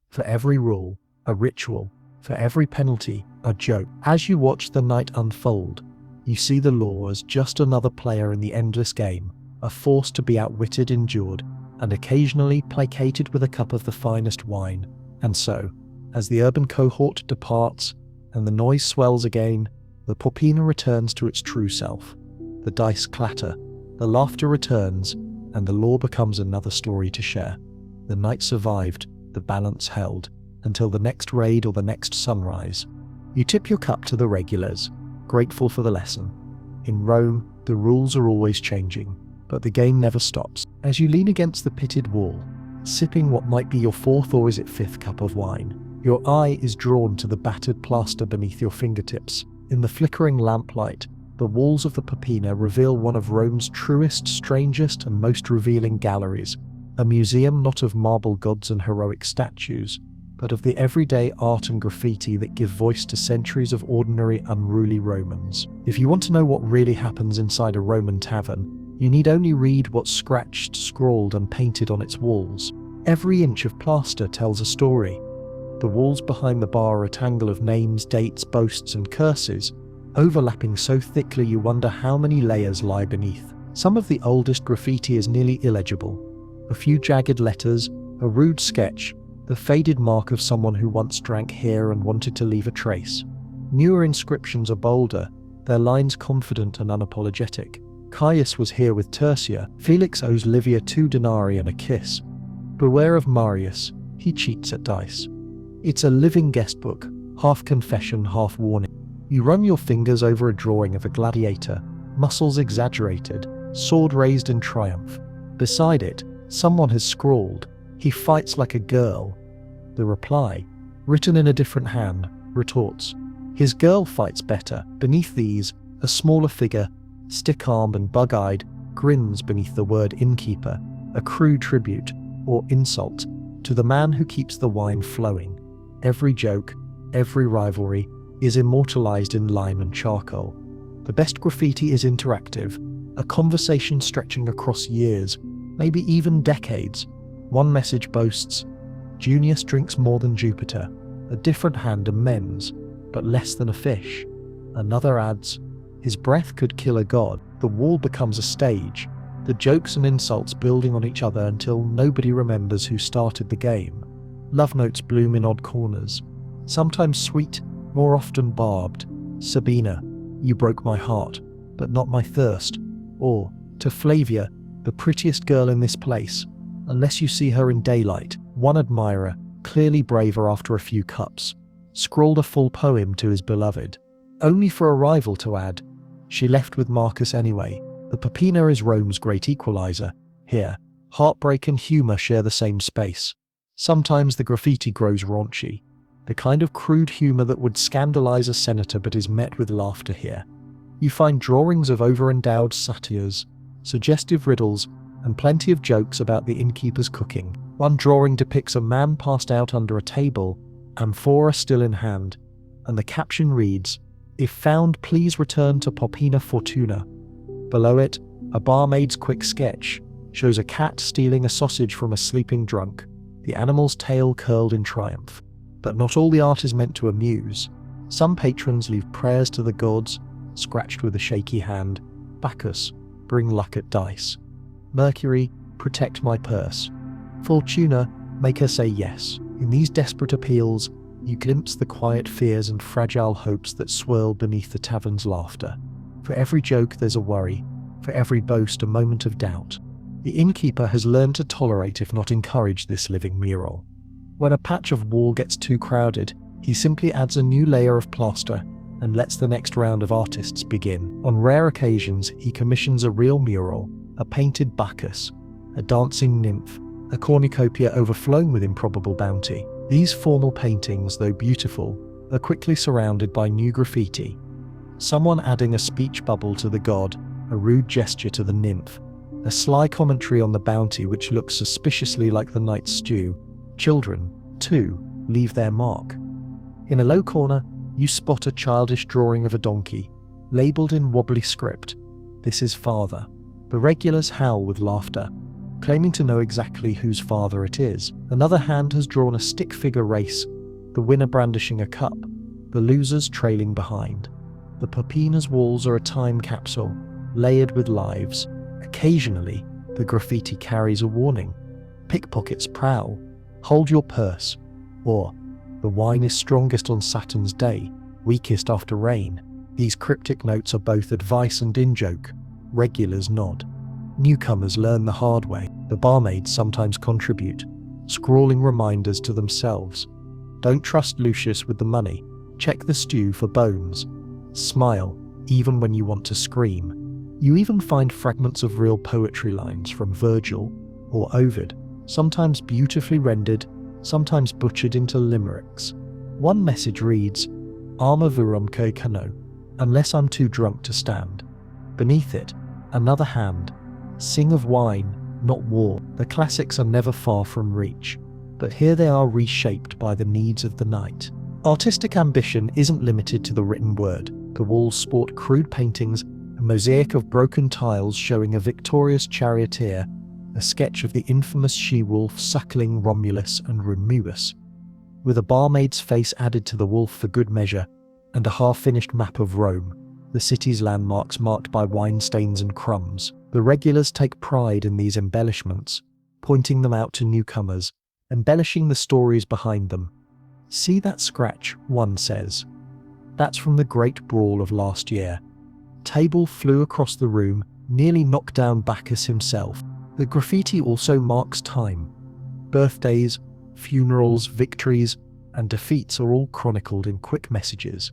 For every rule, a ritual. For every penalty, a joke. As you watch the night unfold, you see the law as just another player in the endless game, a force to be outwitted, endured, and occasionally placated with a cup of the finest wine. And so, as the urban cohort departs and the noise swells again, the popina returns to its true self. The dice clatter, the laughter returns, and the law becomes another story to share. The night survived, the balance held, until the next raid or the next sunrise. You tip your cup to the regulars, grateful for the lesson. In Rome, the rules are always changing, but the game never stops. As you lean against the pitted wall, sipping what might be your fourth or is it fifth cup of wine, your eye is drawn to the battered plaster beneath your fingertips. In the flickering lamplight, the walls of the popina reveal one of Rome's truest, strangest, and most revealing galleries, a museum not of marble gods and heroic statues, but of the everyday art and graffiti that give voice to centuries of ordinary, unruly Romans. If you want to know what really happens inside a Roman tavern, you need only read what's scratched, scrawled, and painted on its walls. Every inch of plaster tells a story. The walls behind the bar are a tangle of names, dates, boasts, and curses, overlapping so thickly you wonder how many layers lie beneath. Some of the oldest graffiti is nearly illegible. A few jagged letters, a rude sketch, the faded mark of someone who once drank here and wanted to leave a trace. Newer inscriptions are bolder, their lines confident and unapologetic. Caius was here with Tertia. Felix owes Livia 2 denarii and a kiss. Beware of Marius, he cheats at dice. It's a living guestbook, half confession, half warning. You run your fingers over a drawing of a gladiator, muscles exaggerated, sword raised in triumph. Beside it, someone has scrawled, "He fights like a girl." The reply, written in a different hand, retorts, "His girl fights better." Beneath these, a smaller figure, stick-armed and bug-eyed, grins beneath the word innkeeper, a crude tribute, or insult, to the man who keeps the wine flowing. Every joke, every rivalry, is immortalized in lime and charcoal. The best graffiti is interactive, a conversation stretching across years, maybe even decades. One message boasts, "Junius drinks more than Jupiter." A different hand amends, but less than a fish. Another adds, "His breath could kill a god." The wall becomes a stage. the jokes and insults building on each other until nobody remembers who started the game. Love notes bloom in odd corners, sometimes sweet, more often barbed. Sabina, you broke my heart, but not my thirst. Or, to Flavia, the prettiest girl in this place, unless you see her in daylight. One admirer, clearly braver after a few cups, scrawled a full poem to his beloved, only for a rival to add, she left with Marcus anyway. The Peppina is Rome's great equalizer. Here, heartbreak and humour share the same space. Sometimes the graffiti grows raunchy, the kind of crude humour that would scandalise a senator but is met with laughter here. You find drawings of over-endowed satyrs, suggestive riddles, and plenty of jokes about the innkeeper's cooking. One drawing depicts a man passed out under a table, amphora still in hand, and the caption reads, "If found, please return to Popina Fortuna." Below it, a barmaid's quick sketch shows a cat stealing a sausage from a sleeping drunk, the animal's tail curled in triumph. But not all the art is meant to amuse. Some patrons leave prayers to the gods, scratched with a shaky hand. Bacchus, bring luck at dice. Mercury, protect my purse. Fortuna, make her say yes. In these desperate appeals, you glimpse the quiet fears and fragile hopes that swirl beneath the tavern's laughter. For every joke there's a worry, for every boast a moment of doubt. The innkeeper has learned to tolerate if not encourage this living mural. When a patch of wall gets too crowded, he simply adds a new layer of plaster and lets the next round of artists begin. On rare occasions, he commissions a real mural, a painted Bacchus, a dancing nymph, a cornucopia overflowing with improbable bounty. These formal paintings, though beautiful, are quickly surrounded by new graffiti. Someone adding a speech bubble to the god, a rude gesture to the nymph, a sly commentary on the bounty which looks suspiciously like the night's stew. Children, too, leave their mark. In a low corner, you spot a childish drawing of a donkey, labelled in wobbly script. This is father. The regulars howl with laughter, claiming to know exactly whose father it is. Another hand has drawn a stick figure race, the winner brandishing a cup, the losers trailing behind. The Peppina's walls are a time capsule, layered with lives. Occasionally, the graffiti carries a warning. Pickpockets prowl. Hold your purse. Or, the wine is strongest on Saturn's day, weakest after rain. These cryptic notes are both advice and in-joke. Regulars nod. Newcomers learn the hard way. The barmaids sometimes contribute, scrawling reminders to themselves. Don't trust Lucius with the money. Check the stew for bones. Smile, even when you want to scream. You even find fragments of real poetry lines from Virgil or Ovid, sometimes beautifully rendered, sometimes butchered into limericks. One message reads, "Arma virumque cano," unless I'm too drunk to stand. Beneath it, another hand, "Sing of wine, not war." The classics are never far from reach, but here they are reshaped by the needs of the night. Artistic ambition isn't limited to the written word. The walls sport crude paintings, a mosaic of broken tiles showing a victorious charioteer, a sketch of the infamous she-wolf suckling Romulus and Remus, with a barmaid's face added to the wolf for good measure, and a half-finished map of Rome, the city's landmarks marked by wine stains and crumbs. The regulars take pride in these embellishments, pointing them out to newcomers, embellishing the stories behind them. "See that scratch," one says. "That's from the great brawl of last year. Table flew across the room, nearly knocked down Bacchus himself." The graffiti also marks time. Birthdays, funerals, victories, and defeats are all chronicled in quick messages.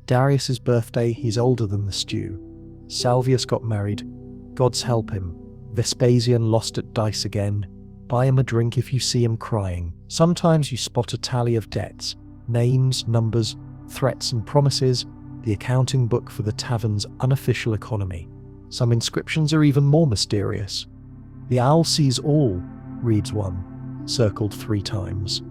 Darius's birthday, he's older than the stew. Salvius got married, God's help him. Vespasian lost at dice again. Buy him a drink if you see him crying. Sometimes you spot a tally of debts, names, numbers, threats and promises, the accounting book for the tavern's unofficial economy. Some inscriptions are even more mysterious. "The owl sees all," reads one, circled 3 times.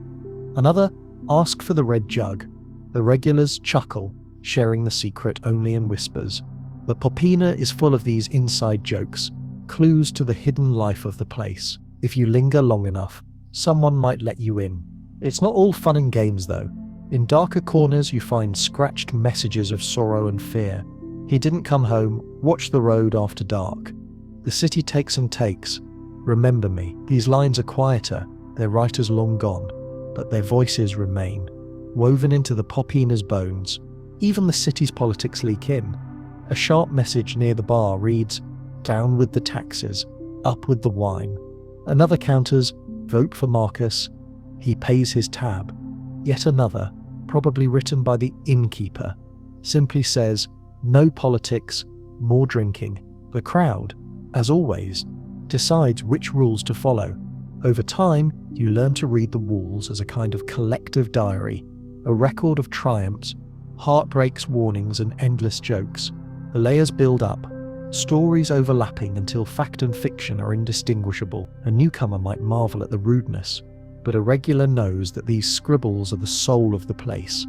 Another, "Ask for the red jug." The regulars chuckle, sharing the secret only in whispers. The Peppina is full of these inside jokes, clues to the hidden life of the place. If you linger long enough, someone might let you in. It's not all fun and games though. In darker corners you find scratched messages of sorrow and fear. "He didn't come home, watch the road after dark." The city takes and takes. Remember me. These lines are quieter, their writers long gone, but their voices remain, woven into the Popina's bones. Even the city's politics leak in. A sharp message near the bar reads, "Down with the taxes, up with the wine." Another counters, "Vote for Marcus, he pays his tab." Yet another, probably written by the innkeeper, simply says, "No politics, more drinking." The crowd, as always, decides which rules to follow. Over time, you learn to read the walls as a kind of collective diary, a record of triumphs, heartbreaks, warnings, and endless jokes. The layers build up, stories overlapping until fact and fiction are indistinguishable. A newcomer might marvel at the rudeness, but a regular knows that these scribbles are the soul of the place.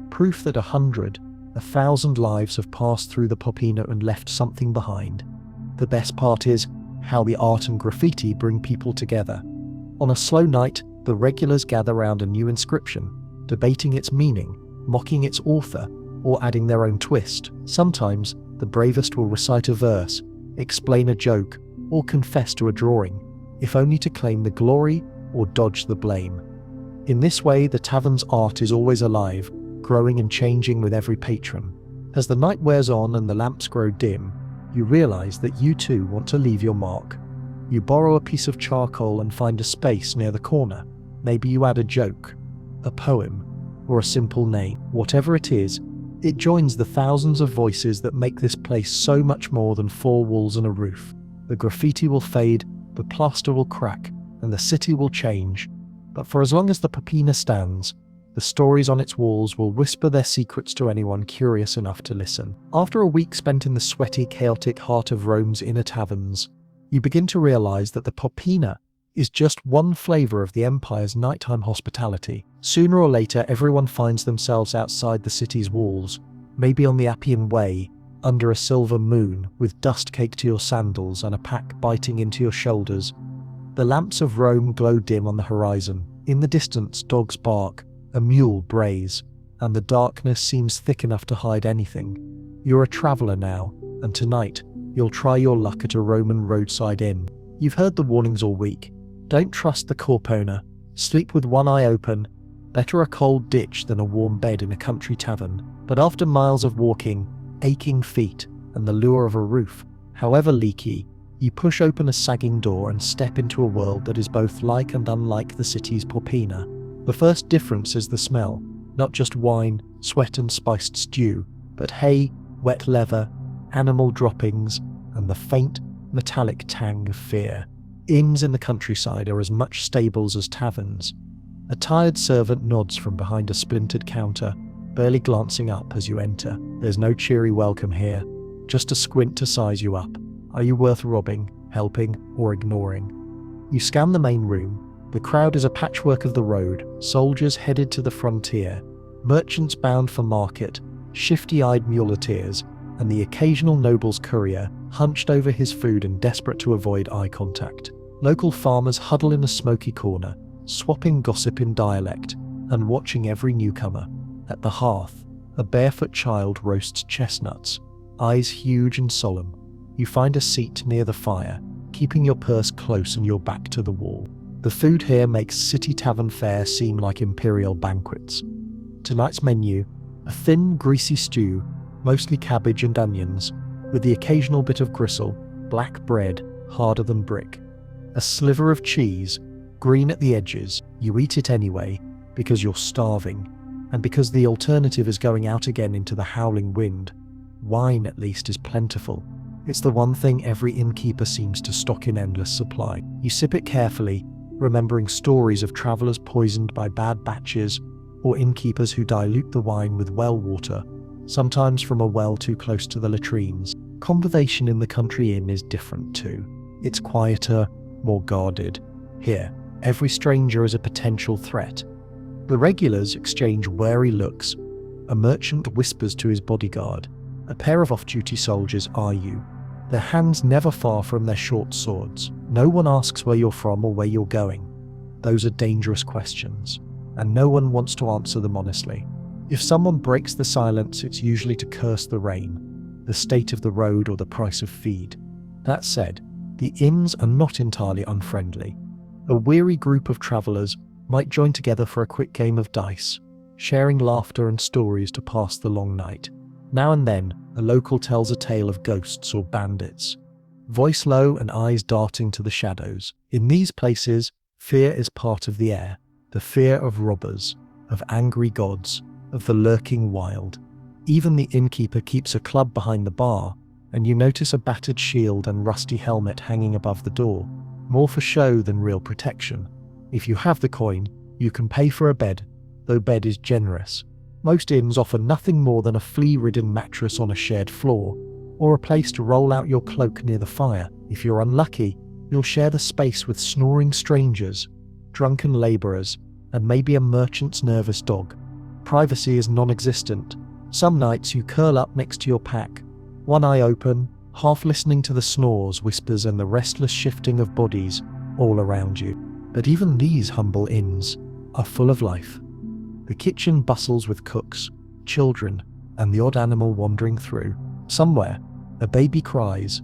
Proof that 100, 1,000 lives have passed through the Popina and left something behind. The best part is how the art and graffiti bring people together. On a slow night, the regulars gather round a new inscription, debating its meaning, mocking its author, or adding their own twist. Sometimes, the bravest will recite a verse, explain a joke, or confess to a drawing, if only to claim the glory or dodge the blame. In this way, the tavern's art is always alive, growing and changing with every patron. As the night wears on and the lamps grow dim, you realize that you too want to leave your mark. You borrow a piece of charcoal and find a space near the corner. Maybe you add a joke, a poem, or a simple name. Whatever it is, it joins the thousands of voices that make this place so much more than four walls and a roof. The graffiti will fade, the plaster will crack, and the city will change. But for as long as the Popina stands, the stories on its walls will whisper their secrets to anyone curious enough to listen. After a week spent in the sweaty, chaotic heart of Rome's inner taverns, you begin to realize that the Popina is just one flavor of the empire's nighttime hospitality. Sooner or later, everyone finds themselves outside the city's walls, maybe on the Appian Way, under a silver moon, with dust caked to your sandals and a pack biting into your shoulders. The lamps of Rome glow dim on the horizon. In the distance, dogs bark, a mule brays, and the darkness seems thick enough to hide anything. You're a traveller now, and tonight, you'll try your luck at a Roman roadside inn. You've heard the warnings all week. Don't trust the corpona. Sleep with one eye open. Better a cold ditch than a warm bed in a country tavern. But after miles of walking, aching feet, and the lure of a roof, however leaky, you push open a sagging door and step into a world that is both like and unlike the city's Popina. The first difference is the smell. Not just wine, sweat and spiced stew, but hay, wet leather, animal droppings, and the faint, metallic tang of fear. Inns in the countryside are as much stables as taverns. A tired servant nods from behind a splintered counter, barely glancing up as you enter. There's no cheery welcome here, just a squint to size you up. Are you worth robbing, helping, or ignoring? You scan the main room. The crowd is a patchwork of the road, soldiers headed to the frontier, merchants bound for market, shifty-eyed muleteers, and the occasional noble's courier, hunched over his food and desperate to avoid eye contact. Local farmers huddle in a smoky corner, swapping gossip in dialect, and watching every newcomer. At the hearth, a barefoot child roasts chestnuts, eyes huge and solemn. You find a seat near the fire, keeping your purse close and your back to the wall. The food here makes city tavern fare seem like imperial banquets. Tonight's menu, a thin, greasy stew, mostly cabbage and onions, with the occasional bit of gristle, black bread, harder than brick. A sliver of cheese, green at the edges. You eat it anyway, because you're starving, and because the alternative is going out again into the howling wind. Wine, at least, is plentiful. It's the one thing every innkeeper seems to stock in endless supply. You sip it carefully, remembering stories of travellers poisoned by bad batches, or innkeepers who dilute the wine with well water, sometimes from a well too close to the latrines. Conversation in the country inn is different too. It's quieter, more guarded. Here, every stranger is a potential threat. The regulars exchange wary looks. A merchant whispers to his bodyguard. A pair of off-duty soldiers eye you, their hands never far from their short swords. No one asks where you're from or where you're going. Those are dangerous questions, and no one wants to answer them honestly. If someone breaks the silence, it's usually to curse the rain, the state of the road, or the price of feed. That said, The inns are not entirely unfriendly. A weary group of travellers might join together for a quick game of dice, sharing laughter and stories to pass the long night. Now and then, a local tells a tale of ghosts or bandits, voice low and eyes darting to the shadows. In these places, fear is part of the air, the fear of robbers, of angry gods, of the lurking wild. Even the innkeeper keeps a club behind the bar, and you notice a battered shield and rusty helmet hanging above the door, more for show than real protection. If you have the coin, you can pay for a bed, though bed is generous. Most inns offer nothing more than a flea-ridden mattress on a shared floor, or a place to roll out your cloak near the fire. If you're unlucky, you'll share the space with snoring strangers, drunken labourers, and maybe a merchant's nervous dog. Privacy is non-existent. Some nights you curl up next to your pack, one eye open, half listening to the snores, whispers, and the restless shifting of bodies all around you. But even these humble inns are full of life. The kitchen bustles with cooks, children, and the odd animal wandering through. Somewhere, a baby cries.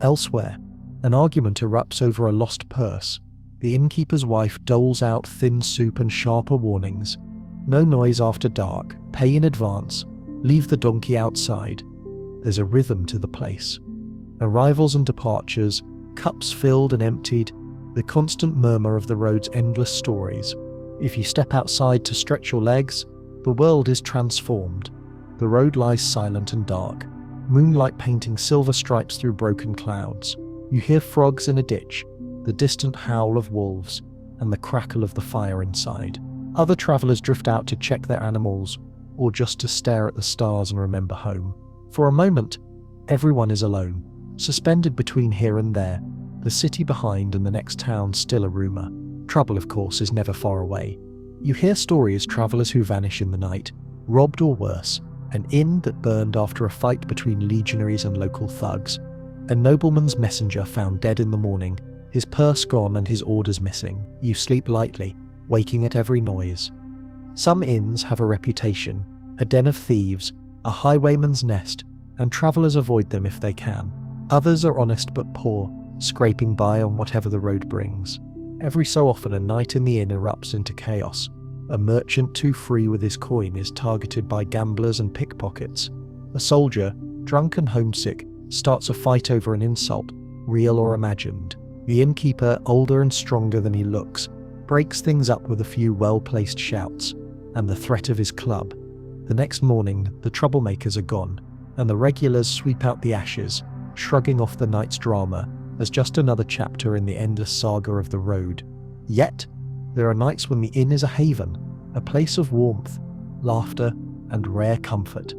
Elsewhere, an argument erupts over a lost purse. The innkeeper's wife doles out thin soup and sharper warnings. No noise after dark, pay in advance, leave the donkey outside. There's a rhythm to the place. Arrivals and departures, cups filled and emptied, the constant murmur of the road's endless stories. If you step outside to stretch your legs, the world is transformed. The road lies silent and dark, moonlight painting silver stripes through broken clouds. You hear frogs in a ditch, the distant howl of wolves, and the crackle of the fire inside. Other travellers drift out to check their animals, or just to stare at the stars and remember home. For a moment, everyone is alone, suspended between here and there, the city behind and the next town still a rumour. Trouble, of course, is never far away. You hear stories of travellers who vanish in the night, robbed or worse, an inn that burned after a fight between legionaries and local thugs, a nobleman's messenger found dead in the morning, his purse gone and his orders missing. You sleep lightly, waking at every noise. Some inns have a reputation, a den of thieves, a highwayman's nest, and travellers avoid them if they can. Others are honest but poor, scraping by on whatever the road brings. Every so often a night in the inn erupts into chaos. A merchant too free with his coin is targeted by gamblers and pickpockets. A soldier, drunk and homesick, starts a fight over an insult, real or imagined. The innkeeper, older and stronger than he looks, breaks things up with a few well-placed shouts, and the threat of his club. The next morning, the troublemakers are gone, and the regulars sweep out the ashes, shrugging off the night's drama as just another chapter in the endless saga of the road. Yet, there are nights when the inn is a haven, a place of warmth, laughter, and rare comfort.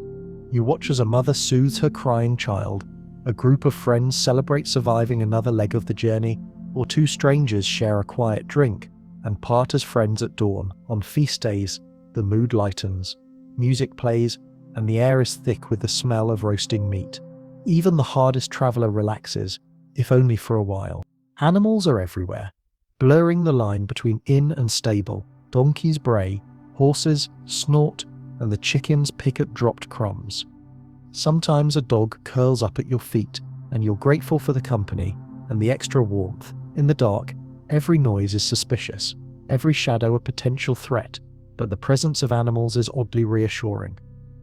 You watch as a mother soothes her crying child, a group of friends celebrate surviving another leg of the journey, or two strangers share a quiet drink and part as friends at dawn. On feast days, the mood lightens, music plays, and the air is thick with the smell of roasting meat. Even the hardest traveller relaxes, if only for a while. Animals are everywhere, blurring the line between inn and stable. Donkeys bray, horses snort, and the chickens pick at dropped crumbs. Sometimes a dog curls up at your feet, and you're grateful for the company and the extra warmth. In the dark, every noise is suspicious, every shadow a potential threat, but the presence of animals is oddly reassuring.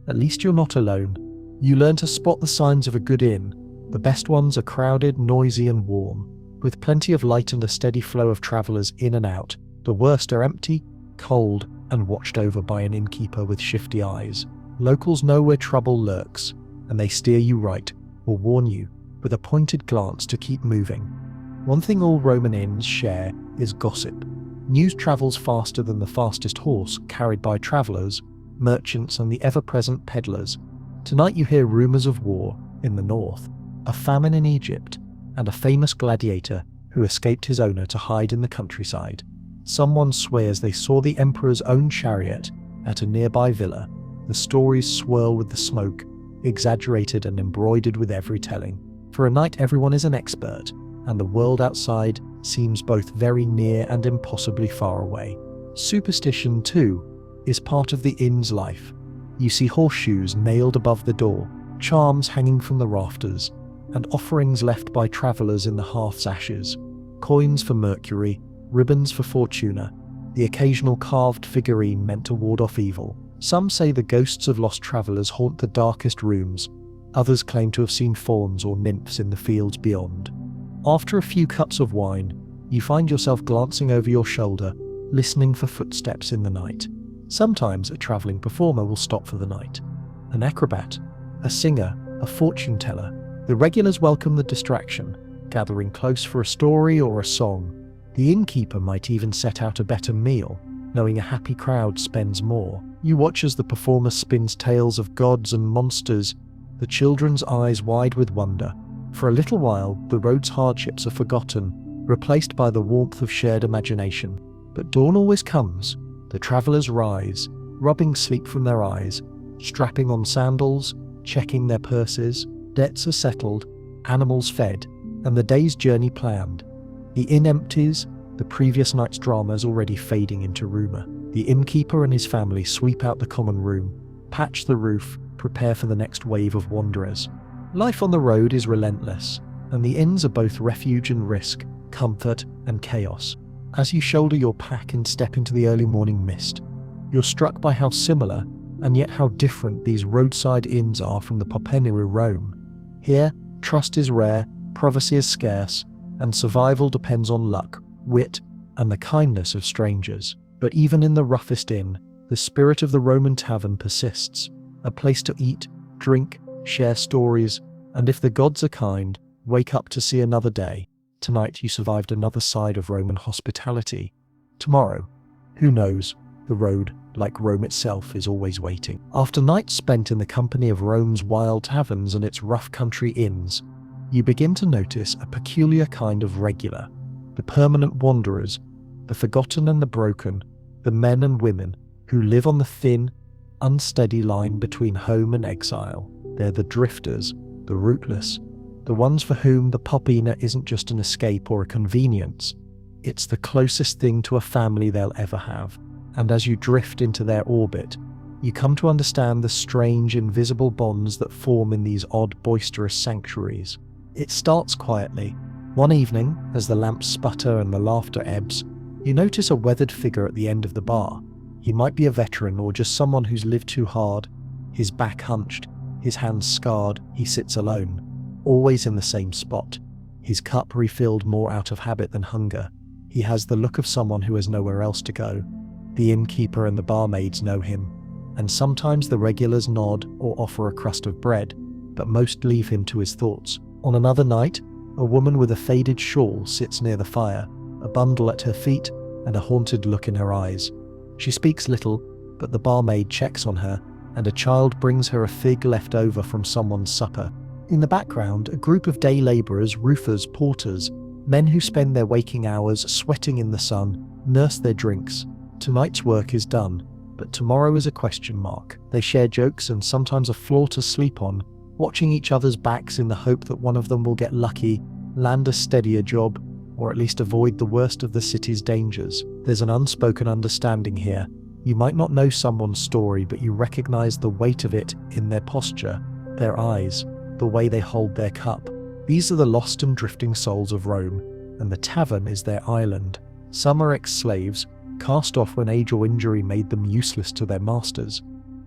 At least you're not alone. You learn to spot the signs of a good inn. The best ones are crowded, noisy, and warm, with plenty of light and a steady flow of travellers in and out. The worst are empty, cold, and watched over by an innkeeper with shifty eyes. Locals know where trouble lurks, and they steer you right, or warn you, with a pointed glance to keep moving. One thing all Roman inns share is gossip. News travels faster than the fastest horse, carried by travellers, merchants, and the ever-present peddlers. Tonight you hear rumours of war in the north, a famine in Egypt, and a famous gladiator who escaped his owner to hide in the countryside. Someone swears they saw the emperor's own chariot at a nearby villa. The stories swirl with the smoke, exaggerated and embroidered with every telling. For a night everyone is an expert, and the world outside seems both very near and impossibly far away. Superstition, too, is part of the inn's life. You see horseshoes nailed above the door, charms hanging from the rafters, and offerings left by travellers in the hearth's ashes. Coins for Mercury, ribbons for Fortuna, the occasional carved figurine meant to ward off evil. Some say the ghosts of lost travellers haunt the darkest rooms. Others claim to have seen fauns or nymphs in the fields beyond. After a few cups of wine, you find yourself glancing over your shoulder, listening for footsteps in the night. Sometimes a travelling performer will stop for the night. An acrobat, a singer, a fortune teller. The regulars welcome the distraction, gathering close for a story or a song. The innkeeper might even set out a better meal, knowing a happy crowd spends more. You watch as the performer spins tales of gods and monsters, the children's eyes wide with wonder. For a little while, the road's hardships are forgotten, replaced by the warmth of shared imagination. But dawn always comes. The travellers rise, rubbing sleep from their eyes, strapping on sandals, checking their purses. Debts are settled, animals fed, and the day's journey planned. The inn empties, the previous night's drama is already fading into rumour. The innkeeper and his family sweep out the common room, patch the roof, prepare for the next wave of wanderers. Life on the road is relentless, and the inns are both refuge and risk, comfort and chaos. As you shoulder your pack and step into the early morning mist, you're struck by how similar, and yet how different these roadside inns are from the Poppenere Rome. Here, trust is rare, privacy is scarce, and survival depends on luck, wit, and the kindness of strangers. But even in the roughest inn, the spirit of the Roman tavern persists, a place to eat, drink, share stories, and if the gods are kind, wake up to see another day. Tonight you survived another side of Roman hospitality. Tomorrow, who knows, the road, like Rome itself, is always waiting. After nights spent in the company of Rome's wild taverns and its rough country inns, you begin to notice a peculiar kind of regular. The permanent wanderers, the forgotten and the broken, the men and women who live on the thin, unsteady line between home and exile. They're the drifters, the rootless, the ones for whom the Poppenere isn't just an escape or a convenience, it's the closest thing to a family they'll ever have. And as you drift into their orbit, you come to understand the strange, invisible bonds that form in these odd, boisterous sanctuaries. It starts quietly. One evening, as the lamps sputter and the laughter ebbs, you notice a weathered figure at the end of the bar. He might be a veteran or just someone who's lived too hard. His back hunched, his hands scarred, he sits alone, always in the same spot, his cup refilled more out of habit than hunger. He has the look of someone who has nowhere else to go. The innkeeper and the barmaids know him, and sometimes the regulars nod or offer a crust of bread, but most leave him to his thoughts. On another night, a woman with a faded shawl sits near the fire, a bundle at her feet and a haunted look in her eyes. She speaks little, but the barmaid checks on her, and a child brings her a fig left over from someone's supper. In the background, a group of day labourers, roofers, porters, men who spend their waking hours sweating in the sun, nurse their drinks. Tonight's work is done, but tomorrow is a question mark. They share jokes and sometimes a floor to sleep on, watching each other's backs in the hope that one of them will get lucky, land a steadier job, or at least avoid the worst of the city's dangers. There's an unspoken understanding here. You might not know someone's story, but you recognize the weight of it in their posture, their eyes, the way they hold their cup. These are the lost and drifting souls of Rome, and the tavern is their island. Some are ex-slaves, cast off when age or injury made them useless to their masters.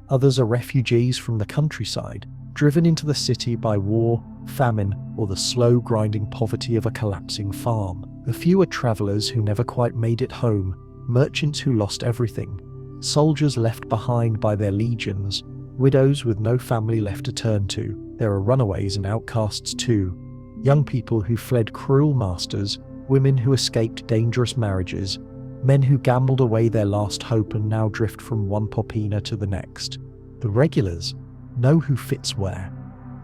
Others are refugees from the countryside, driven into the city by war, famine, or the slow grinding poverty of a collapsing farm. A few are travellers who never quite made it home, merchants who lost everything, soldiers left behind by their legions, widows with no family left to turn to. There are runaways and outcasts too, young people who fled cruel masters, women who escaped dangerous marriages, men who gambled away their last hope and now drift from one Poppenere to the next. The regulars know who fits where.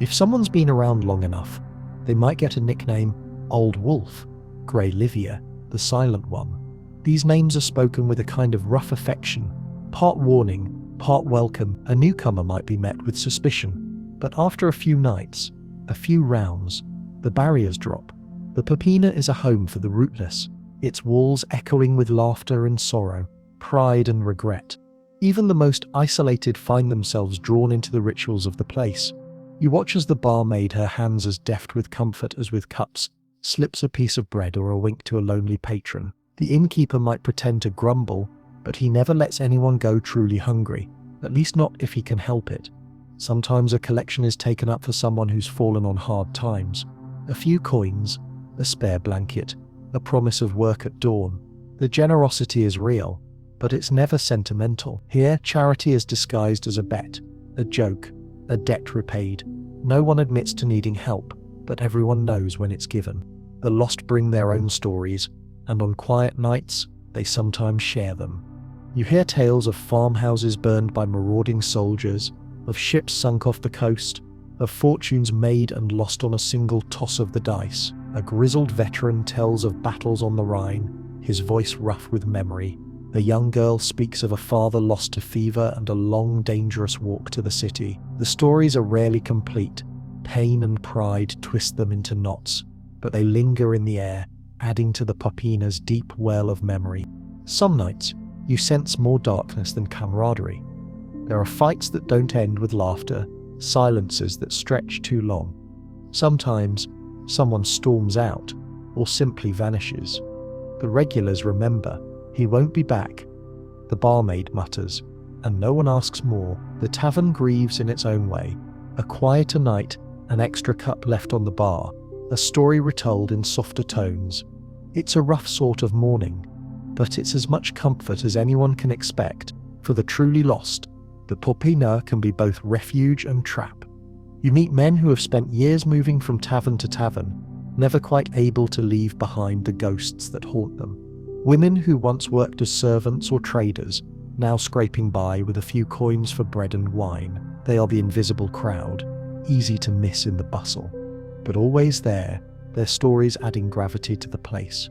If someone's been around long enough, they might get a nickname Old Wolf, Grey Livia, the Silent One. These names are spoken with a kind of rough affection, part warning, part welcome. A newcomer might be met with suspicion, but after a few nights, a few rounds, the barriers drop. The Poppenere is a home for the rootless, its walls echoing with laughter and sorrow, pride and regret. Even the most isolated find themselves drawn into the rituals of the place. You watch as the barmaid, her hands as deft with comfort as with cups, slips a piece of bread or a wink to a lonely patron. The innkeeper might pretend to grumble, but he never lets anyone go truly hungry, at least not if he can help it. Sometimes a collection is taken up for someone who's fallen on hard times. A few coins, a spare blanket, a promise of work at dawn. The generosity is real, but it's never sentimental. Here, charity is disguised as a bet, a joke, a debt repaid. No one admits to needing help, but everyone knows when it's given. The lost bring their own stories, and on quiet nights, they sometimes share them. You hear tales of farmhouses burned by marauding soldiers, of ships sunk off the coast, of fortunes made and lost on a single toss of the dice. A grizzled veteran tells of battles on the Rhine, his voice rough with memory. A young girl speaks of a father lost to fever and a long, dangerous walk to the city. The stories are rarely complete. Pain and pride twist them into knots, but they linger in the air, adding to the Popina's deep well of memory. Some nights, you sense more darkness than camaraderie. There are fights that don't end with laughter, silences that stretch too long. Sometimes, someone storms out, or simply vanishes. The regulars remember, he won't be back. The barmaid mutters, and no one asks more. The tavern grieves in its own way. A quieter night, an extra cup left on the bar, a story retold in softer tones. It's a rough sort of mourning, but it's as much comfort as anyone can expect. For the truly lost, the Popina can be both refuge and trap. You meet men who have spent years moving from tavern to tavern, never quite able to leave behind the ghosts that haunt them. Women who once worked as servants or traders, now scraping by with a few coins for bread and wine. They are the invisible crowd, easy to miss in the bustle, but always there, their stories adding gravity to the place.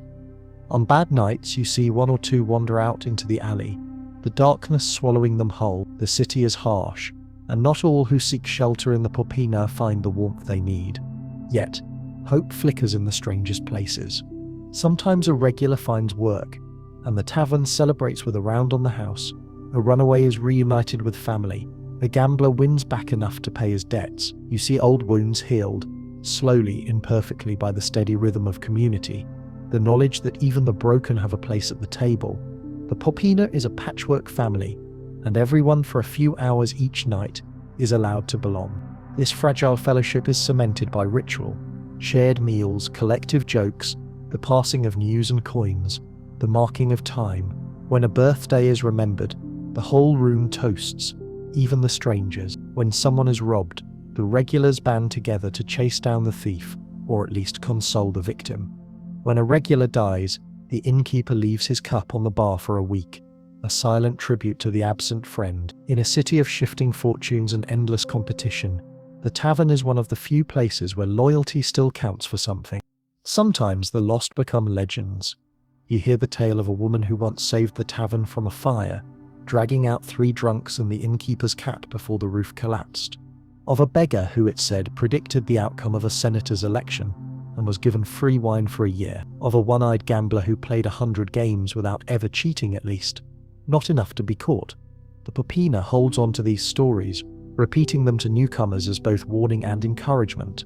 On bad nights, you see one or two wander out into the alley, the darkness swallowing them whole. The city is harsh, and not all who seek shelter in the Popina find the warmth they need. Yet, hope flickers in the strangest places. Sometimes a regular finds work, and the tavern celebrates with a round on the house. A runaway is reunited with family. A gambler wins back enough to pay his debts. You see old wounds healed, slowly, imperfectly, by the steady rhythm of community. The knowledge that even the broken have a place at the table. The Popina is a patchwork family, and everyone for a few hours each night is allowed to belong. This fragile fellowship is cemented by ritual, shared meals, collective jokes, the passing of news and coins, the marking of time. When a birthday is remembered, the whole room toasts, even the strangers. When someone is robbed, the regulars band together to chase down the thief, or at least console the victim. When a regular dies, the innkeeper leaves his cup on the bar for a week, a silent tribute to the absent friend. In a city of shifting fortunes and endless competition, the tavern is one of the few places where loyalty still counts for something. Sometimes the lost become legends. You hear the tale of a woman who once saved the tavern from a fire, dragging out 3 drunks and the innkeeper's cat before the roof collapsed. Of a beggar who, it said, predicted the outcome of a senator's election and was given free wine for a year. Of a one-eyed gambler who played 100 games without ever cheating, at least. Not enough to be caught. The Popina holds on to these stories, repeating them to newcomers as both warning and encouragement.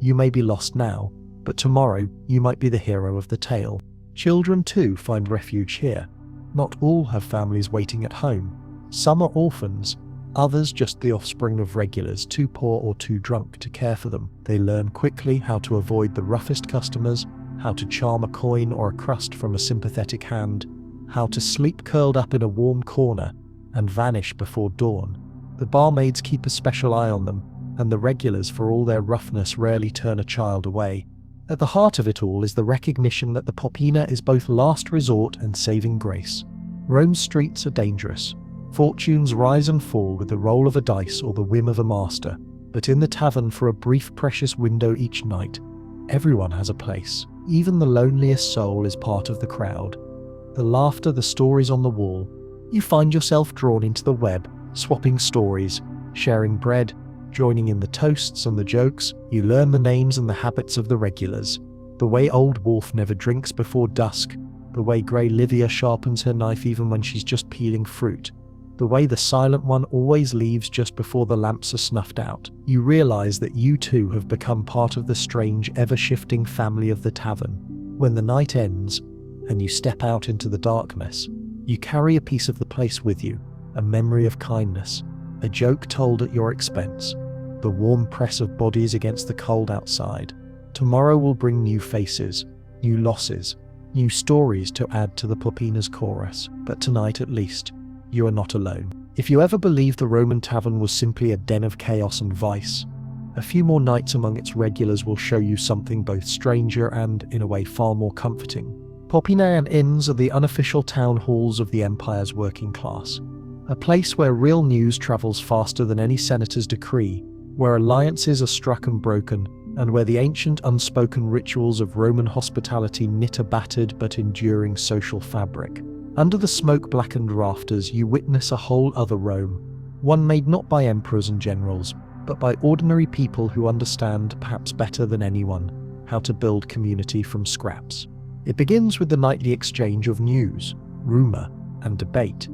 You may be lost now, but tomorrow you might be the hero of the tale. Children too find refuge here. Not all have families waiting at home. Some are orphans, others just the offspring of regulars too poor or too drunk to care for them. They learn quickly how to avoid the roughest customers, how to charm a coin or a crust from a sympathetic hand, how to sleep curled up in a warm corner and vanish before dawn. The barmaids keep a special eye on them, and the regulars, for all their roughness, rarely turn a child away. At the heart of it all is the recognition that the Popina is both last resort and saving grace. Rome's streets are dangerous. Fortunes rise and fall with the roll of a dice or the whim of a master. But in the tavern, for a brief precious window each night, everyone has a place. Even the loneliest soul is part of the crowd. The laughter, the stories on the wall. You find yourself drawn into the web, swapping stories, sharing bread, joining in the toasts and the jokes. You learn the names and the habits of the regulars. The way Old Wolf never drinks before dusk. The way Grey Livia sharpens her knife even when she's just peeling fruit. the way the silent one always leaves just before the lamps are snuffed out. You realize that you too have become part of the strange, ever-shifting family of the tavern. When the night ends, and you step out into the darkness, you carry a piece of the place with you, a memory of kindness, a joke told at your expense, the warm press of bodies against the cold outside. Tomorrow will bring new faces, new losses, new stories to add to the Popina's chorus, but tonight at least, you are not alone. If you ever believed the Roman tavern was simply a den of chaos and vice, a few more nights among its regulars will show you something both stranger and, in a way, far more comforting. Popina and inns are the unofficial town halls of the empire's working class, a place where real news travels faster than any senator's decree, where alliances are struck and broken, and where the ancient unspoken rituals of Roman hospitality knit a battered but enduring social fabric. Under the smoke-blackened rafters you witness a whole other Rome, one made not by emperors and generals, but by ordinary people who understand, perhaps better than anyone, how to build community from scraps. It begins with the nightly exchange of news, rumour, and debate.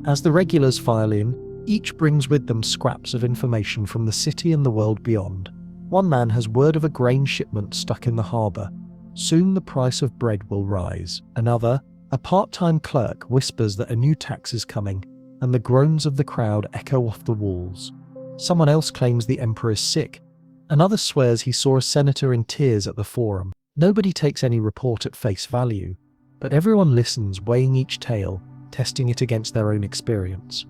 As the regulars file in, each brings with them scraps of information from the city and the world beyond. One man has word of a grain shipment stuck in the harbour. Soon the price of bread will rise. Another, a part-time clerk, whispers that a new tax is coming, and the groans of the crowd echo off the walls. Someone else claims the emperor is sick. Another swears he saw a senator in tears at the forum. Nobody takes any report at face value, but everyone listens, weighing each tale, testing it against their own experience.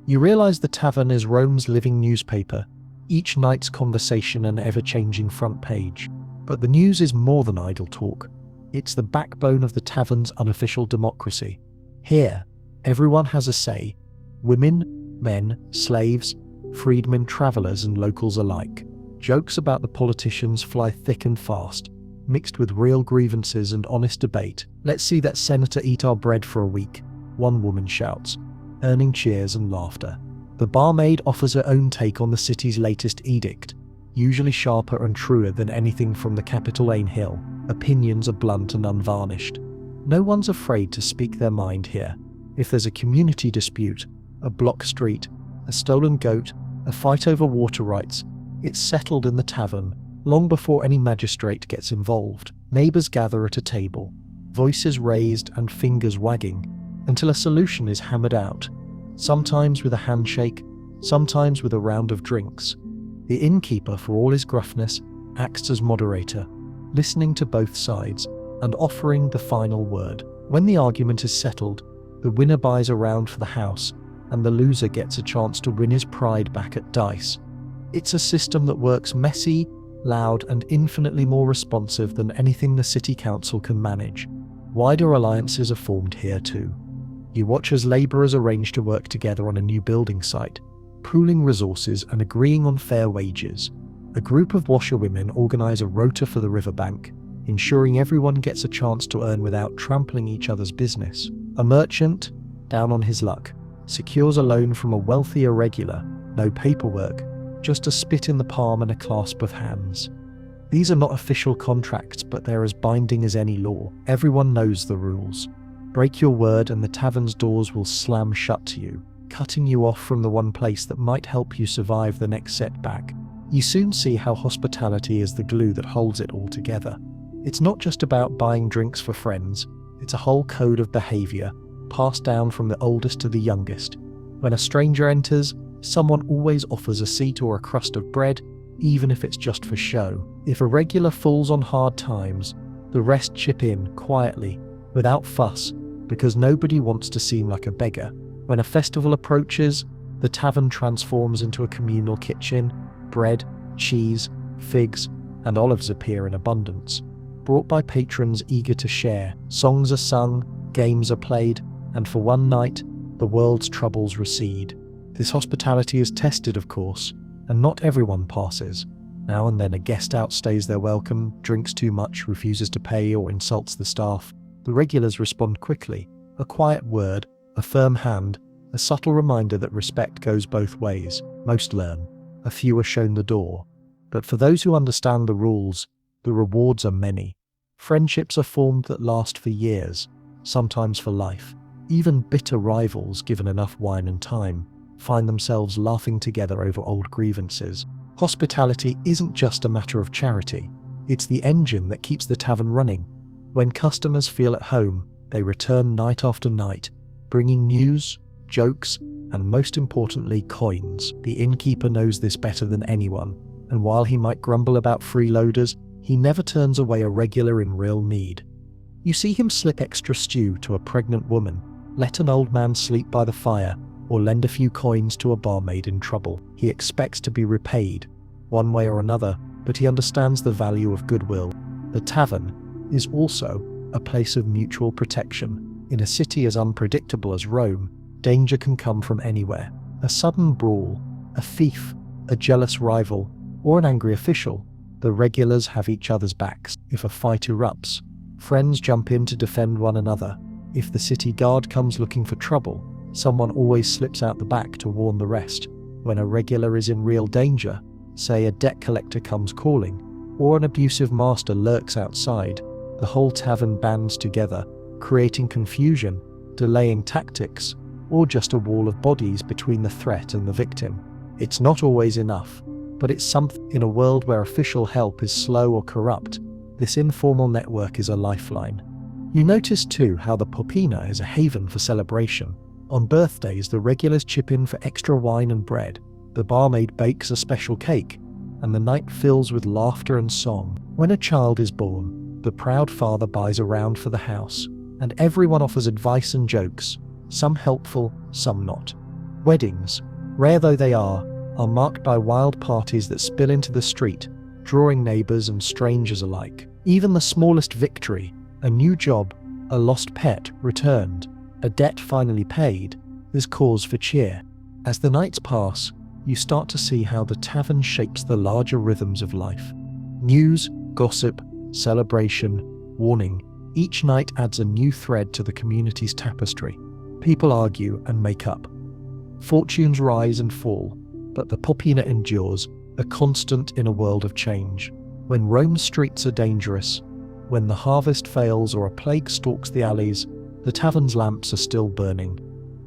You realize the tavern is Rome's living newspaper, each night's conversation an ever-changing front page. But the news is more than idle talk. It's the backbone of the tavern's unofficial democracy. Here, everyone has a say. Women, men, slaves, freedmen, travelers, and locals alike. Jokes about the politicians fly thick and fast, mixed with real grievances and honest debate. "Let's see that senator eat our bread for a week," one woman shouts, earning cheers and laughter. The barmaid offers her own take on the city's latest edict, usually sharper and truer than anything from the Capitoline Hill. Opinions are blunt and unvarnished. No one's afraid to speak their mind here. If there's a community dispute, a block street, a stolen goat, a fight over water rights, it's settled in the tavern, long before any magistrate gets involved. Neighbours gather at a table, voices raised and fingers wagging, until a solution is hammered out, sometimes with a handshake, sometimes with a round of drinks. The innkeeper, for all his gruffness, acts as moderator, listening to both sides and offering the final word. When the argument is settled, the winner buys a round for the house, and the loser gets a chance to win his pride back at dice. It's a system that works messy, loud, and infinitely more responsive than anything the city council can manage. Wider alliances are formed here too. You watch as labourers arrange to work together on a new building site, pooling resources and agreeing on fair wages. A group of washerwomen organise a rota for the riverbank, ensuring everyone gets a chance to earn without trampling each other's business. A merchant, down on his luck, secures a loan from a wealthy irregular, no paperwork, just a spit in the palm and a clasp of hands. These are not official contracts, but they're as binding as any law. Everyone knows the rules. Break your word and the tavern's doors will slam shut to you, cutting you off from the one place that might help you survive the next setback. You soon see how hospitality is the glue that holds it all together. It's not just about buying drinks for friends, it's a whole code of behaviour, passed down from the oldest to the youngest. When a stranger enters, someone always offers a seat or a crust of bread, even if it's just for show. If a regular falls on hard times, the rest chip in quietly, without fuss, because nobody wants to seem like a beggar. When a festival approaches, the tavern transforms into a communal kitchen. Bread, cheese, figs, and olives appear in abundance, brought by patrons eager to share. Songs are sung, games are played, and for one night, the world's troubles recede. This hospitality is tested, of course, and not everyone passes. Now and then a guest outstays their welcome, drinks too much, refuses to pay, or insults the staff. The regulars respond quickly. A quiet word, a firm hand, a subtle reminder that respect goes both ways. Most learn. A few are shown the door. But for those who understand the rules, the rewards are many. Friendships are formed that last for years, sometimes for life. Even bitter rivals, given enough wine and time, find themselves laughing together over old grievances. Hospitality isn't just a matter of charity, it's the engine that keeps the tavern running. When customers feel at home, they return night after night, bringing news, jokes, and most importantly, coins. The innkeeper knows this better than anyone, and while he might grumble about freeloaders, he never turns away a regular in real need. You see him slip extra stew to a pregnant woman, let an old man sleep by the fire, or lend a few coins to a barmaid in trouble. He expects to be repaid, one way or another, but he understands the value of goodwill. The tavern is also a place of mutual protection. In a city as unpredictable as Rome, danger can come from anywhere. A sudden brawl, a thief, a jealous rival, or an angry official. The regulars have each other's backs. If a fight erupts, friends jump in to defend one another. If the city guard comes looking for trouble, someone always slips out the back to warn the rest. When a regular is in real danger, say a debt collector comes calling, or an abusive master lurks outside, the whole tavern bands together, creating confusion, delaying tactics, or just a wall of bodies between the threat and the victim. It's not always enough, but it's something. In a world where official help is slow or corrupt, this informal network is a lifeline. You notice too how the popina is a haven for celebration. On birthdays, the regulars chip in for extra wine and bread, the barmaid bakes a special cake, and the night fills with laughter and song. When a child is born, the proud father buys a round for the house, and everyone offers advice and jokes, some helpful, some not. Weddings, rare though they are marked by wild parties that spill into the street, drawing neighbours and strangers alike. Even the smallest victory, a new job, a lost pet returned, a debt finally paid, is cause for cheer. As the nights pass, you start to see how the tavern shapes the larger rhythms of life. News, gossip, celebration, warning. Each night adds a new thread to the community's tapestry. People argue and make up. Fortunes rise and fall, but the popina endures, a constant in a world of change. When Rome's streets are dangerous, when the harvest fails or a plague stalks the alleys, the tavern's lamps are still burning.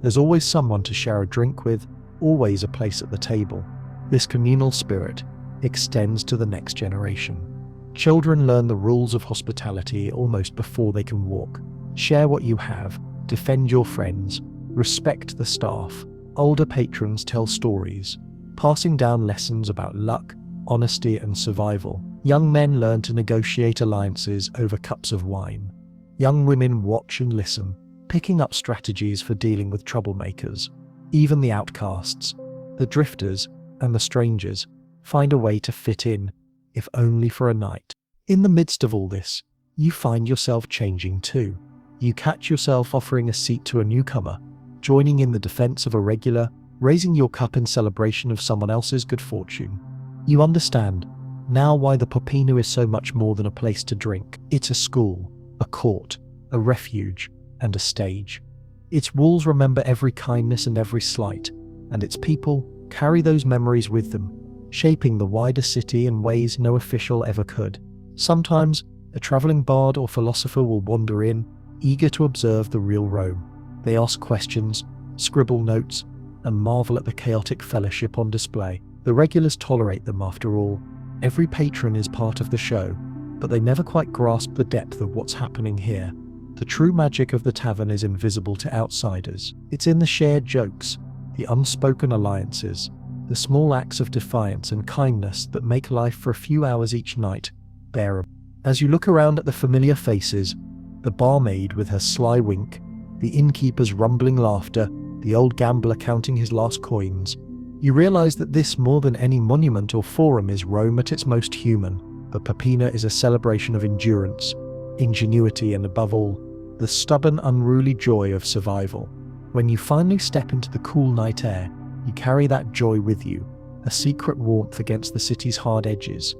There's always someone to share a drink with, always a place at the table. This communal spirit extends to the next generation. Children learn the rules of hospitality almost before they can walk. Share what you have, defend your friends, respect the staff. Older patrons tell stories, passing down lessons about luck, honesty, and survival. Young men learn to negotiate alliances over cups of wine. Young women watch and listen, picking up strategies for dealing with troublemakers. Even the outcasts, the drifters, and the strangers find a way to fit in, if only for a night. In the midst of all this, you find yourself changing too. You catch yourself offering a seat to a newcomer, joining in the defense of a regular, raising your cup in celebration of someone else's good fortune. You understand now why the popina is so much more than a place to drink. It's a school, a court, a refuge, and a stage. Its walls remember every kindness and every slight, and its people carry those memories with them, shaping the wider city in ways no official ever could. Sometimes, a traveling bard or philosopher will wander in, eager to observe the real Rome. They ask questions, scribble notes, and marvel at the chaotic fellowship on display. The regulars tolerate them after all. Every patron is part of the show, but they never quite grasp the depth of what's happening here. The true magic of the tavern is invisible to outsiders. It's in the shared jokes, the unspoken alliances, the small acts of defiance and kindness that make life for a few hours each night bearable. As you look around at the familiar faces, the barmaid with her sly wink, the innkeeper's rumbling laughter, the old gambler counting his last coins, you realize that this, more than any monument or forum, is Rome at its most human. The popina is a celebration of endurance, ingenuity, and above all, the stubborn, unruly joy of survival. When you finally step into the cool night air, you carry that joy with you, a secret warmth against the city's hard edges.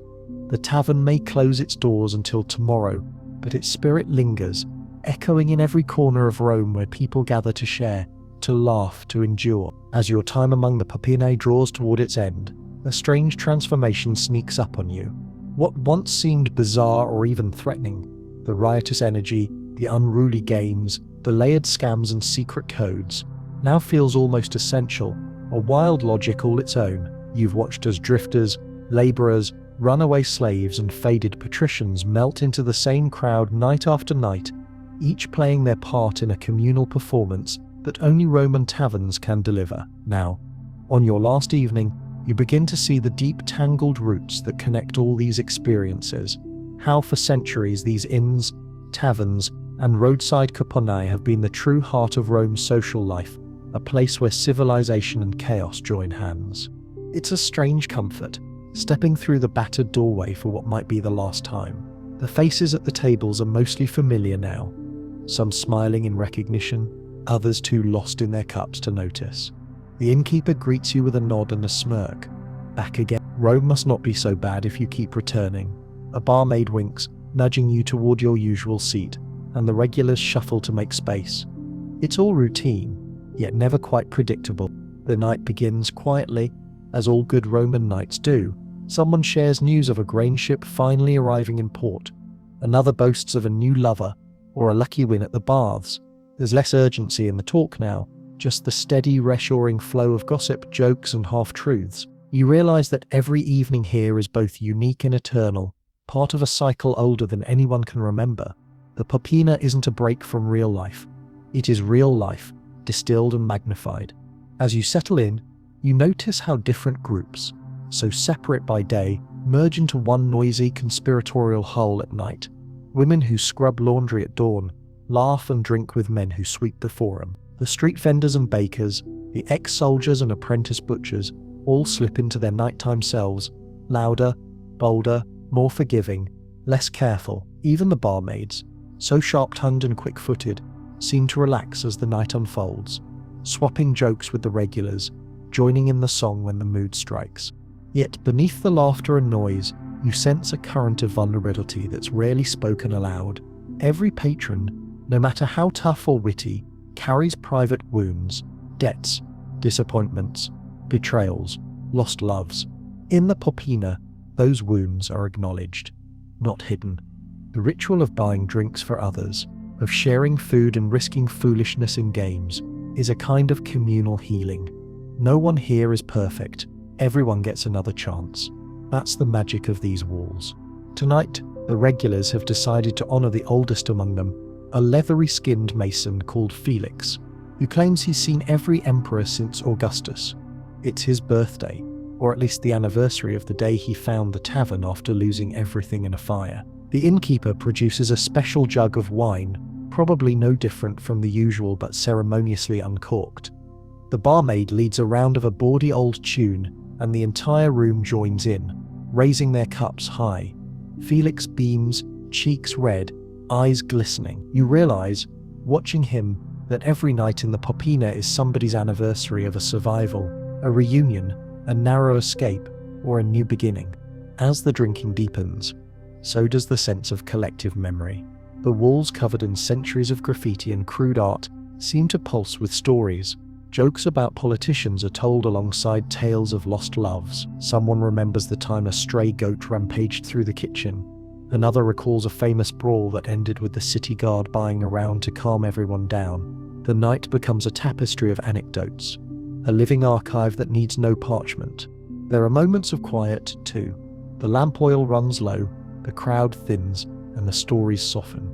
The tavern may close its doors until tomorrow, but its spirit lingers, echoing in every corner of Rome where people gather to share, to laugh, to endure. As your time among the popinae draws toward its end, a strange transformation sneaks up on you. What once seemed bizarre or even threatening, the riotous energy, the unruly games, the layered scams and secret codes, now feels almost essential, a wild logic all its own. You've watched as drifters, labourers, runaway slaves and faded patricians melt into the same crowd night after night, each playing their part in a communal performance that only Roman taverns can deliver. Now, on your last evening, you begin to see the deep tangled roots that connect all these experiences, how for centuries these inns, taverns, and roadside cuponae have been the true heart of Rome's social life, a place where civilization and chaos join hands. It's a strange comfort, stepping through the battered doorway for what might be the last time. The faces at the tables are mostly familiar now, some smiling in recognition, others too lost in their cups to notice. The innkeeper greets you with a nod and a smirk. Back again. Rome must not be so bad if you keep returning. A barmaid winks, nudging you toward your usual seat, and the regulars shuffle to make space. It's all routine, yet never quite predictable. The night begins quietly, as all good Roman nights do. Someone shares news of a grain ship finally arriving in port. Another boasts of a new lover, or a lucky win at the baths. There's less urgency in the talk now, just the steady, reassuring flow of gossip, jokes, and half-truths. You realize that every evening here is both unique and eternal, part of a cycle older than anyone can remember. The Popina isn't a break from real life. It is real life, distilled and magnified. As you settle in, you notice how different groups, so separate by day, merge into one noisy, conspiratorial whole at night. Women who scrub laundry at dawn, laugh and drink with men who sweep the forum. The street vendors and bakers, the ex-soldiers and apprentice butchers, all slip into their nighttime selves, louder, bolder, more forgiving, less careful. Even the barmaids, so sharp-tongued and quick-footed, seem to relax as the night unfolds, swapping jokes with the regulars, joining in the song when the mood strikes. Yet beneath the laughter and noise, you sense a current of vulnerability that's rarely spoken aloud. Every patron, no matter how tough or witty, carries private wounds, debts, disappointments, betrayals, lost loves. In the Popina, those wounds are acknowledged, not hidden. The ritual of buying drinks for others, of sharing food and risking foolishness in games, is a kind of communal healing. No one here is perfect. Everyone gets another chance. That's the magic of these walls. Tonight, the regulars have decided to honor the oldest among them, a leathery-skinned mason called Felix, who claims he's seen every emperor since Augustus. It's his birthday, or at least the anniversary of the day he found the tavern after losing everything in a fire. The innkeeper produces a special jug of wine, probably no different from the usual but ceremoniously uncorked. The barmaid leads a round of a bawdy old tune, and the entire room joins in, raising their cups high. Felix beams, cheeks red, eyes glistening. You realize, watching him, that every night in the Popina is somebody's anniversary of a survival, a reunion, a narrow escape, or a new beginning. As the drinking deepens, so does the sense of collective memory. The walls covered in centuries of graffiti and crude art seem to pulse with stories. Jokes about politicians are told alongside tales of lost loves. Someone remembers the time a stray goat rampaged through the kitchen. Another recalls a famous brawl that ended with the city guard buying a round to calm everyone down. The night becomes a tapestry of anecdotes, a living archive that needs no parchment. There are moments of quiet, too. The lamp oil runs low, the crowd thins, and the stories soften.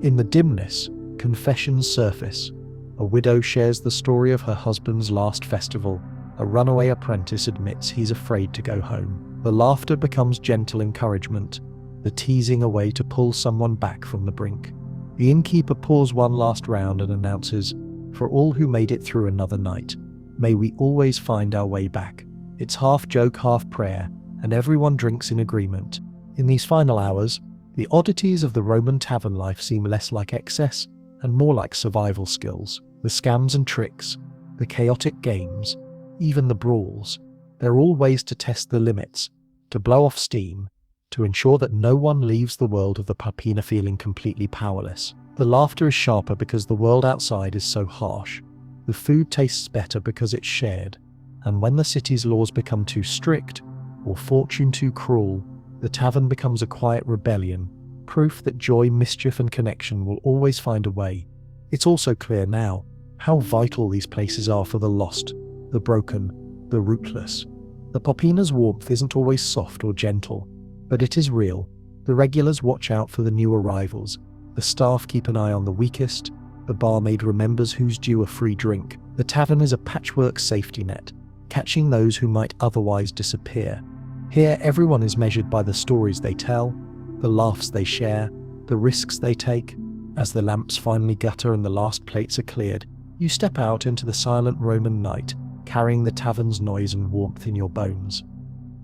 In the dimness, confessions surface. A widow shares the story of her husband's last festival. A runaway apprentice admits he's afraid to go home. The laughter becomes gentle encouragement, the teasing a way to pull someone back from the brink. The innkeeper pours one last round and announces, "For all who made it through another night, may we always find our way back." It's half joke, half prayer, and everyone drinks in agreement. In these final hours, the oddities of the Roman tavern life seem less like excess and more like survival skills. The scams and tricks, the chaotic games, even the brawls, they're all ways to test the limits, to blow off steam, to ensure that no one leaves the world of the Popina feeling completely powerless. The laughter is sharper because the world outside is so harsh. The food tastes better because it's shared. And when the city's laws become too strict, or fortune too cruel, the tavern becomes a quiet rebellion, proof that joy, mischief, and connection will always find a way. It's also clear now how vital these places are for the lost, the broken, the rootless. The Popina's warmth isn't always soft or gentle, but it is real. The regulars watch out for the new arrivals, the staff keep an eye on the weakest, the barmaid remembers who's due a free drink. The tavern is a patchwork safety net, catching those who might otherwise disappear. Here, everyone is measured by the stories they tell, the laughs they share, the risks they take. As the lamps finally gutter and the last plates are cleared, you step out into the silent Roman night, carrying the tavern's noise and warmth in your bones.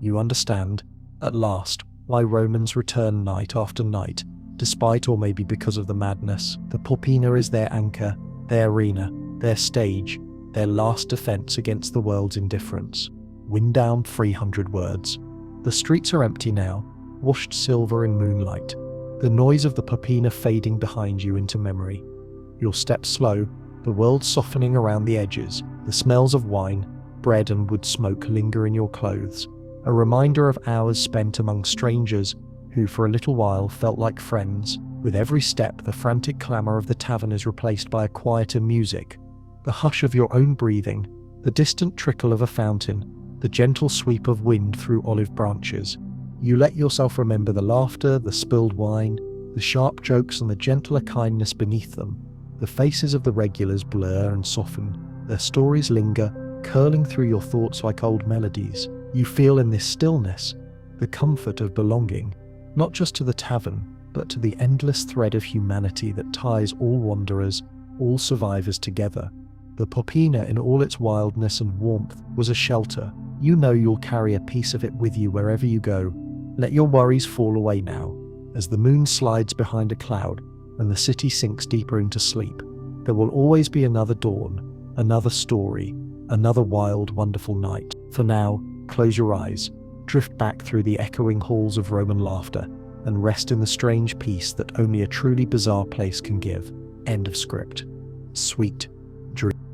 You understand, at last, why Romans return night after night, despite or maybe because of the madness. The Popina is their anchor, their arena, their stage, their last defense against the world's indifference. Wind down 300 words. The streets are empty now, washed silver in moonlight, the noise of the Popina fading behind you into memory. Your steps slow, the world softening around the edges, the smells of wine, bread and wood smoke linger in your clothes, a reminder of hours spent among strangers who for a little while felt like friends. With every step, the frantic clamour of the tavern is replaced by a quieter music, the hush of your own breathing, the distant trickle of a fountain, the gentle sweep of wind through olive branches. You let yourself remember the laughter, the spilled wine, the sharp jokes and the gentler kindness beneath them. The faces of the regulars blur and soften, their stories linger, curling through your thoughts like old melodies. You feel in this stillness the comfort of belonging, not just to the tavern, but to the endless thread of humanity that ties all wanderers, all survivors together. The Popina, in all its wildness and warmth, was a shelter. You know you'll carry a piece of it with you wherever you go. Let your worries fall away now. As the moon slides behind a cloud and the city sinks deeper into sleep, there will always be another dawn, another story, another wild, wonderful night. For now, close your eyes, drift back through the echoing halls of Roman laughter, and rest in the strange peace that only a truly bizarre place can give. End of script. Sweet dreams.